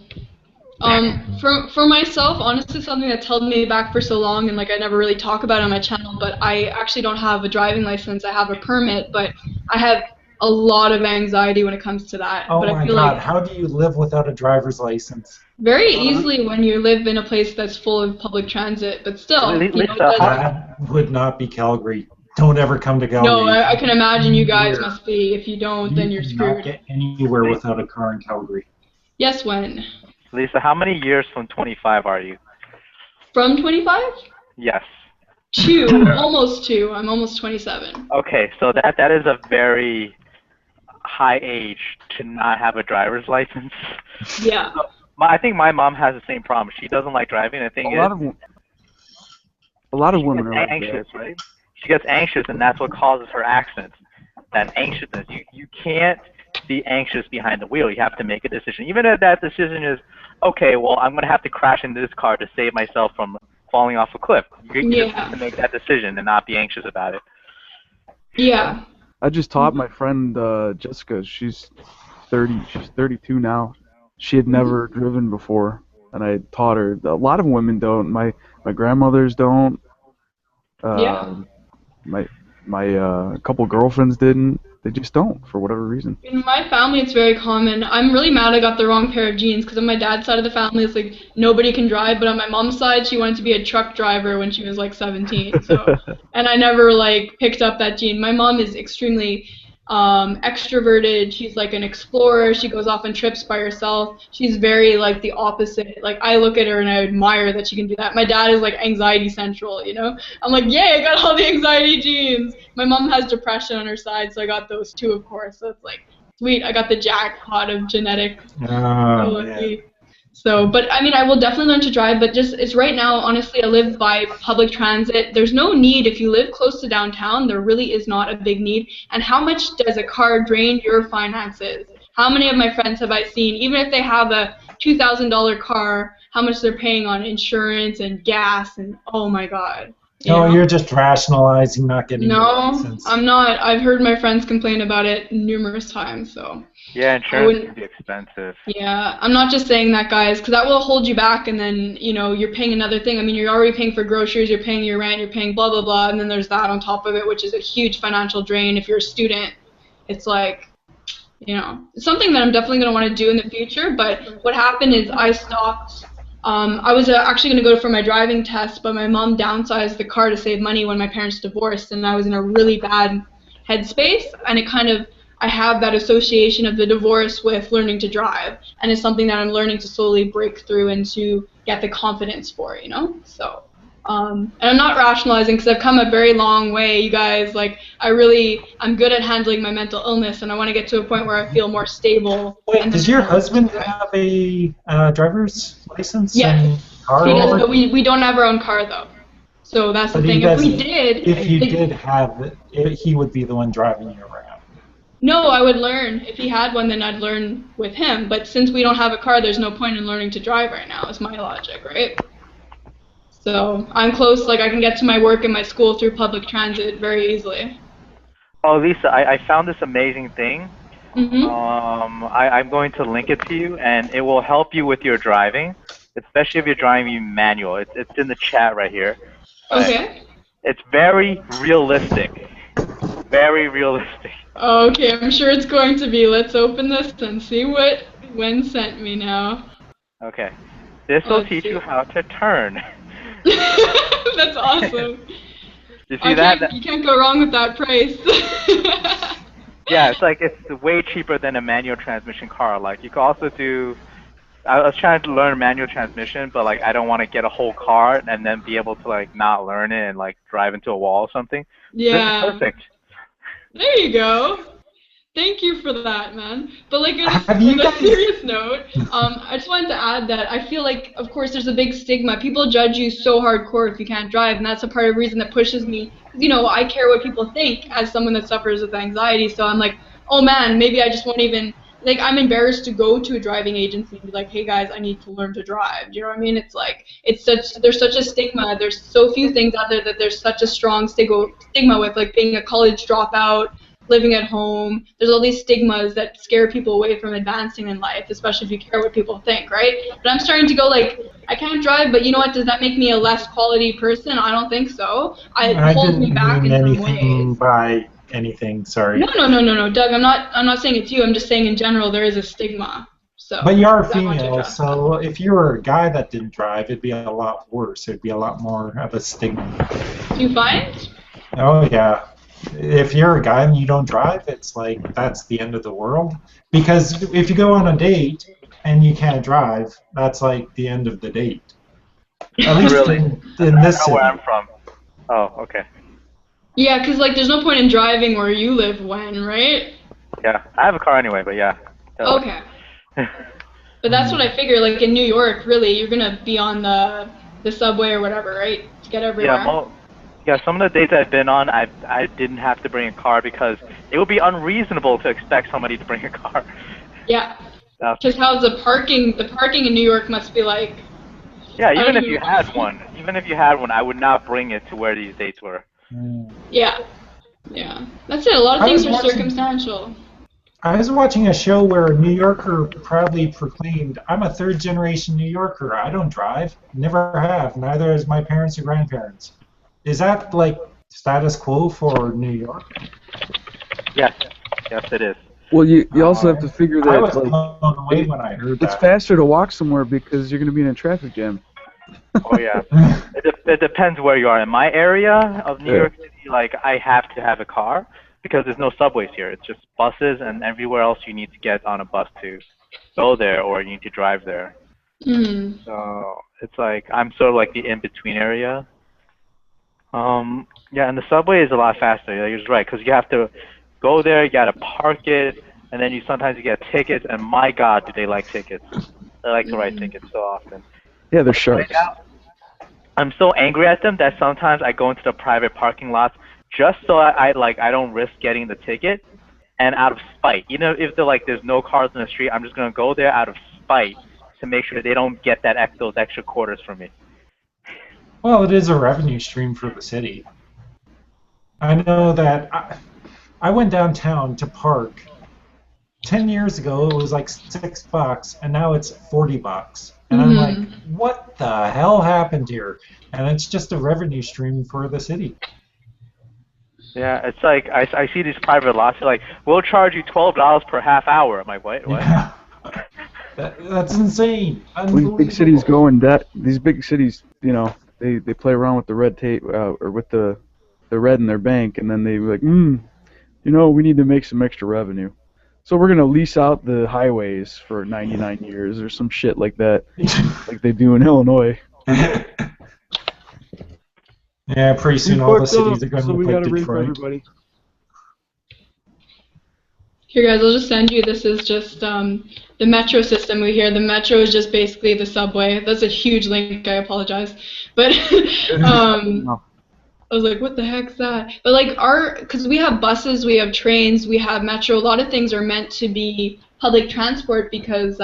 For myself, honestly, something that's held me back for so long, and like I never really talk about it on my channel, but I actually don't have a driving license. I have a permit, but I have a lot of anxiety when it comes to that. Oh but my I feel God! like How do you live without a driver's license? very easily when you live in a place that's full of public transit, but still, you know, that would not be Calgary. Don't ever come to Calgary. No, I can imagine you guys must be. If you don't, then you're screwed. Not get anywhere without a car in Calgary. Yes, Wen. Lisa, how many years from 25 are you? From 25? Yes. 2, almost 2. I'm almost 27. Okay, so that is a very high age to not have a driver's license. Yeah. So, I think my mom has the same problem. She doesn't like driving. The thing is, a lot of women are anxious, right? She gets anxious, and that's what causes her accidents. That anxiousness. You can't be anxious behind the wheel. You have to make a decision. Even if that decision is, okay, well, I'm going to have to crash into this car to save myself from falling off a cliff. You just have to make that decision and not be anxious about it. Yeah. I just taught my friend Jessica. She's 30. She's 32 now. She had never driven before, and I taught her. A lot of women don't. My grandmothers don't. My couple girlfriends didn't. They just don't, for whatever reason. In my family, it's very common. I'm really mad I got the wrong pair of genes, because on my dad's side of the family, it's like nobody can drive, but on my mom's side, she wanted to be a truck driver when she was like 17. So, and I never like picked up that gene. My mom is extremely extroverted. She's like an explorer. She goes off on trips by herself. She's very like the opposite. Like I look at her and I admire that she can do that. My dad is like anxiety central, you know. I'm like, yay, I got all the anxiety genes. My mom has depression on her side, so I got those too, of course. So it's like, sweet, I got the jackpot of genetics. So, but I mean, I will definitely learn to drive, but just, it's right now, honestly, I live by public transit. There's no need, if you live close to downtown, there really is not a big need. And how much does a car drain your finances? How many of my friends have I seen, even if they have a $2,000 car, how much they're paying on insurance and gas and, oh my God. No, you're just rationalizing not getting your No, license. I'm not. I've heard my friends complain about it numerous times, so. Yeah, insurance can be expensive. Yeah, I'm not just saying that, guys, because that will hold you back, and then, you know, you're paying another thing. I mean, you're already paying for groceries, you're paying your rent, you're paying blah, blah, blah, and then there's that on top of it, which is a huge financial drain if you're a student. It's like, you know, it's something that I'm definitely going to want to do in the future, but what happened is I stopped. I was actually going to go for my driving test, but my mom downsized the car to save money when my parents divorced, and I was in a really bad headspace, and it kind of, I have that association of the divorce with learning to drive, and it's something that I'm learning to slowly break through and to get the confidence for, you know? So, and I'm not rationalizing because I've come a very long way, you guys. Like, I'm good at handling my mental illness, and I want to get to a point where I feel more stable. Wait, does your husband have a driver's license? Yes, and car? he does, but we don't have our own car, though. So that's the thing. If we did... If you did have it, he would be the one driving you around. No, I would learn. If he had one, then I'd learn with him. But since we don't have a car, there's no point in learning to drive right now, is my logic, right? So I'm close, like I can get to my work and my school through public transit very easily. Oh, Lisa, I found this amazing thing. Mm-hmm. I'm going to link it to you, and it will help you with your driving, especially if you're driving manual. It's in the chat right here. Okay. It's very realistic. Very realistic. Okay, I'm sure it's going to be. Let's open this and see what Wen sent me now. Okay. This will teach you how to turn. That's awesome. You see that? You can't go wrong with that price. Yeah, it's way cheaper than a manual transmission car. Like you could also do. I was trying to learn manual transmission, but like I don't want to get a whole car and then be able to like not learn it and like drive into a wall or something. Yeah. This is perfect. There you go. Thank you for that, man. But like on a serious note, I just wanted to add that I feel like, of course, there's a big stigma. People judge you so hardcore if you can't drive, and that's a part of the reason that pushes me. You know, I care what people think as someone that suffers with anxiety. So I'm like, oh man, maybe I just won't even. Like, I'm embarrassed to go to a driving agency and be like, hey guys, I need to learn to drive. Do you know what I mean? It's like, there's such a stigma. There's so few things out there that there's such a strong stigma with, like being a college dropout, living at home. There's all these stigmas that scare people away from advancing in life, especially if you care what people think, right? But I'm starting to go like, I can't drive, but you know what? Does that make me a less quality person? I don't think so. It holds me back in some ways. By anything, sorry. No, Doug. I'm not saying it's you. I'm just saying in general there is a stigma. So. But you are female, so if you were a guy that didn't drive, it'd be a lot worse. It'd be a lot more of a stigma. Do you find? Oh yeah. If you're a guy and you don't drive, it's like that's the end of the world. Because if you go on a date and you can't drive, that's like the end of the date. At least Really? in this city. Where I'm from. Oh, okay. Yeah, because like there's no point in driving where you live, Wen, right? Yeah, I have a car anyway, but yeah. Okay. But that's what I figure. Like in New York, really, you're gonna be on the subway or whatever, right? To get everywhere. Yeah, some of the dates I've been on, I didn't have to bring a car because it would be unreasonable to expect somebody to bring a car. Yeah. Just how the parking in New York must be like. Yeah, even if you had one, I would not bring it to where these dates were. Yeah. Yeah. That's it. A lot of things are circumstantial. I was watching a show where a New Yorker proudly proclaimed, I'm a third-generation New Yorker. I don't drive. Never have. Neither has my parents or grandparents. Is that, like, status quo for New York? Yes. Yes, it is. Well, you also have to figure that I was blown away when I heard that. It's faster to walk somewhere because you're going to be in a traffic jam. Oh, yeah. It depends where you are. In my area of New York City, like, I have to have a car because there's no subways here. It's just buses, and everywhere else you need to get on a bus to go there, or you need to drive there. So it's like I'm sort of like the in-between area. Yeah, and the subway is a lot faster. You're just right, because you have to go there, you got to park it, and then sometimes you get tickets, and my God, do they like tickets. They like to write tickets so often. Yeah, they're sharks. Right now, I'm so angry at them that sometimes I go into the private parking lots just so I don't risk getting the ticket, and out of spite. You know, if they're like there's no cars in the street, I'm just gonna go there out of spite to make sure they don't get those extra quarters from me. Well, it is a revenue stream for the city. I know that I went downtown to park. 10 years ago, it was like $6, and now it's $40. And I'm like, what the hell happened here? And it's just a revenue stream for the city. Yeah, it's like I see these private lots. They're like, we'll charge you $12 per half hour. I'm like, what? Yeah. That's insane. These big cities go in debt. These big cities, you know, they play around with the red tape or with the red in their bank, and then they be like, you know, we need to make some extra revenue. So we're gonna lease out the highways for 99 years or some shit like that, like they do in Illinois. Yeah, pretty soon all the cities are going to look like Detroit. Detroit. Here, guys, I'll just send you. This is just the metro system we hear. The metro is just basically the subway. That's a huge link. I apologize, but I was like, what the heck's that? But like because we have buses, we have trains, we have metro. A lot of things are meant to be public transport because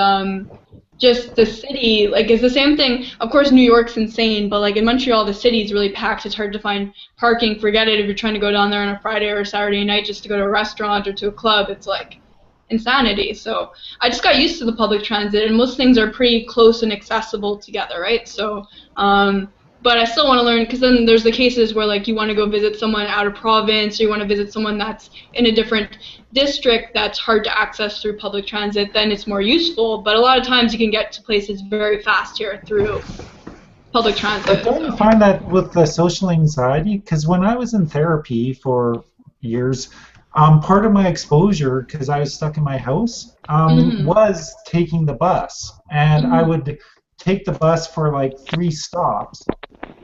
just the city, like, it's the same thing. Of course, New York's insane, but like in Montreal, the city's really packed. It's hard to find parking. Forget it if you're trying to go down there on a Friday or a Saturday night just to go to a restaurant or to a club. It's like insanity. So I just got used to the public transit, and most things are pretty close and accessible together, right? So, but I still want to learn, because then there's the cases where like you want to go visit someone out of province, or you want to visit someone that's in a different district that's hard to access through public transit. Then it's more useful. But a lot of times you can get to places very fast here through public transit. But don't you find that with the social anxiety? Because when I was in therapy for years, part of my exposure, because I was stuck in my house, was taking the bus. And I would take the bus for like 3 stops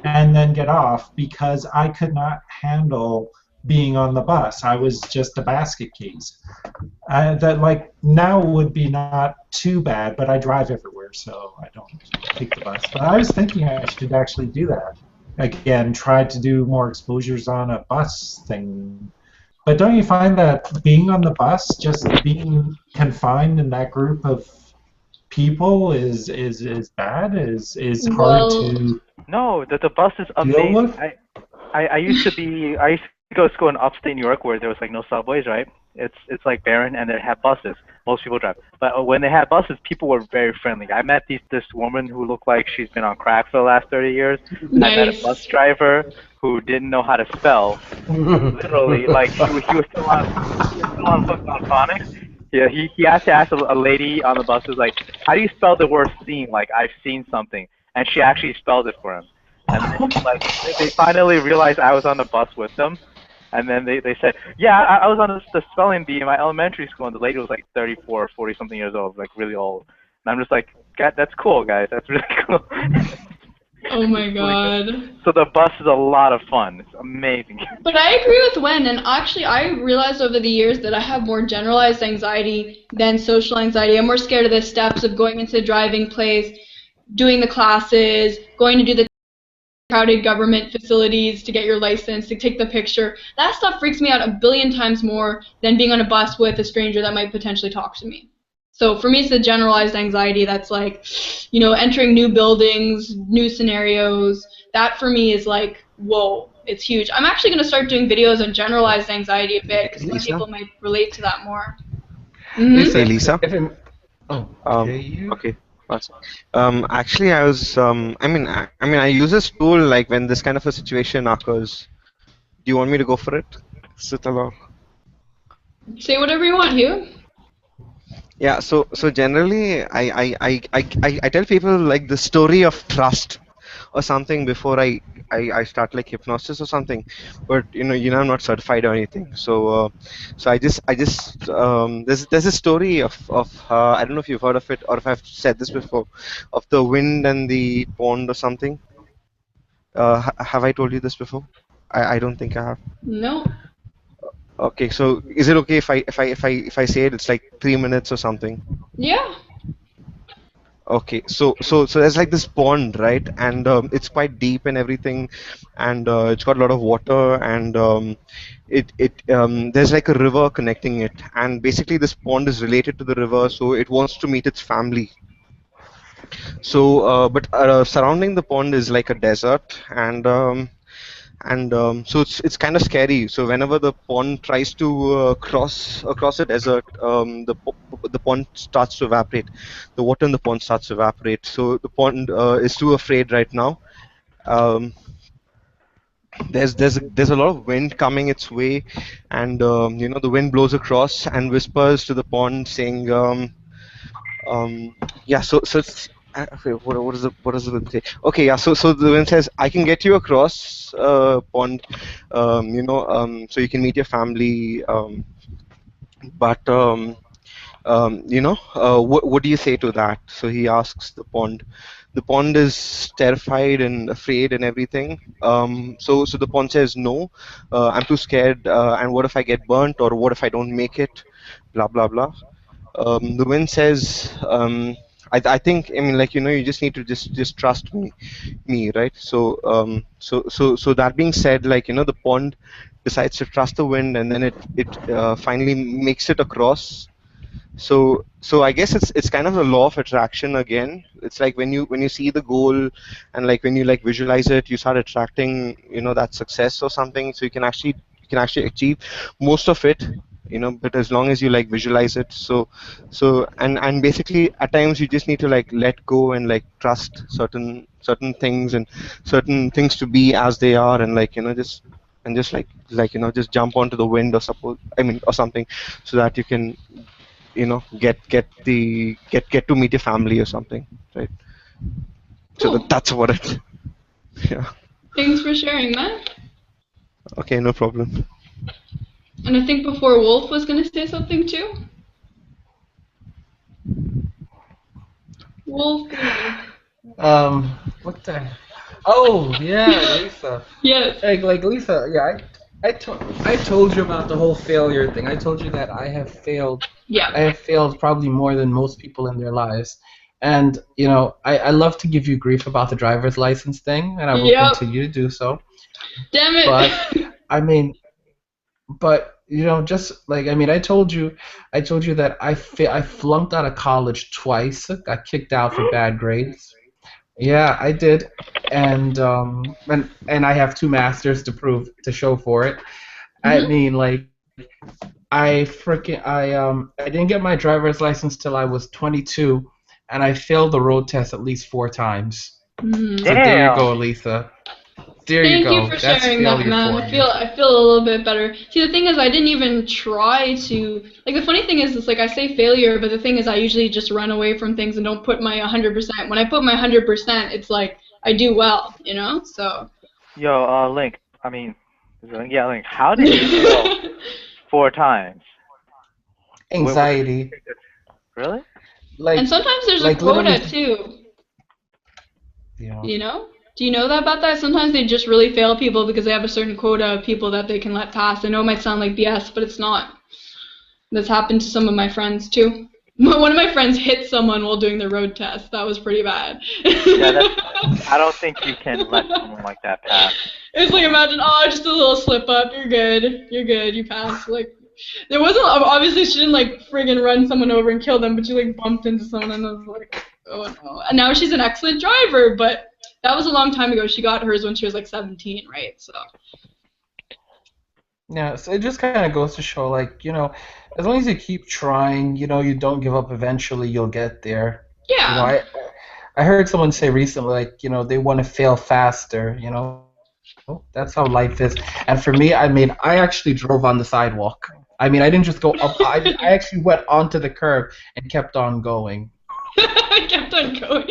and then get off because I could not handle being on the bus. I was just a basket case. That like now would be not too bad, but I drive everywhere, so I don't take the bus. But I was thinking I should actually do that. Again, try to do more exposures on a bus thing. But don't you find that being on the bus, just being confined in that group of people is bad? Is hard to. No, the bus is amazing. I used to go to school in upstate New York where there was like no subways, right? It's like barren, and they have buses. Most people drive, but when they had buses, people were very friendly. I met this woman who looked like she's been on crack for the last 30 years. Nice. I met a bus driver who didn't know how to spell. Literally, like he was still on phonics. Yeah, he had to ask a lady on the bus, was like, how do you spell the word "seen"? Like, I've seen something, and she actually spelled it for him. And then, like, they finally realized I was on the bus with them. And then they said, yeah, I was on the spelling bee in my elementary school, and the lady was like 34 or 40-something years old, like really old. And I'm just like, God, that's cool, guys. That's really cool. Oh my god. So the bus is a lot of fun. It's amazing. But I agree with Wen, and actually I realized over the years that I have more generalized anxiety than social anxiety. I'm more scared of the steps of going into the driving place, doing the classes, going to do the crowded government facilities to get your license, to take the picture. That stuff freaks me out a billion times more than being on a bus with a stranger that might potentially talk to me. So for me, it's the generalized anxiety that's like, you know, entering new buildings, new scenarios. That for me is like, whoa, it's huge. I'm actually going to start doing videos on generalized anxiety a bit, because some people might relate to that more. Hey, Lisa. Okay. Okay. Actually, I was. I use this tool like when this kind of a situation occurs. Do you want me to go for it? Sit along. Say whatever you want, Hugh. Yeah. So generally, I tell people like the story of trust or something before I start like hypnosis or something, but you know I'm not certified or anything. So I just there's a story of I don't know if you've heard of it or if I've said this before, of the wind and the pond or something. Have I told you this before? I don't think I have. No. Okay, so is it okay if I say it? It's like 3 minutes or something. Yeah. Okay, so there's like this pond, right? And it's quite deep and everything, and it's got a lot of water, and there's like a river connecting it, and basically this pond is related to the river, so it wants to meet its family. So, but surrounding the pond is like a desert, and so it's kind of scary. So whenever the pond tries to cross across a desert, the pond starts to evaporate. The water in the pond starts to evaporate. So the pond is too afraid right now. Um, there's a lot of wind coming its way, and the wind blows across and whispers to the pond, saying, yeah. So it's okay, what does the wind say? Okay, yeah. So the wind says, I can get you across pond, so you can meet your family. But what do you say to that? So he asks the pond. The pond is terrified and afraid and everything. So the pond says, no, I'm too scared. And what if I get burnt, or what if I don't make it? Blah blah blah. The wind says, I think, I mean, like, you just need to just trust me, right? So that being said, like, the pond decides to trust the wind, and then it finally makes it across. So I guess it's kind of the law of attraction again. It's like when you see the goal, and like when you like visualize it, you start attracting that success or something. So you can actually achieve most of it, but as long as you like visualize it. And basically at times you just need to like let go and like trust certain things, and certain things to be as they are, and like just just jump onto the wind, or something, so that you can get to meet your family or something, right? So Cool. that's what it. Yeah. Thanks for sharing that. Okay, no problem. And I think before Wolf was going to say something too. Wolf. What the? Oh yeah, Lisa. Yes. Like Lisa, yeah. I told you about the whole failure thing. I told you that I have failed. Yeah. I have failed probably more than most people in their lives. And I love to give you grief about the driver's license thing, and I will continue to do so. Damn it. But I mean, just like, I mean, I told you that I flunked out of college twice. Got kicked out for bad grades. Yeah, I did, and I have 2 masters to show for it. I mean, like, I didn't get my driver's license till I was 22, and I failed the road test at least 4 times. So there you go, Lisa. There you go. Thank you for That's sharing that, man. I feel a little bit better. See, the thing is, I didn't even try to. Like, the funny thing is, it's like I say failure, but the thing is, I usually just run away from things and don't put my 100%. When I put my 100%, it's like I do well, So. Yo, Link. I mean, Link. How did you fail 4 times? Anxiety. Really? Like, and sometimes there's a quota too. Yeah. Do you know that about that? Sometimes they just really fail people because they have a certain quota of people that they can let pass. I know it might sound like BS, but it's not. That's happened to some of my friends too. One of my friends hit someone while doing the road test. That was pretty bad. Yeah, I don't think you can let someone like that pass. It's like, imagine, just a little slip up. You're good. You passed. Like, there wasn't, obviously she didn't like friggin' run someone over and kill them, but she like bumped into someone and I was like, oh no. And now she's an excellent driver, but that was a long time ago. She got hers when she was like 17, right? So. Yeah, so it just kind of goes to show, like, as long as you keep trying, you don't give up, eventually you'll get there. Yeah. I heard someone say recently, like, they want to fail faster, That's how life is. And for me, I mean, I actually drove on the sidewalk. I mean, I didn't just go up. I actually went onto the curb and kept on going. I kept on going.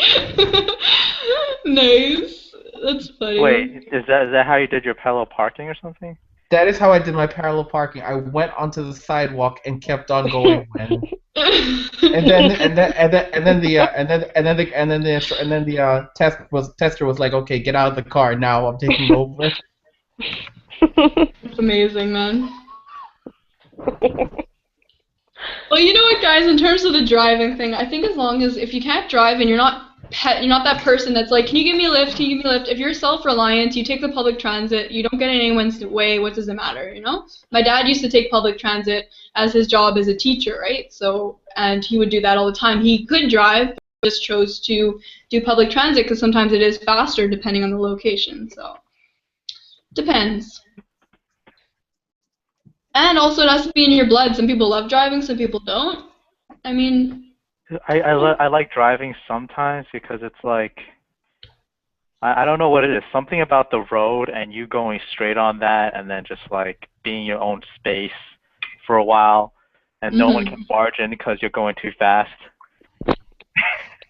Nice. That's funny. Wait, is that how you did your parallel parking or something? That is how I did my parallel parking. I went onto the sidewalk and kept on going. And then the tester was like, okay, get out of the car now. I'm taking over. That's amazing, man. Well, you know what, guys? In terms of the driving thing, I think as long as if you can't drive and you're not that person that's like, can you give me a lift? Can you give me a lift? If you're self-reliant, you take the public transit. You don't get in anyone's way. What does it matter? My dad used to take public transit as his job as a teacher, right? So, and he would do that all the time. He could drive, just chose to do public transit because sometimes it is faster depending on the location. So depends. And also it has to be in your blood. Some people love driving, some people don't. I mean, I like driving sometimes because it's like, I don't know what it is. Something about the road and you going straight on that and then just like being your own space for a while and no one can barge in because you're going too fast.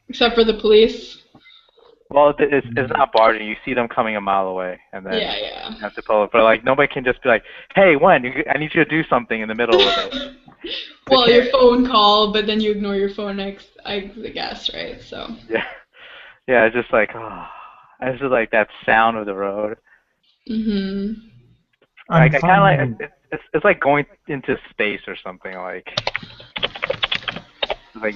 Except for the police. Well, it's not barging. You see them coming a mile away and then you have to pull it. But like nobody can just be like, hey, Wen, I need you to do something in the middle of it. Well, your phone call, but then you ignore your phone next, I guess, right? So. Yeah, it's just like, oh. It's just like that sound of the road. I kind of like it's like going into space or something like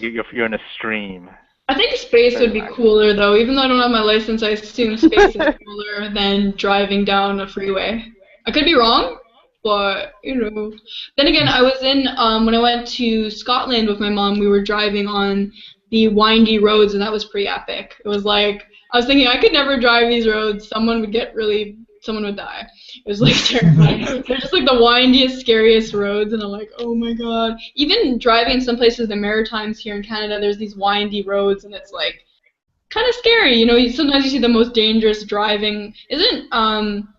you're in a stream. I think space would be cooler though. Even though I don't have my license, I assume space is cooler than driving down a freeway. I could be wrong, but you know. Then again, I was in when I went to Scotland with my mom. We were driving on the windy roads, and that was pretty epic. It was like. I was thinking I could never drive these roads. Someone would die. It was like terrifying. They're just like the windiest, scariest roads, and I'm like, oh my god. Even driving in some places, the Maritimes here in Canada, there's these windy roads, and it's like kind of scary. You know, sometimes you see the most dangerous driving. Isn't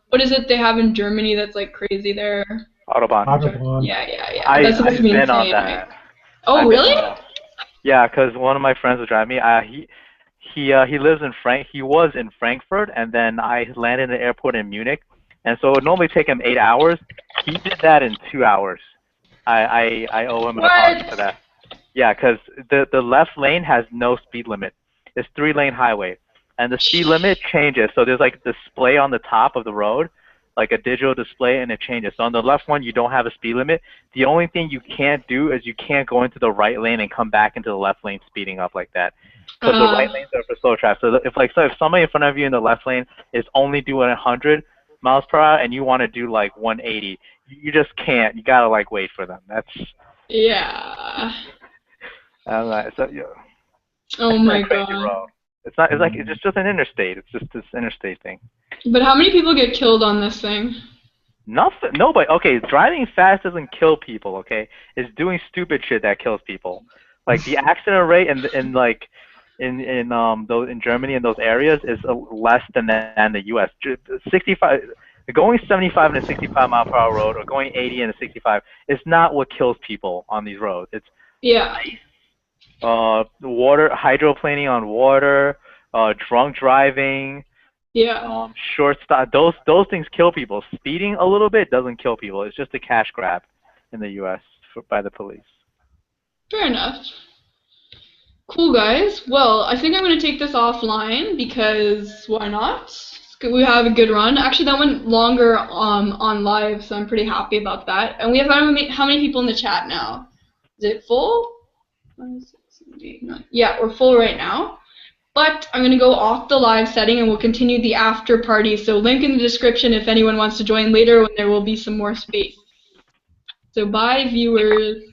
what is it they have in Germany that's like crazy there? Autobahn. Yeah. I've been on that. Oh really? Yeah, because one of my friends was driving me. He lives in He was in Frankfurt, and then I landed in the airport in Munich, and so it would normally take him 8 hours. He did that in 2 hours. I owe him an apology for that. Yeah, because the left lane has no speed limit. It's 3-lane highway, and the speed limit changes. So there's like a display on the top of the road, like a digital display, and it changes. So on the left one, you don't have a speed limit. The only thing you can't do is you can't go into the right lane and come back into the left lane speeding up like that. Because the right lanes are for slow traffic. So if somebody in front of you in the left lane is only doing 100 miles per hour and you want to do like 180, you just can't. You gotta like wait for them. That's. Yeah. Oh my god. Road. It's not. It's like it's just an interstate. It's just this interstate thing. But how many people get killed on this thing? Nothing. Nobody. Okay, driving fast doesn't kill people. Okay, it's doing stupid shit that kills people. Like the accident rate in Germany and those areas is less than the U.S. 65, going 75 in a 65 mile per hour road or going 80 in a 65 is not what kills people on these roads. It's water, hydroplaning on water, drunk driving, short stop. Those things kill people. Speeding a little bit doesn't kill people. It's just a cash grab in the U.S. by the police. Fair enough. Cool, guys. Well, I think I'm going to take this offline because why not? We have a good run. Actually, that went longer on live, so I'm pretty happy about that. And we have how many people in the chat now? Is it full? 5, 6, 7, 8, 9. Yeah, we're full right now. But I'm going to go off the live setting and we'll continue the after party. So link in the description if anyone wants to join later when there will be some more space. So bye, viewers.